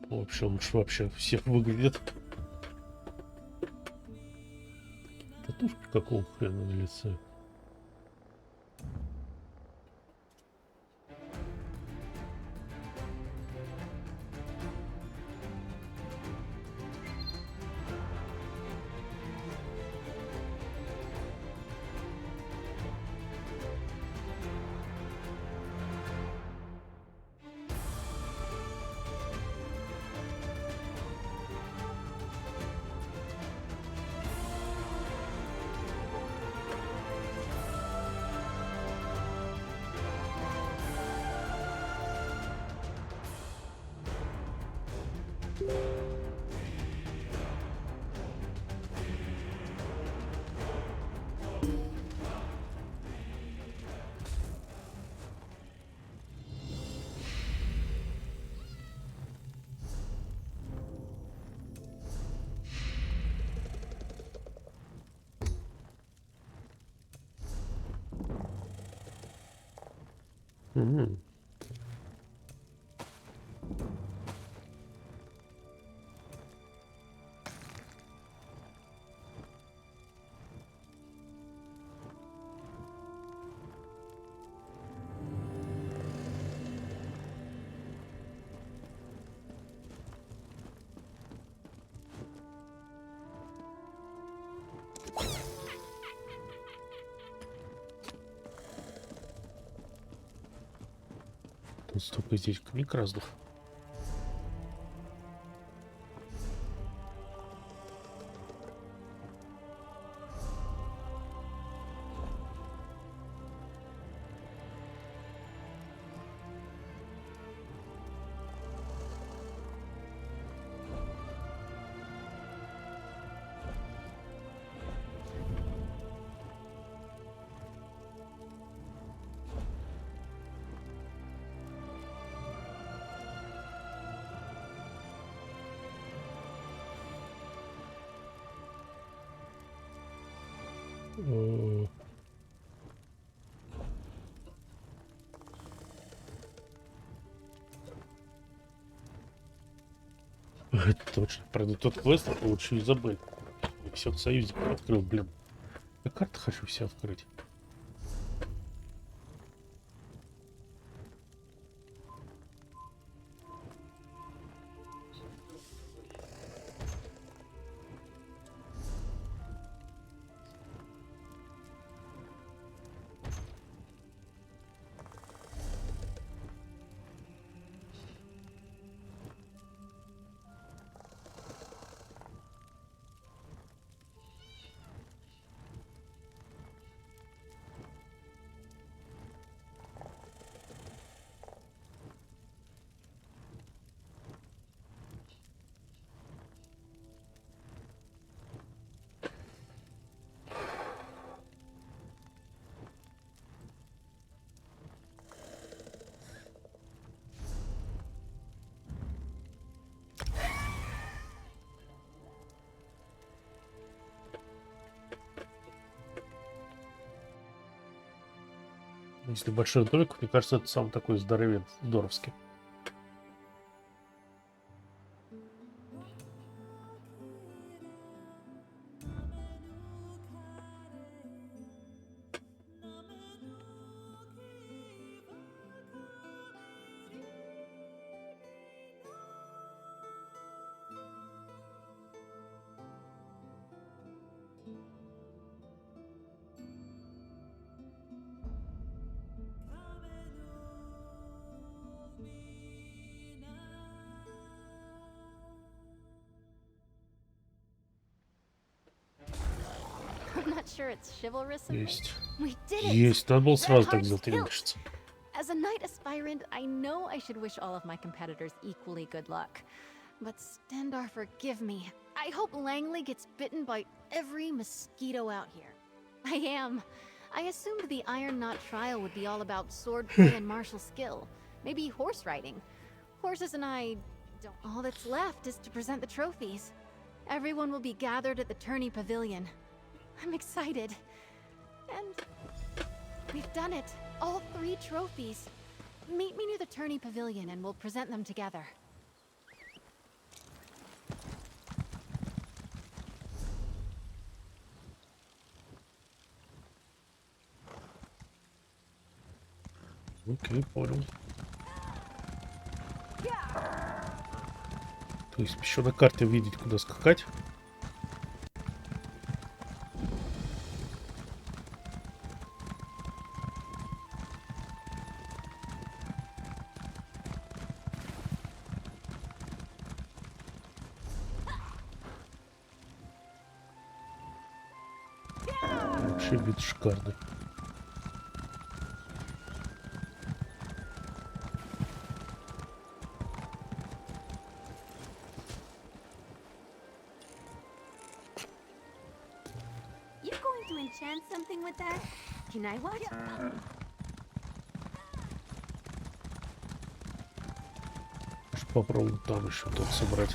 Вообще лучше вообще всех выглядит. Татушка какого хрена на лице? Тут столько здесь книг разных. Точно. Правда, тот квест лучше не забыть. Всех союзников открыл, блин. Я карты хочу все открыть. Если большой домик, мне кажется, это самый такой здоровский. I'm not sure it's chivalrous of me. Есть. We did it. Есть. Надо было сразу так Red сделать, Heart's мне hilt. кажется. As a knight aspirant, I know I should wish all of my competitors equally good luck. But Stendar, forgive me. I hope Langley gets bitten by every mosquito out here. I am. I assumed the Iron Knot trial would be all about swordplay and martial skill. Maybe horse riding. Horses and I don't. All that's left is to present the trophies. Everyone will be gathered at the tourney pavilion. I'm excited. And we've done it. All 3 trophies. Meet me near the tourney pavilion and we'll present them together. Окей, понял. То есть еще на карте видеть, куда скакать. Вообще вид шикарный. You going to enchant something with that? Can I watch? Попробуем там еще тут собрать.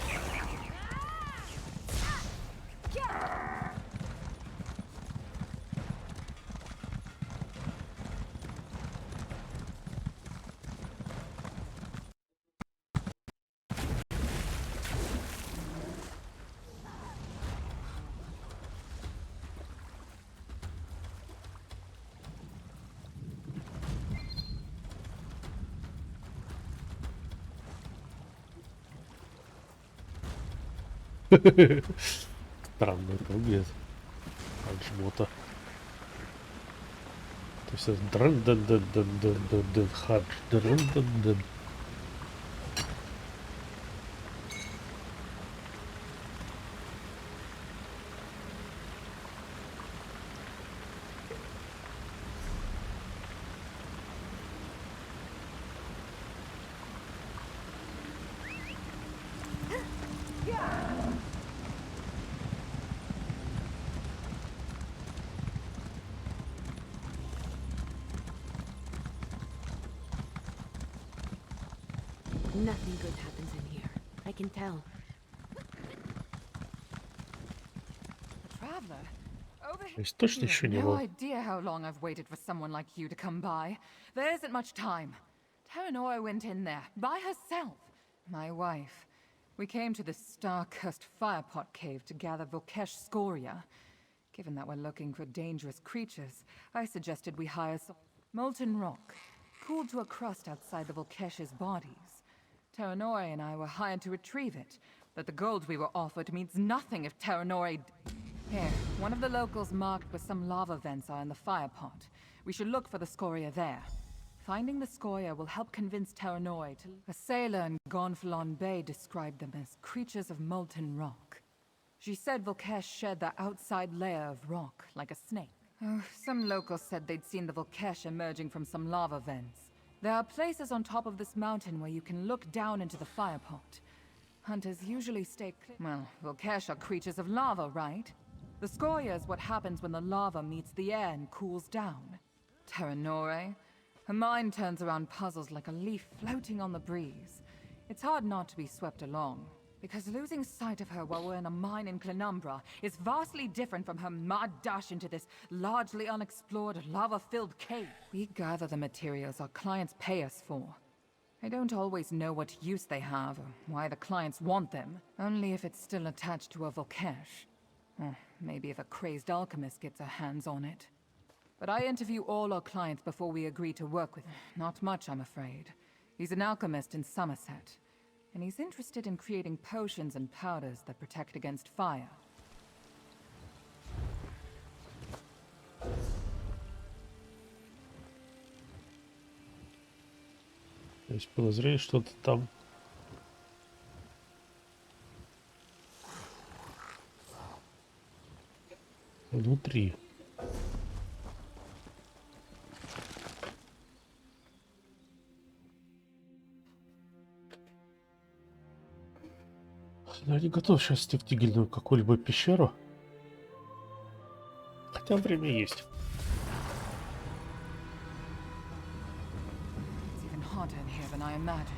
Странный прогресс. От жмота. То есть это дрын-дын-дын-дын-дын-дын-дын, хадж, дрын-дын-дын. Nothing good happens in here. I can tell. Traveler? Over То есть точно here. еще не No был. idea how long I've waited for someone like you to come by. There isn't much time. Terranora went in there, by herself. My wife. We came to this star-cursed firepot cave to gather Volkesh scoria. Given that we're looking for dangerous creatures, I suggested we hire some molten rock, cooled to a crust outside the Volkesh's bodies. Terranora and I were hired to retrieve it, but the gold we were offered means nothing if Terranora... Here, one of the locals marked where some lava vents are in the firepot. We should look for the scoria there. Finding the scoria will help convince Terranora to... A sailor in Gonfalon Bay described them as creatures of molten rock. She said Volkesh shed their outside layer of rock, like a snake. Oh, some locals said they'd seen the Volkesh emerging from some lava vents. There are places on top of this mountain where you can look down into the firepot. Hunters usually stay clear. Well, Volkesh are creatures of lava, right? The scoria is what happens when the lava meets the air and cools down. Terranora? Her mind turns around puzzles like a leaf floating on the breeze. It's hard not to be swept along, because losing sight of her while we're in a mine in Clinumbra is vastly different from her mad dash into this largely unexplored, lava-filled cave. We gather the materials our clients pay us for. I don't always know what use they have, or why the clients want them, only if it's still attached to a Volkesh. Or maybe if a crazed alchemist gets her hands on it. But I interview all our clients before we agree to work with him. Not much, I'm afraid. He's an alchemist in Somerset, and he's interested in creating potions and powders that protect against fire. То есть подозрение, что-то там. Внутри. Я не готов сейчас идти в тигельную какую-либо пещеру. Хотя время есть. It's even harder in here than I imagined.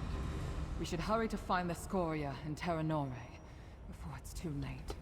We should hurry to find the scoria in Terranora before it's too late.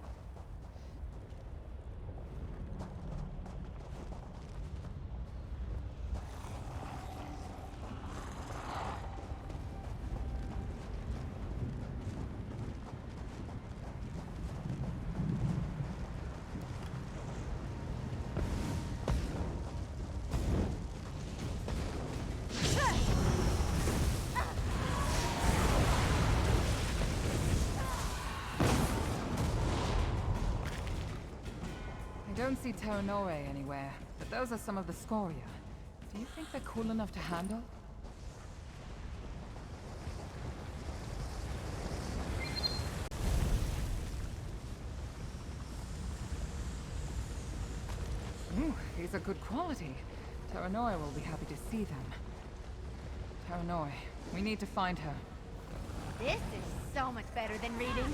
I don't see Terranora anywhere, but those are some of the scoria. Do you think they're cool enough to handle? Ooh, these are good quality. Terranora will be happy to see them. Terranora, we need to find her. This is so much better than reading.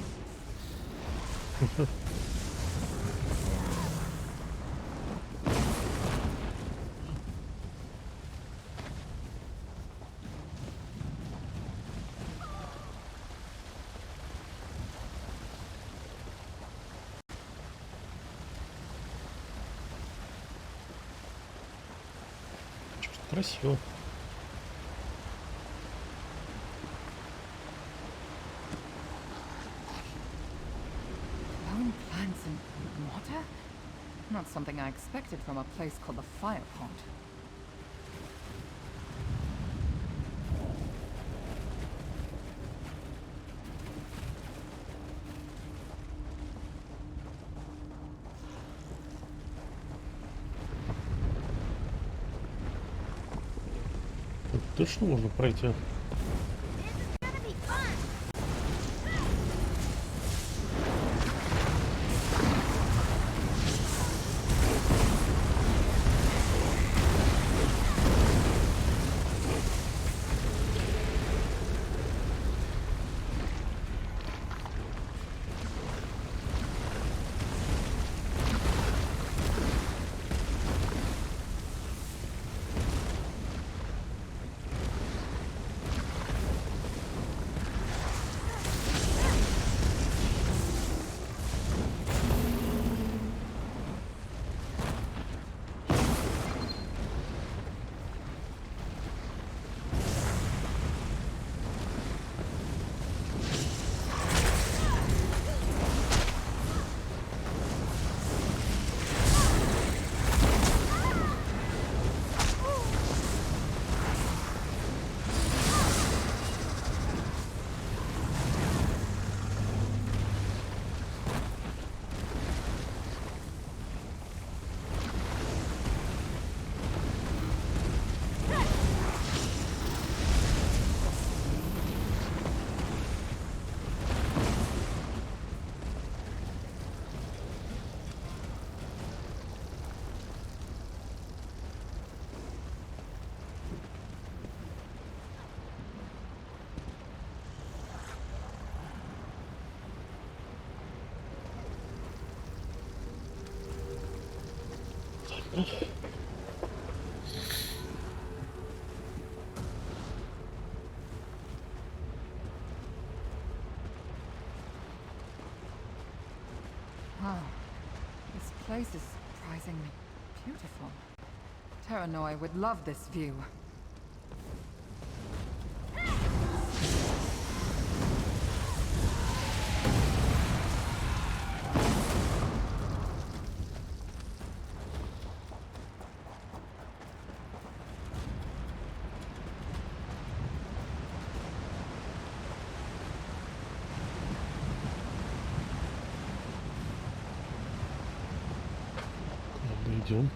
Красиво. Glowing plants and water? Not something I expected from a place called the Firepot. Точно можно пройти? Wow, this place is surprisingly beautiful. Terranoi would love this view. Идем.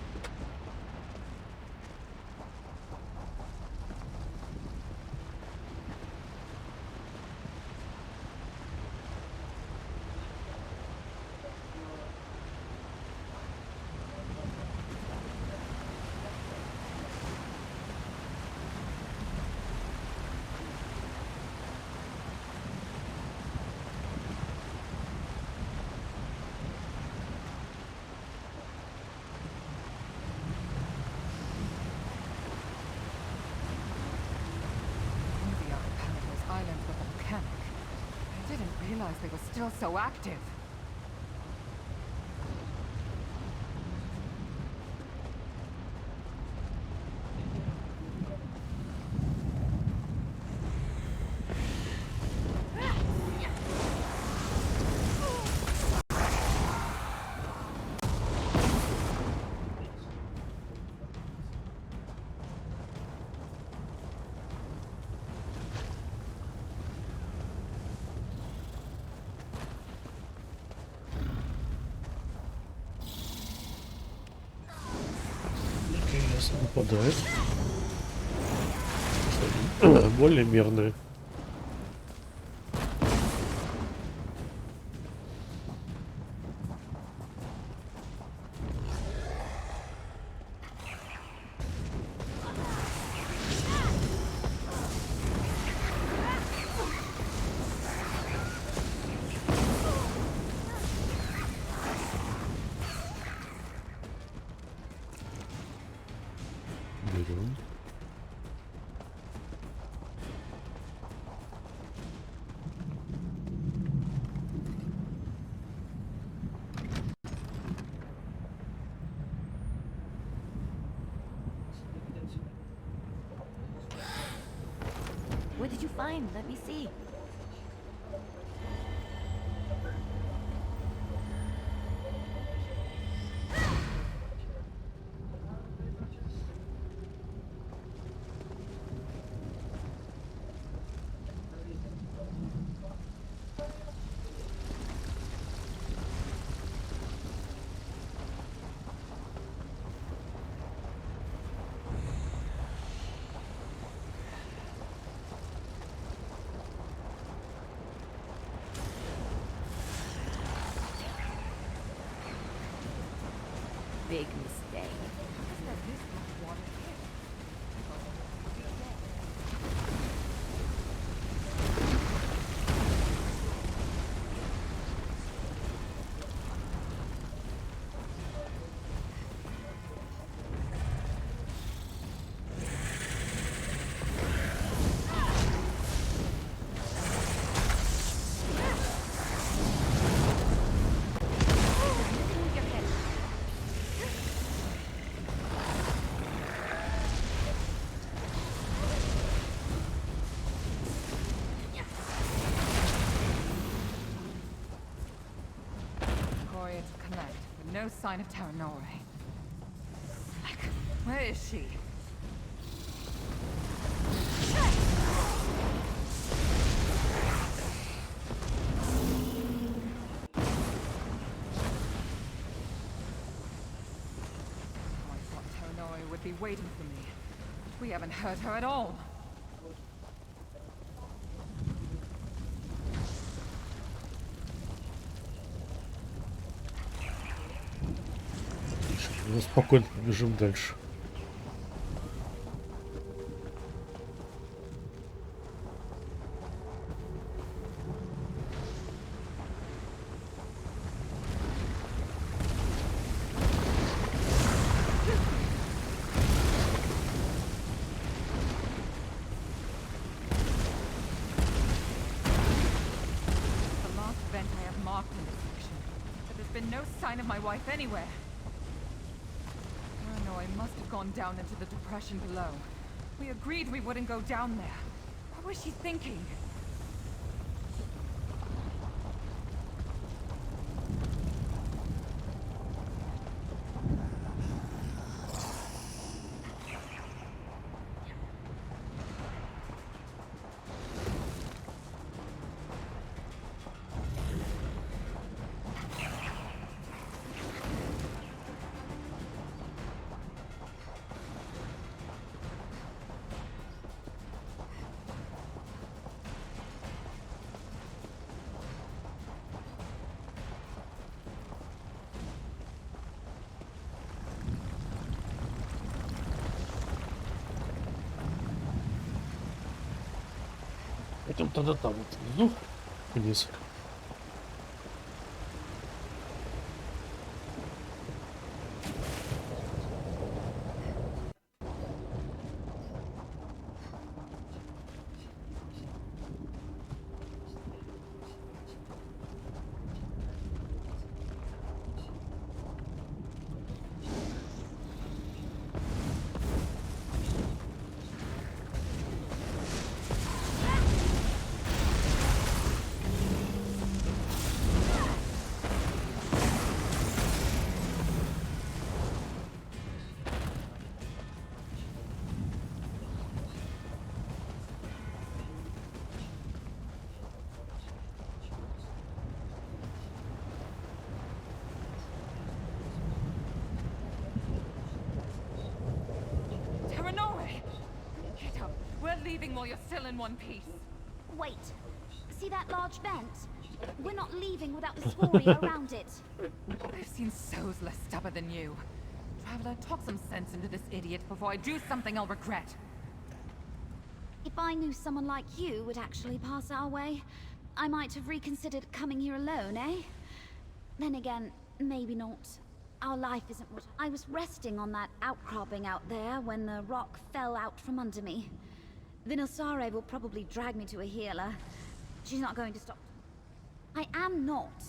They were still so active. Нападает. Более мирные. Берем. What did you find? Let me see. sign of Terranore. Heck, where is she? Would be waiting for me. We haven't heard her at all. Ну, спокойно бежим дальше. Anywhere. Oh no, I must have gone down into the depression below. We agreed we wouldn't go down there. What was she thinking? Пойдем тогда там вот внизу, вниз. While you're still in one piece. Wait. See that large vent? We're not leaving without the scoria around it. I've seen souls less stubborn than you. Traveler, talk some sense into this idiot before I do something I'll regret. If I knew someone like you would actually pass our way, I might have reconsidered coming here alone, eh? Then again, maybe not. Our life isn't what I was resting on that outcropping out there when the rock fell out from under me. Vnaale will probably drag me to a healer. She's not going to stop. I am not.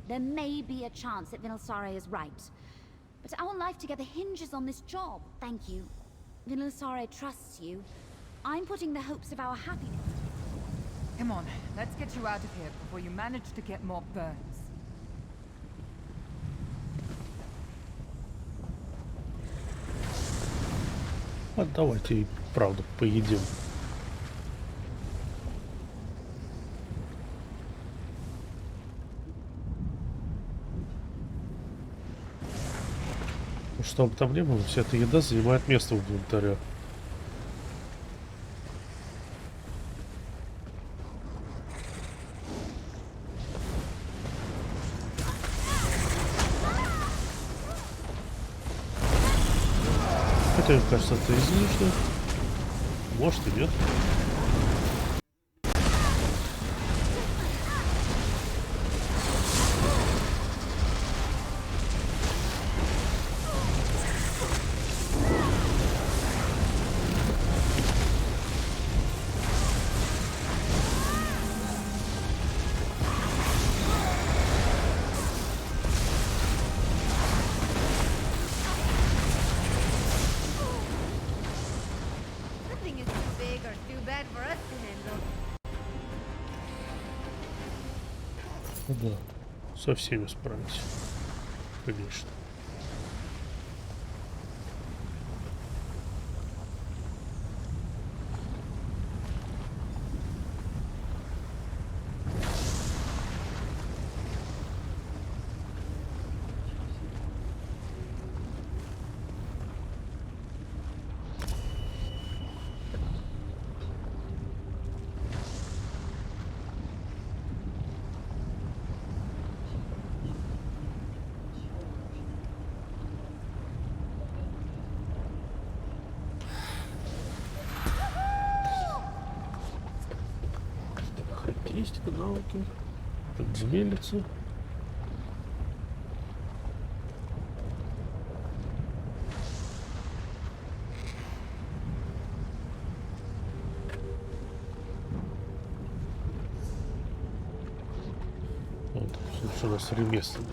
There may be a chance that Vnaale is right. But our life together hinges on this job. Thank you. Vnaale trusts you. I'm putting the hopes of our happiness. Come on, let's get you out of here before you manage to get more burns. А давайте и правда поедим. Что бы там ни было, вся эта еда занимает место в инвентаре. Хотя, мне кажется, это излишне. Может и нет. Да, со всеми справимся. Конечно. Характеристика, навыки, подземельица. Вот, что у нас ремесленник.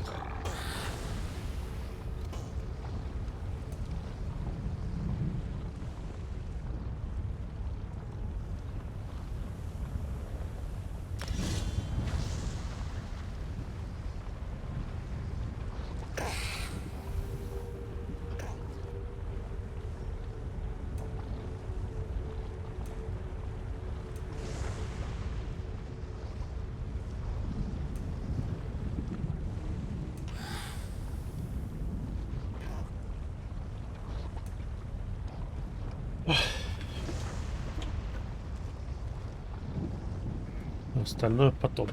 Остальное потом.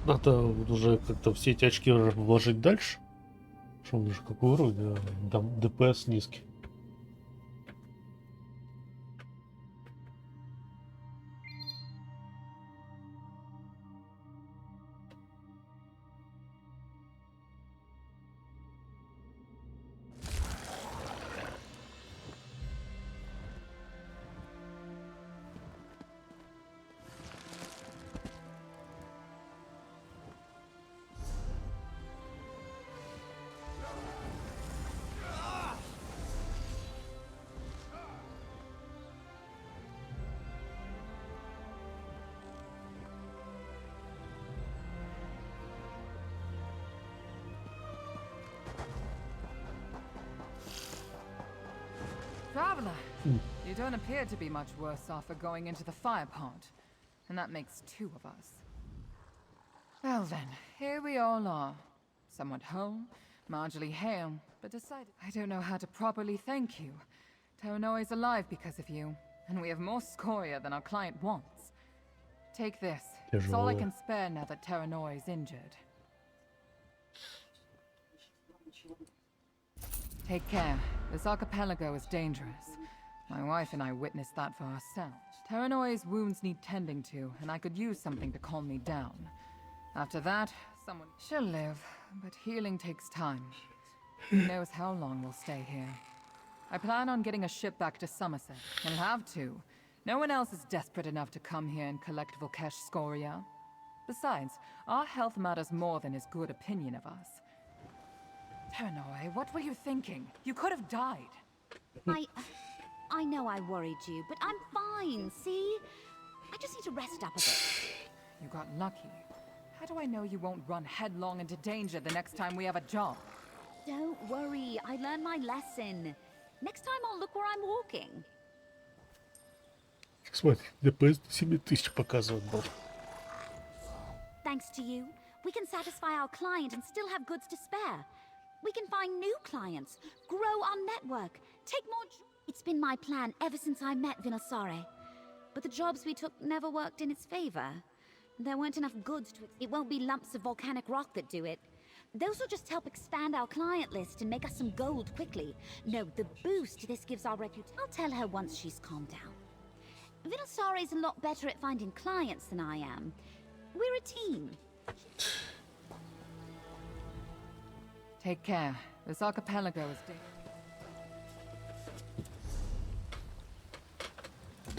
Надо уже как-то все эти очки вложить дальше. Что он уже какой уровень? Там ДПС низкий. Traveler, you don't appear to be much worse off for going into the fire pot, and that makes two of us. Well then, here we all are. Somewhat whole, marginally hale, but decided I don't know how to properly thank you. Terranoi's alive because of you, and we have more scoria than our client wants. Take this. It's all I can spare now that Terranoi is injured. Take care. This archipelago is dangerous. My wife and I witnessed that for ourselves. Terranoi's wounds need tending to, and I could use something to calm me down. After that, someone... She'll live, but healing takes time. Who knows how long we'll stay here. I plan on getting a ship back to Somerset. I'll have to. No one else is desperate enough to come here and collect Volkesh scoria. Besides, our health matters more than his good opinion of us. Terranoi, what were you thinking? You could have died. I know I worried you, but I'm fine, see? I just need to rest up a bit. You got lucky. How do I know you won't run headlong into danger the next time we have a job? Don't worry, I learned my lesson. Next time I'll look where I'm walking. Смотри, ДПС 7000 показывает был. Thanks to you, we can satisfy our client and still have goods to spare. We can find new clients, grow our network, take more... It's been my plan ever since I met Vinassare. But the jobs we took never worked in its favor. There weren't enough goods to... It won't be lumps of volcanic rock that do it. Those will just help expand our client list and make us some gold quickly. No, the boost this gives our reputation... I'll tell her once she's calmed down. Vinassare's a lot better at finding clients than I am. We're a team. Take care. This archipelago is dangerous.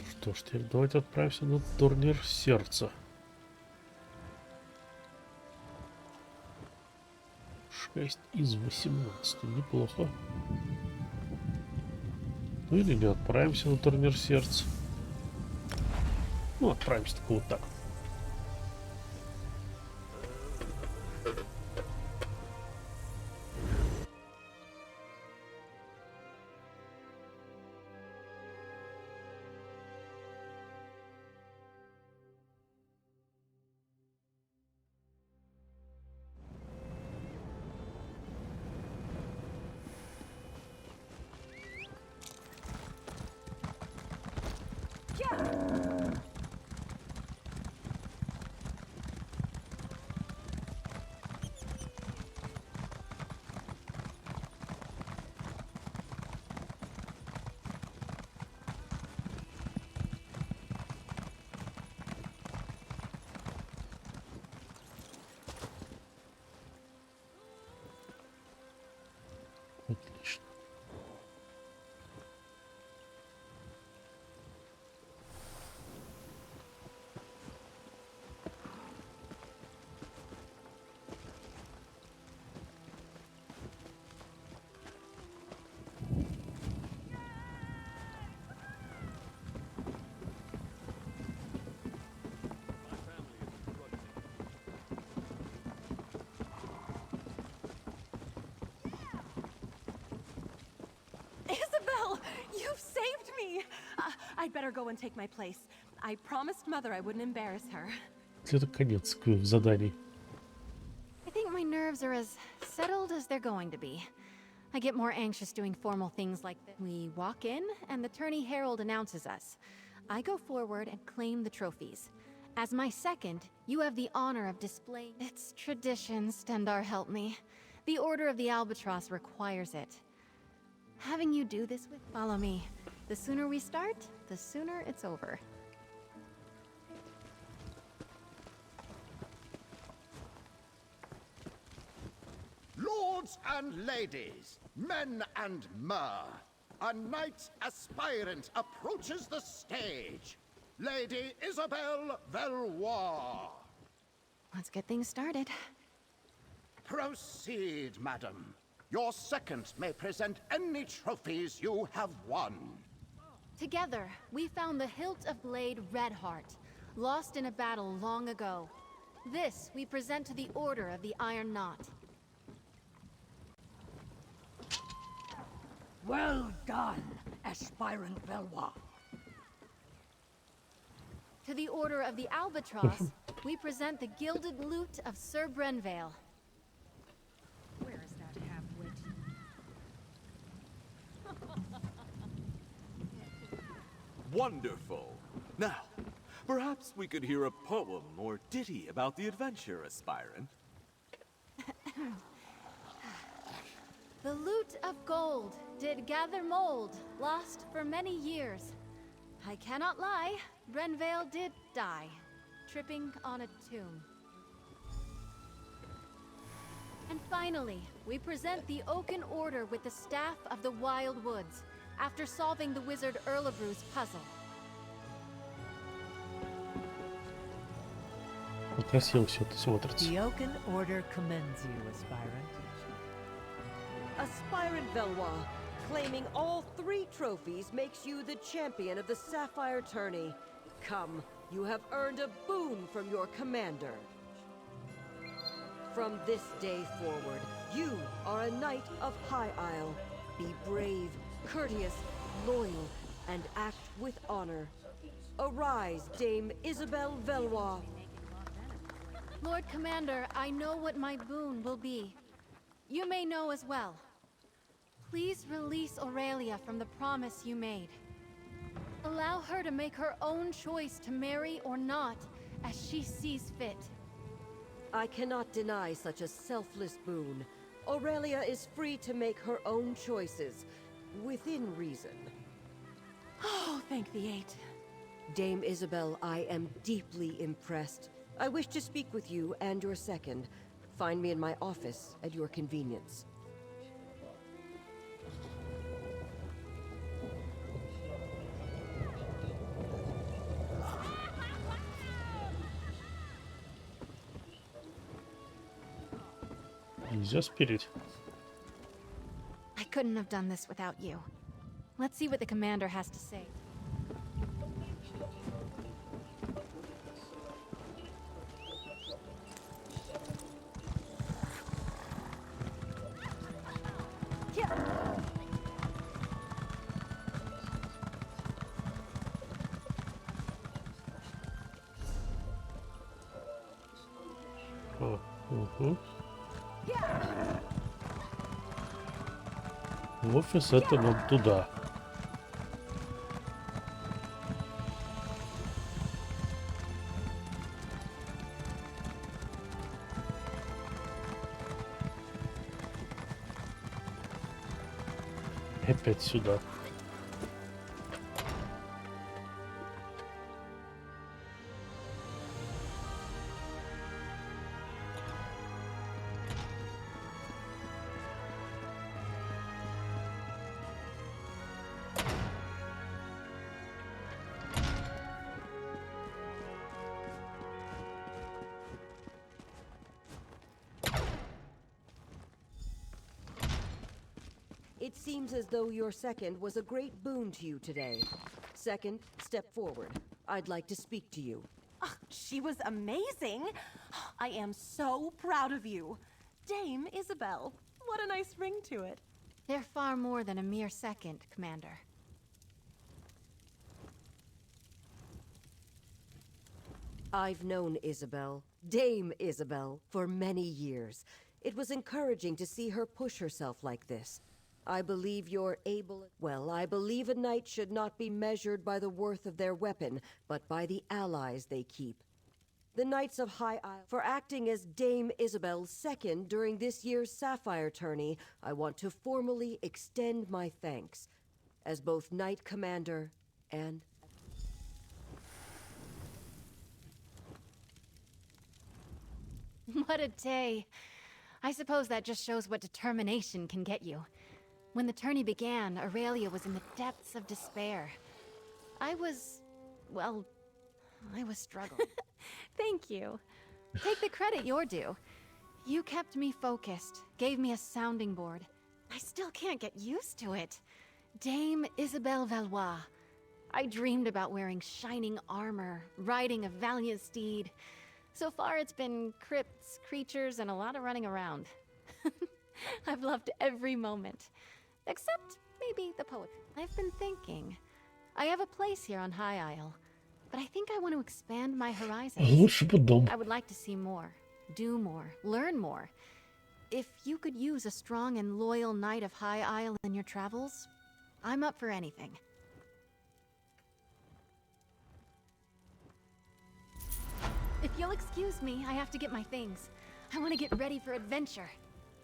Что ж, теперь давайте отправимся на турнир сердца. 6 из 18. Неплохо. Ну или не отправимся на турнир сердца. Ну, отправимся только вот так. sorry. I'd better go and take my place. I promised Mother I wouldn't embarrass her. Это конец заданий. I think my nerves are as settled as they're going to be. I get more anxious doing formal things like this. We walk in, and the tourney herald announces us. I go forward and claim the trophies. As my second, you have the honor of displaying. It's tradition, Stendar help me. The Order of the Albatross requires it. Having you do this with... Follow me. The sooner we start, the sooner it's over. Lords and ladies, men and mer, a knight aspirant approaches the stage. Lady Isabelle Valois. Let's get things started. Proceed, madam. Your second may present any trophies you have won. Together, we found the hilt of blade Redheart, lost in a battle long ago. This we present to the Order of the Iron Knot. Well done, aspirant Valois. To the Order of the Albatross, we present the gilded lute of Sir Brenvale. Where is that half-wit? Wonderful. Now, perhaps we could hear a poem or ditty about the adventure, aspirant. The lute of gold did gather mold, lost for many years. I cannot lie, Brenvale did die, tripping on a tomb. And finally, we present the Oaken Order with the Staff of the Wild Woods, after solving the wizard Erlebru's puzzle. Красиво все это смотрится. The Oaken Order commends you, aspirant. Aspirant Valois, claiming all 3 trophies makes you the champion of the Sapphire Tourney. Come, you have earned a boon from your commander. From this day forward, you are a knight of High Isle. Be brave, courteous, loyal, and act with honor. Arise, Dame Isabelle Valois. Lord Commander, I know what my boon will be. You may know as well. Please release Aurelia from the promise you made. Allow her to make her own choice to marry or not, as she sees fit. I cannot deny such a selfless boon. Aurelia is free to make her own choices, within reason. Oh, thank the 8. Dame Isabelle, I am deeply impressed. I wish to speak with you and your second. Find me in my office at your convenience. Нельзя спирить. I couldn't have done this without you. Let's see what the commander has to say. В офис это вон туда. Опять сюда. It seems as though your second was a great boon to you today. Second, step forward. I'd like to speak to you. Oh, she was amazing. I am so proud of you. Dame Isabelle. What a nice ring to it. They're far more than a mere second, Commander. I've known Isabel, Dame Isabel, for many years. It was encouraging to see her push herself like this. I believe you're able... Well, I believe a knight should not be measured by the worth of their weapon, but by the allies they keep. The Knights of High Isle, for acting as Dame Isabel's second during this year's Sapphire tourney, I want to formally extend my thanks, as both Knight Commander and... What a day. I suppose that just shows what determination can get you. When the tourney began, Aurelia was in the depths of despair. I was struggling. Thank you. Take the credit you're due. You kept me focused, gave me a sounding board. I still can't get used to it. Dame Isabelle Valois. I dreamed about wearing shining armor, riding a valiant steed. So far it's been crypts, creatures, and a lot of running around. I've loved every moment. Except maybe the poetry. I've been thinking. I have a place here on High Isle, but I think I want to expand my horizons. Лучше бы дом. I would like to see more, do more, learn more. If you could use a strong and loyal knight of High Isle in your travels, I'm up for anything. If you'll excuse me, I have to get my things. I want to get ready for adventure.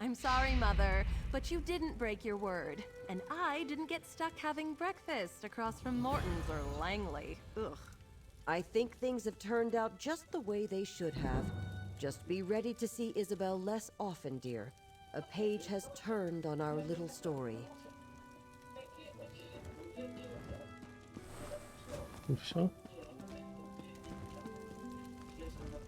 I'm sorry, Mother, but you didn't break your word. And I didn't get stuck having breakfast across from Morton's or Langley. Ugh. I think things have turned out just the way they should have. Just be ready to see Isabel less often, dear. A page has turned on our little story. Все.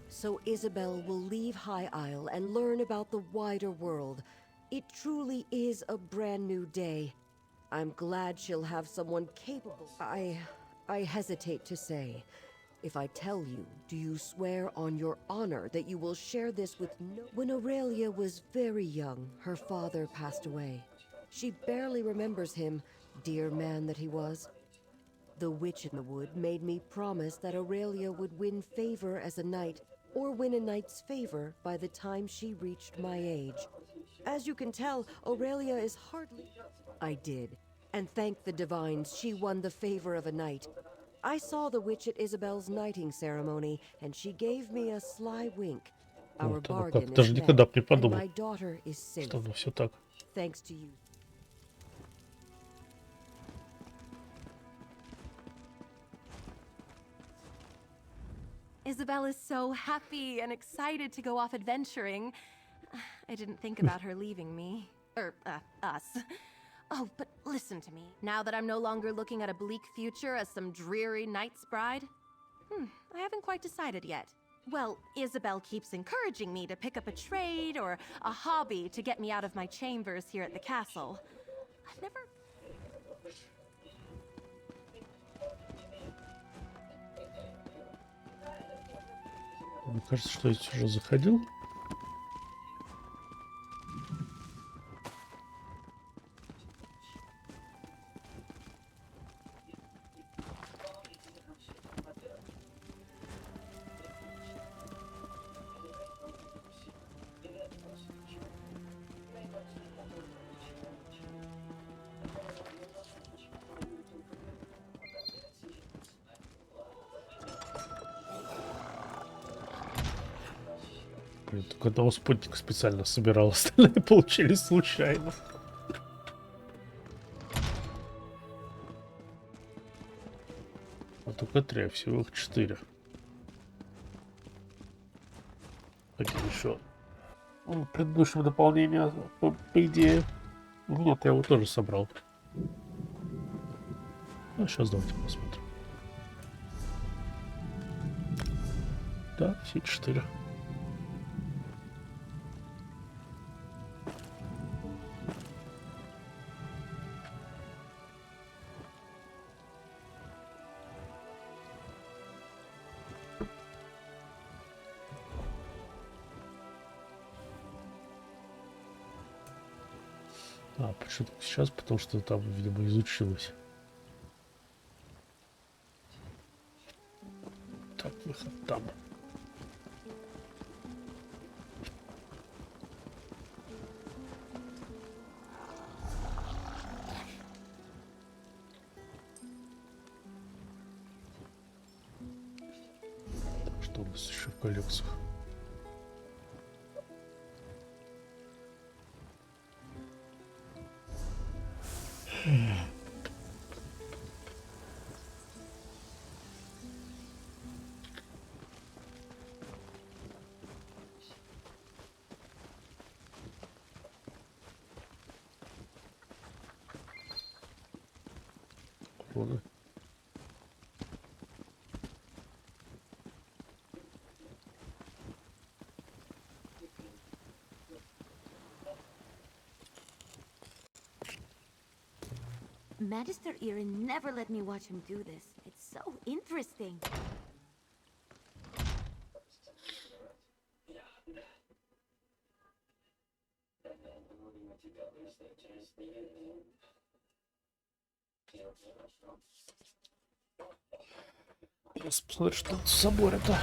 So Isabel will leave High Isle and learn about the wider world. It truly is a brand new day. I'm glad she'll have someone capable. I hesitate to say. If I tell you, do you swear on your honor that you will share this with no... When Aurelia was very young, her father passed away. She barely remembers him, dear man that he was. The witch in the wood made me promise that Aurelia would win favor as a knight, or win a knight's favor by the time she reached my age. As you can tell, Aurelia is hardly... I did, and thank the divines she won the favor of a knight. I saw the witch at Isabel's knighting ceremony, and she gave me a sly wink. Our bargain is Даже никогда бы не met, and подумал, my daughter is safe. что оно все так. Thanks to you. Isabel is so happy and excited to go off adventuring. I didn't think about her leaving me. Us. Oh, but listen to me. Now that I'm no longer looking at a bleak future as some dreary knight's bride, I haven't quite decided yet. Well, Isabel keeps encouraging me to pick up a trade or a hobby to get me out of my chambers here at the castle. I've never... Мне кажется, что я здесь уже заходил. Блин, только одного спутника специально собирал, остальные получились случайно. А только 3, всего их 4. Один еще. Предыдущего дополнения, по идее. Нет, я его тоже собрал. Ну, сейчас давайте посмотрим. Да, все 4. Почему сейчас? Потому что там, видимо, изучилось. Так, выход там. Что у нас еще в коллекциях? Кроны. Magister Erin never let me watch him do this. It's so interesting. Сейчас посмотрим, что тут в соборе-то.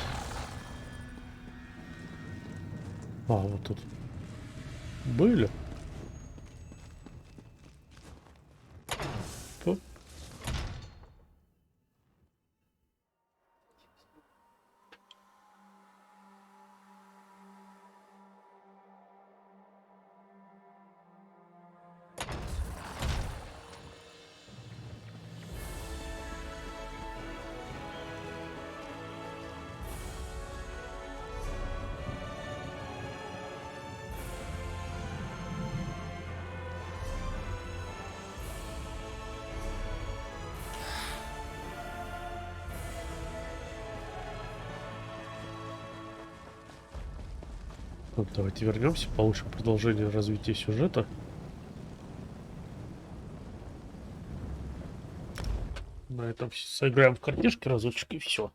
А, вот тут были. Оп. Так, давайте вернемся, получим продолжение развития сюжета. На этом сыграем в картишки разочек и все.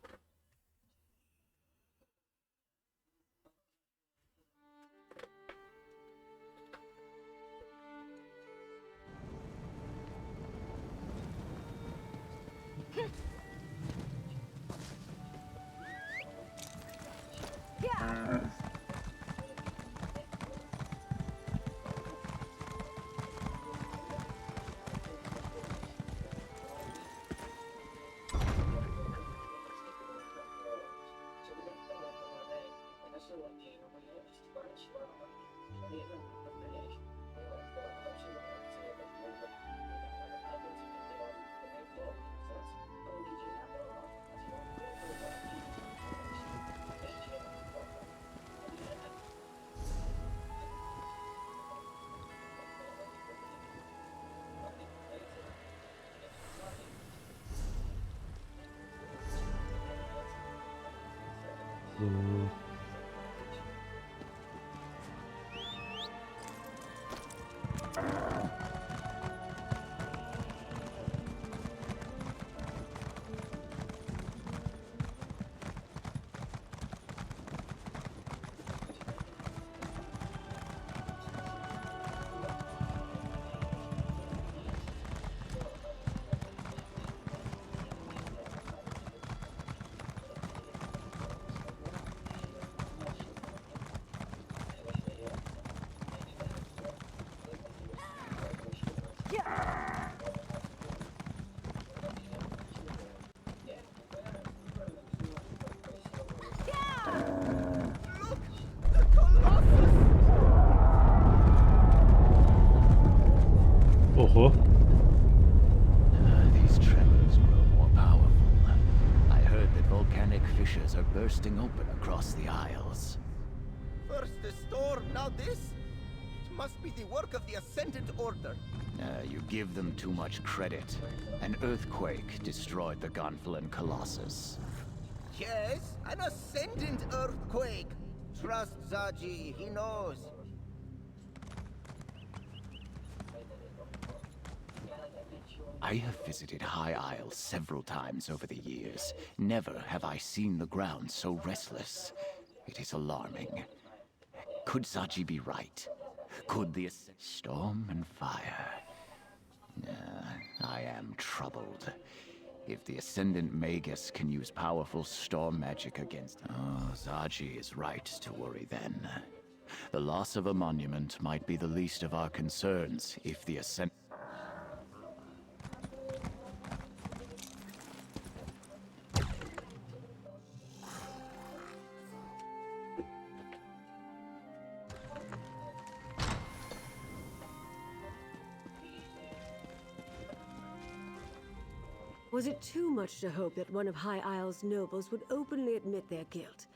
Ого. These tremors grow more powerful. I heard that volcanic fissures are bursting open across the Isles. First the storm, now this? It must be the work of the Ascendant Order. You give them too much credit. An earthquake destroyed the Gonfalon Colossus. Yes, an Ascendant Earthquake. Trust Zaji, he knows. I have visited High Isle several times over the years. Never have I seen the ground so restless. It is alarming. Could Zaji be right? Could the storm and fire? I am troubled. If the Ascendant Magus can use powerful storm magic against... Oh, Zaji is right to worry then. The loss of a monument might be the least of our concerns if the Ascendant... Was it too much to hope that one of High Isle's nobles would openly admit their guilt?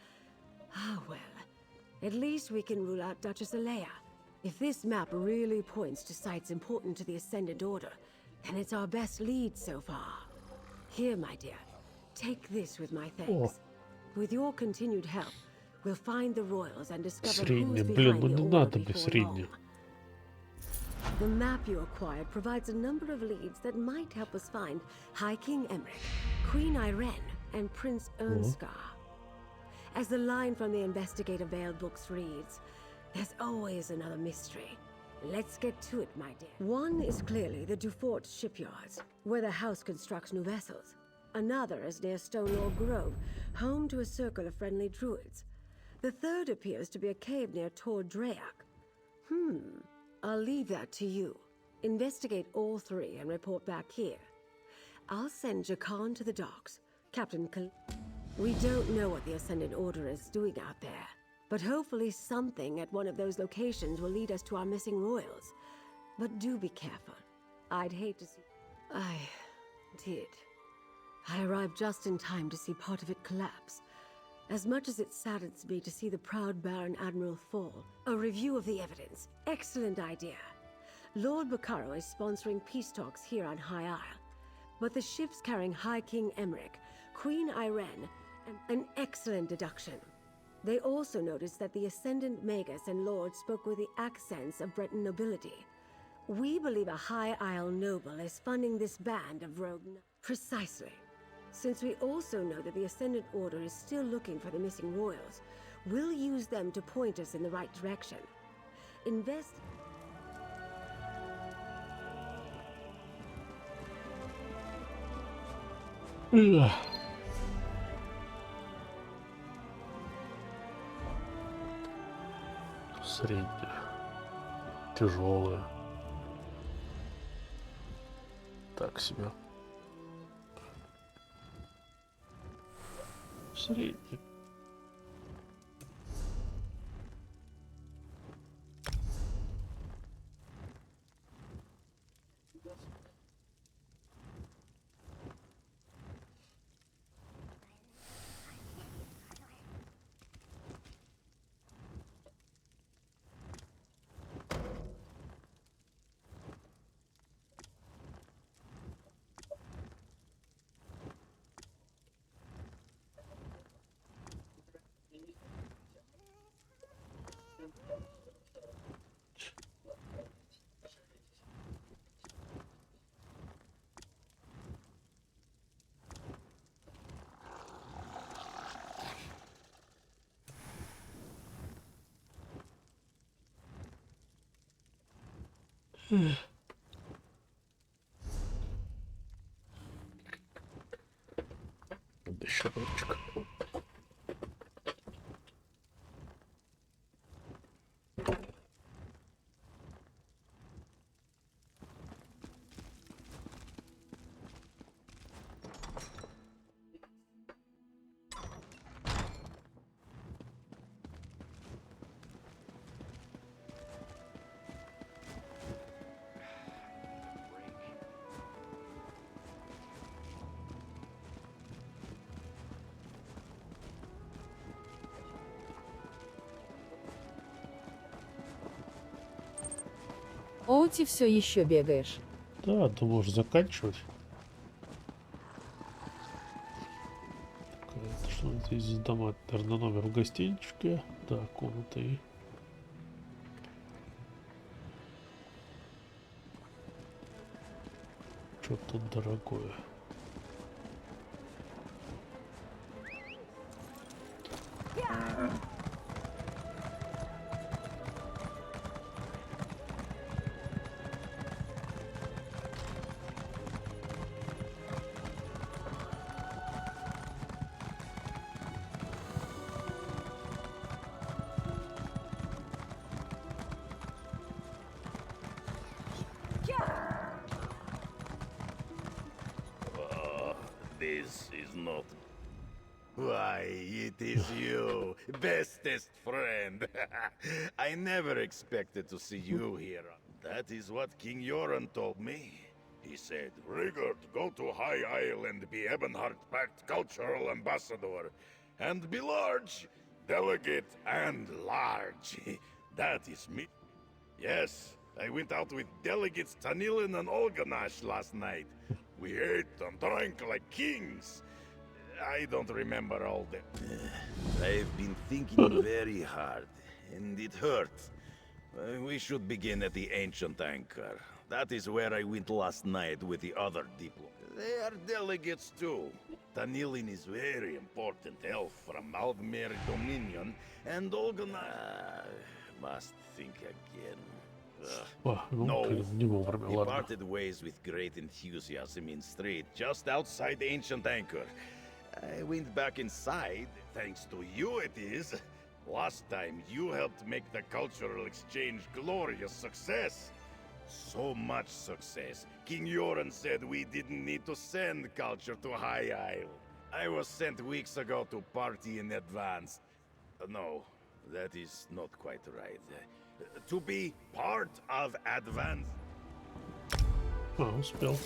Ah, well. At least we can rule out Duchess Alea. If this map really points to sites important to the Ascendant Order, then it's our best lead so far. Here, my dear, take this with my thanks. With your continued help, we'll find the royals and discover who's behind the order before long. The map you acquired provides a number of leads that might help us find High King Emmerich, Queen Irene, and Prince Ernskar. As the line from the Investigator Veil books reads, there's always another mystery. Let's get to it, my dear. One is clearly the Dufort shipyards, where the house constructs new vessels. Another is near Stonelaw Grove, home to a circle of friendly druids. The third appears to be a cave near Tor Drayak. I'll leave that to you. Investigate all three and report back here. I'll send Jakan to the docks. We don't know what the Ascendant Order is doing out there, but hopefully something at one of those locations will lead us to our missing royals. But do be careful. I'd hate to see... I did. I arrived just in time to see part of it collapse. As much as it saddens me to see the proud Baron Admiral fall, a review of the evidence. Excellent idea. Lord Bacaro is sponsoring peace talks here on High Isle. But the ships carrying High King Emmerich, Queen Irene, an excellent deduction. They also noticed that the Ascendant Magus and Lord spoke with the accents of Breton nobility. We believe a High Isle noble is funding this band of rogue... Precisely. Since we also know that the Ascendant Order is still looking for the missing royals, we'll use them to point us in the right direction. Invest... Средняя. Тяжелая. Так себе. Средняя. Еще ручка. Оути все еще бегаешь? Да, думаю, уже заканчивать. Так, что здесь дома? Наверное, номер в гостиничке. Да, комната и... Что-то дорогое. This is not... Why, it is you, bestest friend. I never expected to see you here. That is what King Yoran told me. He said, Rigard, go to High Isle and be Ebonheart Pact cultural ambassador. And be large. Delegate and large. That is me. Yes, I went out with delegates Tanilin and Olganash last night. We ate and drank like kings. I don't remember all the... I've been thinking very hard, and it hurts. We should begin at the Ancient Anchor. That is where I went last night with the other diplomats. They are delegates too. Tanilin is very important elf from Aldmere Dominion, and Olganash... must think again. No, he parted ways with great enthusiasm in Strait, just outside the Ancient Anchor. I went back inside, thanks to you it is. Last time you helped make the cultural exchange glorious success. So much success, King Yoren said we didn't need to send culture to High Isle. I was sent weeks ago to party in advance. No, that is not quite right. To be part of advance. Oh, spill.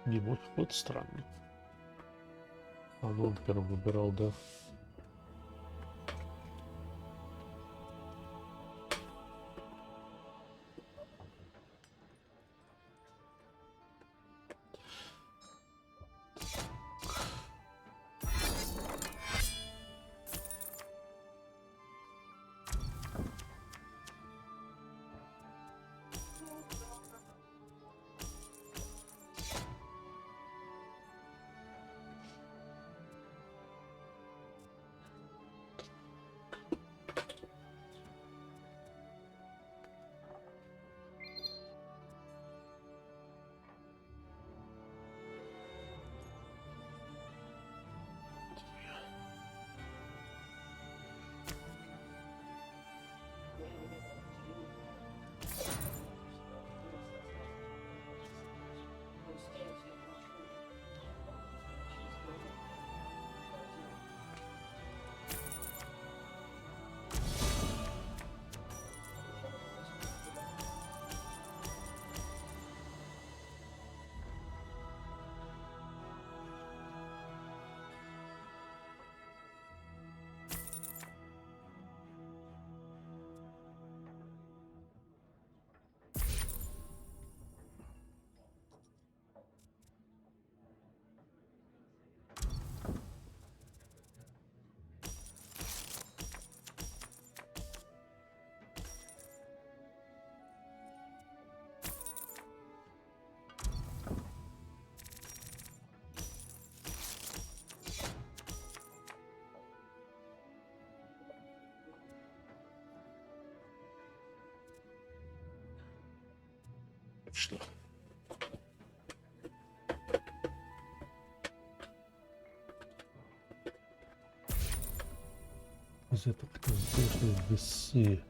Ебать, вот странно. А ну, он первым выбирал, да. Что? Из этого, конечно, весы.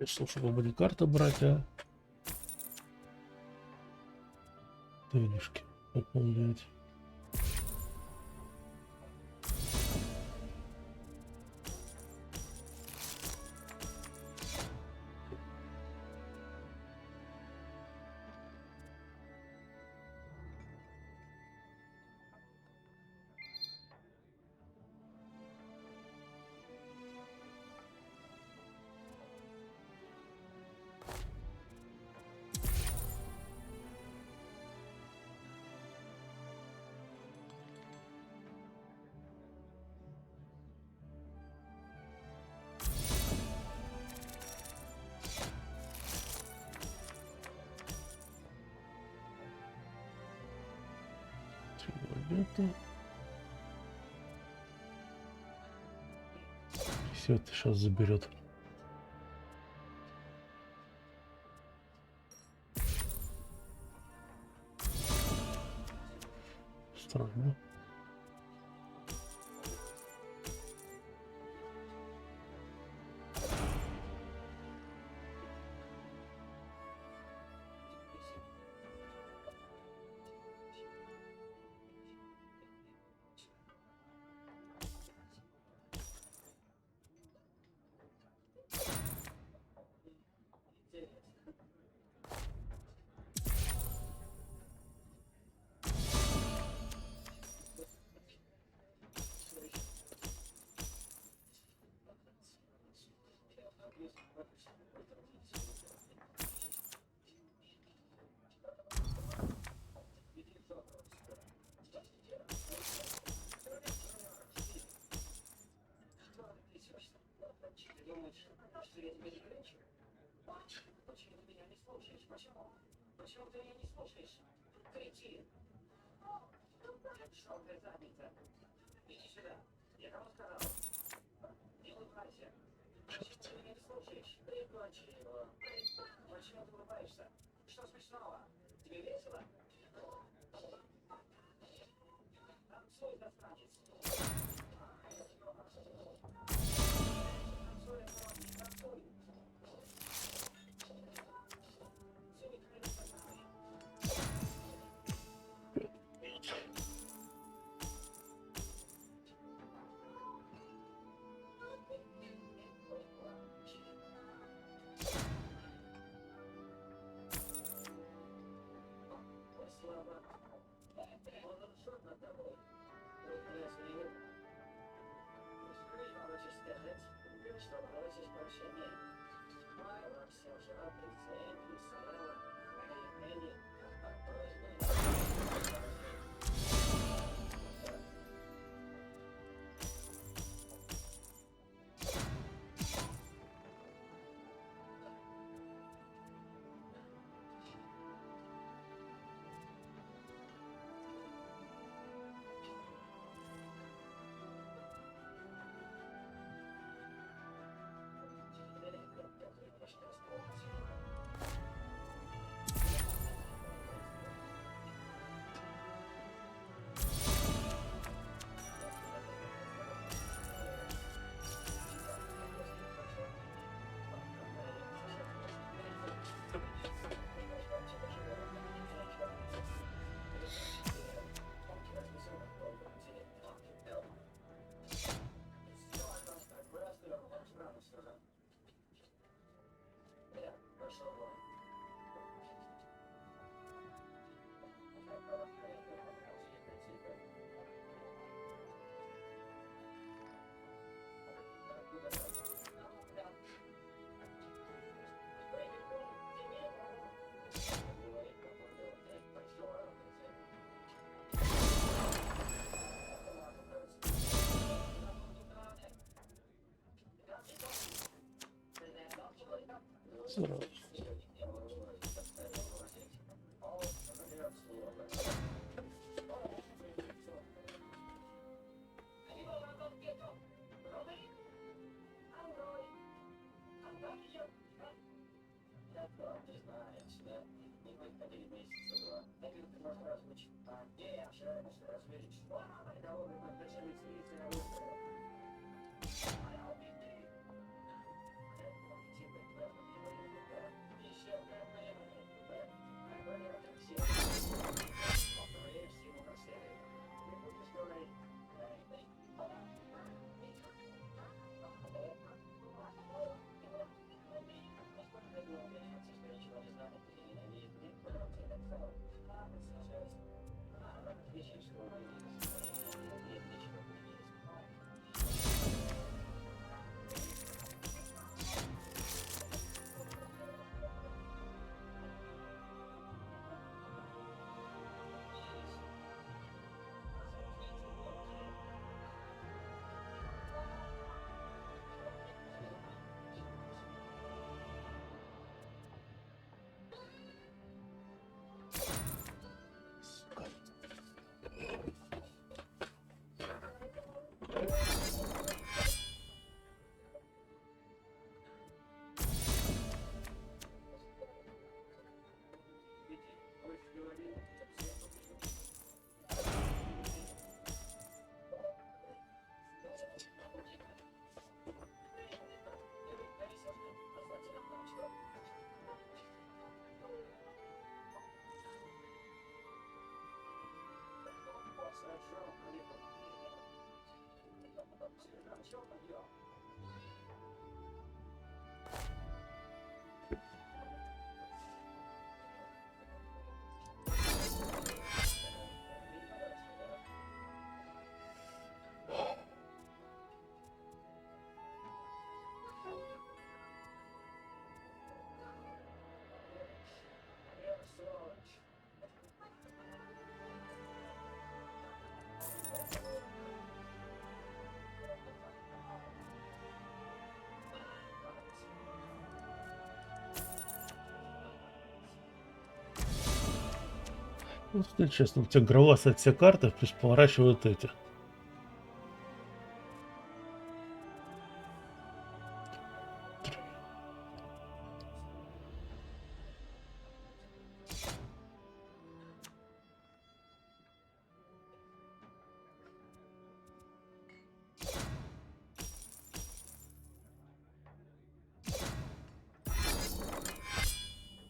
Я слушал, будет карта брать, а? Тылишки пополнять. Это... Все это сейчас заберет. Странно. Сразу. Ну, если честно, у тебя гравасят все карты, плюс поворачивают эти.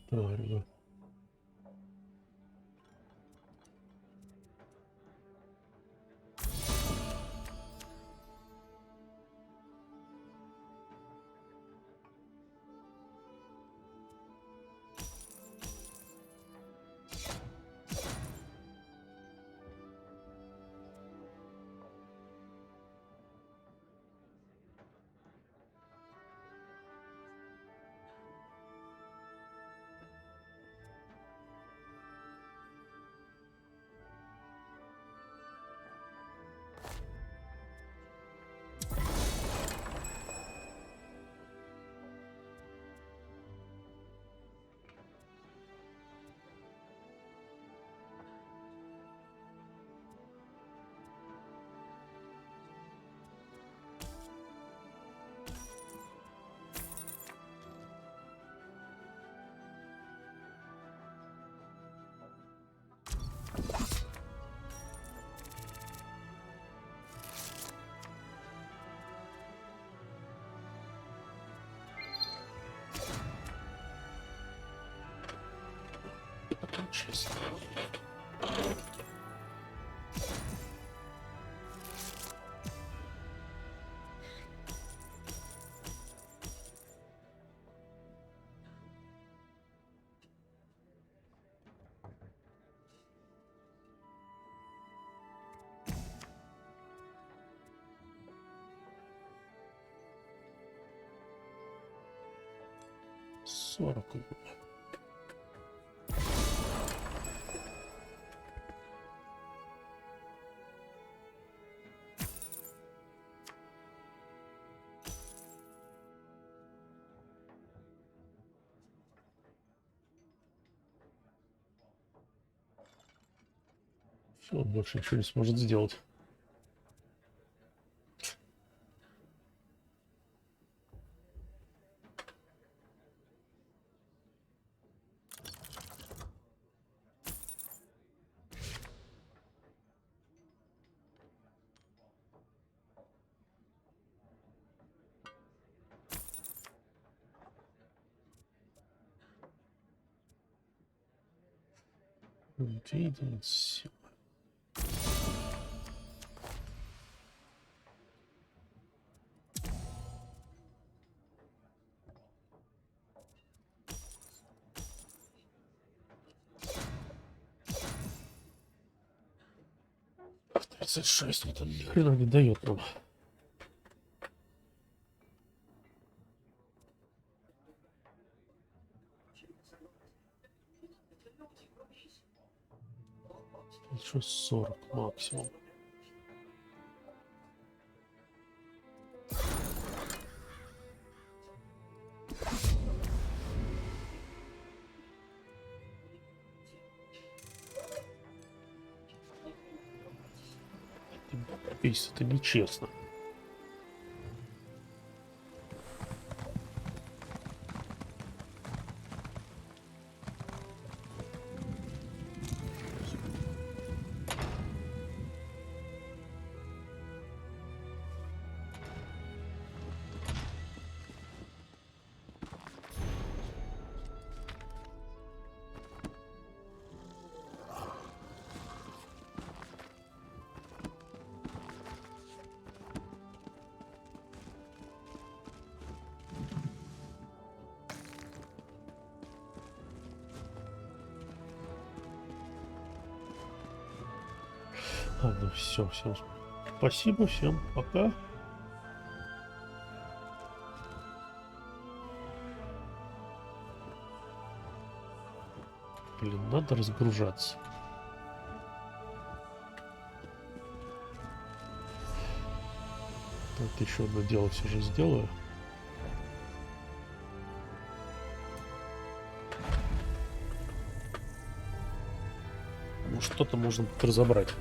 Тварь. Честно. Сорок. Все, он больше ничего не сможет сделать. Untitled Chapter. В 36 вот он ни хрена не дает нам. Еще 40 максимум. Это нечестно. Ладно, все, всем спасибо, всем пока. Блин, надо разгружаться. Вот еще одно дело все же сделаю. Ну, что-то можно будет разобрать.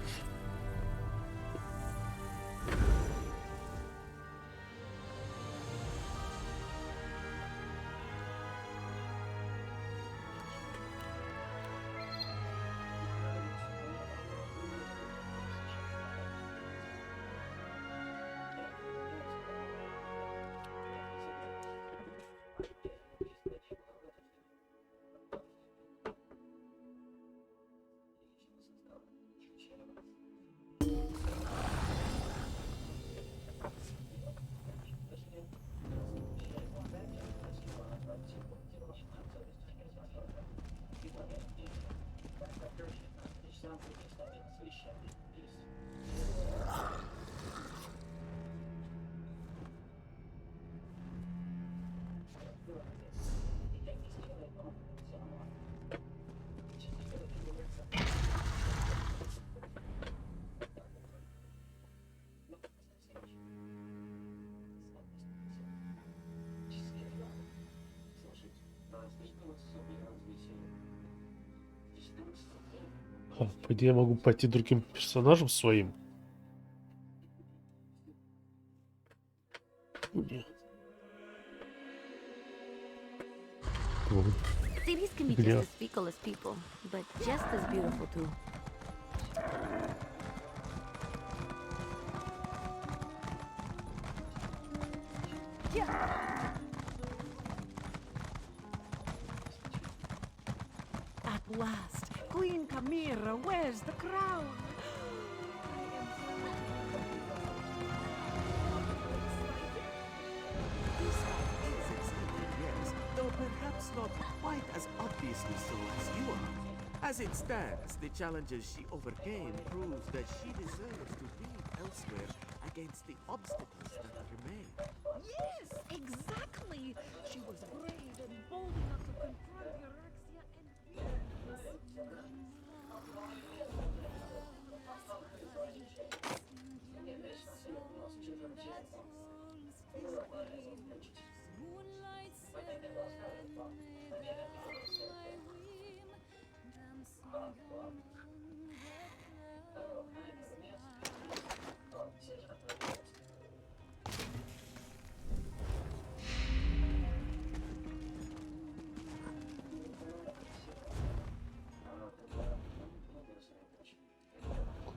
По идее, я могу пойти другим персонажем своим. Нет. Cities can be just as fickle as people, but just as beautiful too. At last, Queen Camira wears the crown. Yes, though perhaps not quite as obviously so as you are. As it stands, the challenges she overcame proves that she deserves to be elsewhere against the obstacles that remain. Yes, exactly. She was brave and bold enough to confront Eurexia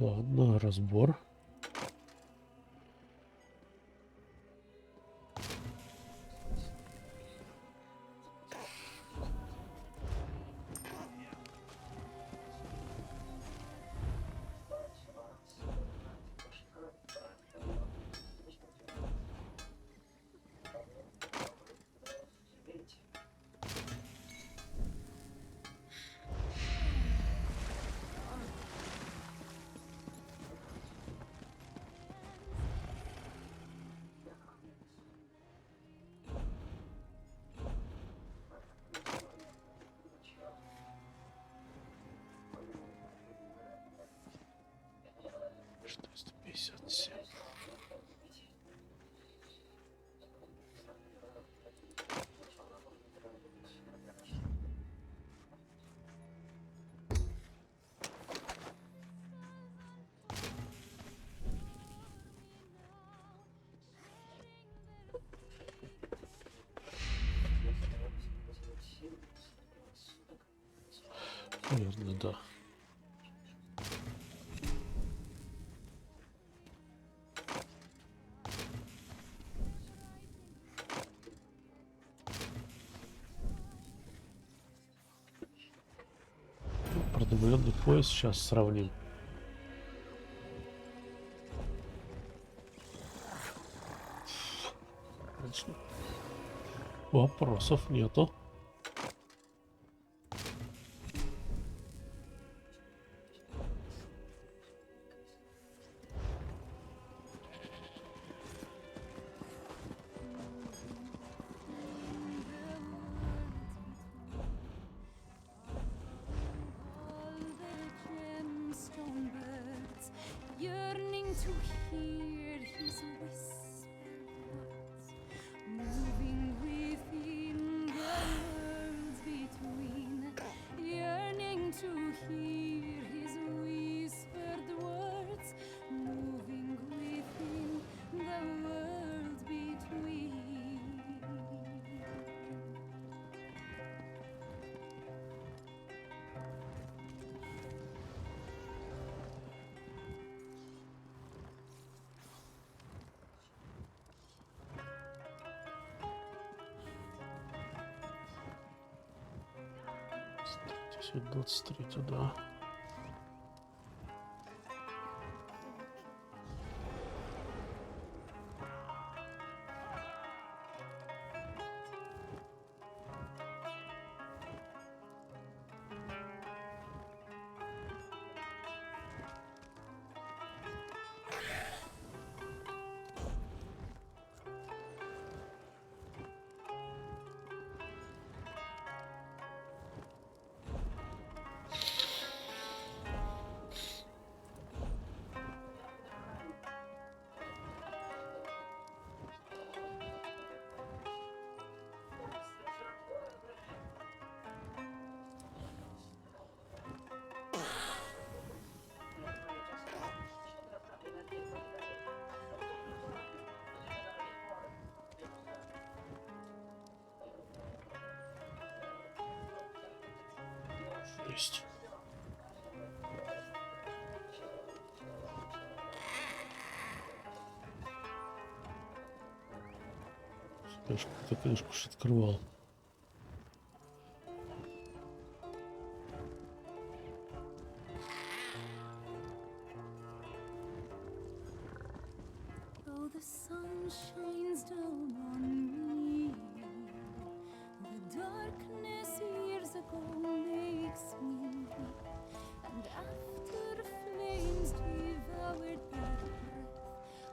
Ладно, разбор. Что 157? Наверное, да. Продублённый пояс сейчас сравним. Вопросов нету. to hear his whispered words, moving within the worlds between, yearning to hear his whispered words, moving within the worlds between. Сегодня 23, да. Есть. Ты книжку же открывал. Though the sun shines down on me, the darkness years ago makes me weak. And after flames devoured their breath,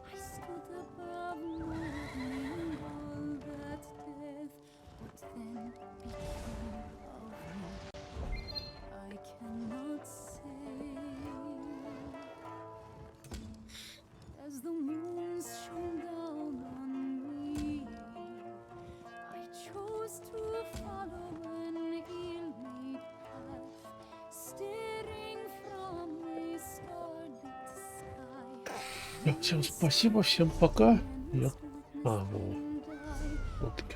I stood above mourning all that death. What then became of me, I cannot say. As the moon shone down on me, I chose to follow an ill-made path, steering from a starlit sky. Всем спасибо, всем пока. Я... вот таки.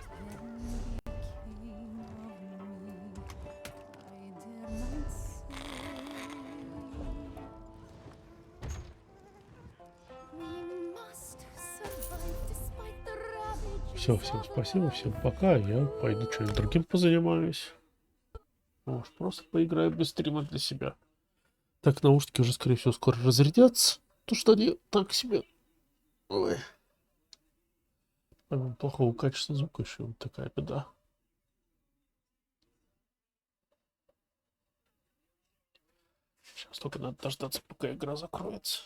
Все, всем спасибо, всем пока. Я пойду что-нибудь другим позанимаюсь. Может, просто поиграю без стрима для себя. Так, наушники уже, скорее всего, скоро разрядятся. То, что они так себе. Ой. Плохого качества звука еще вот такая беда. Сейчас только надо дождаться, пока игра закроется.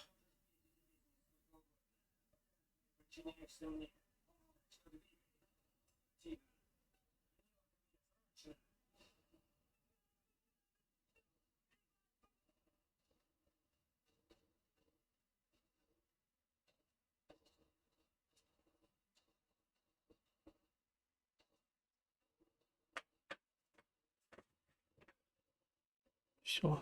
Все.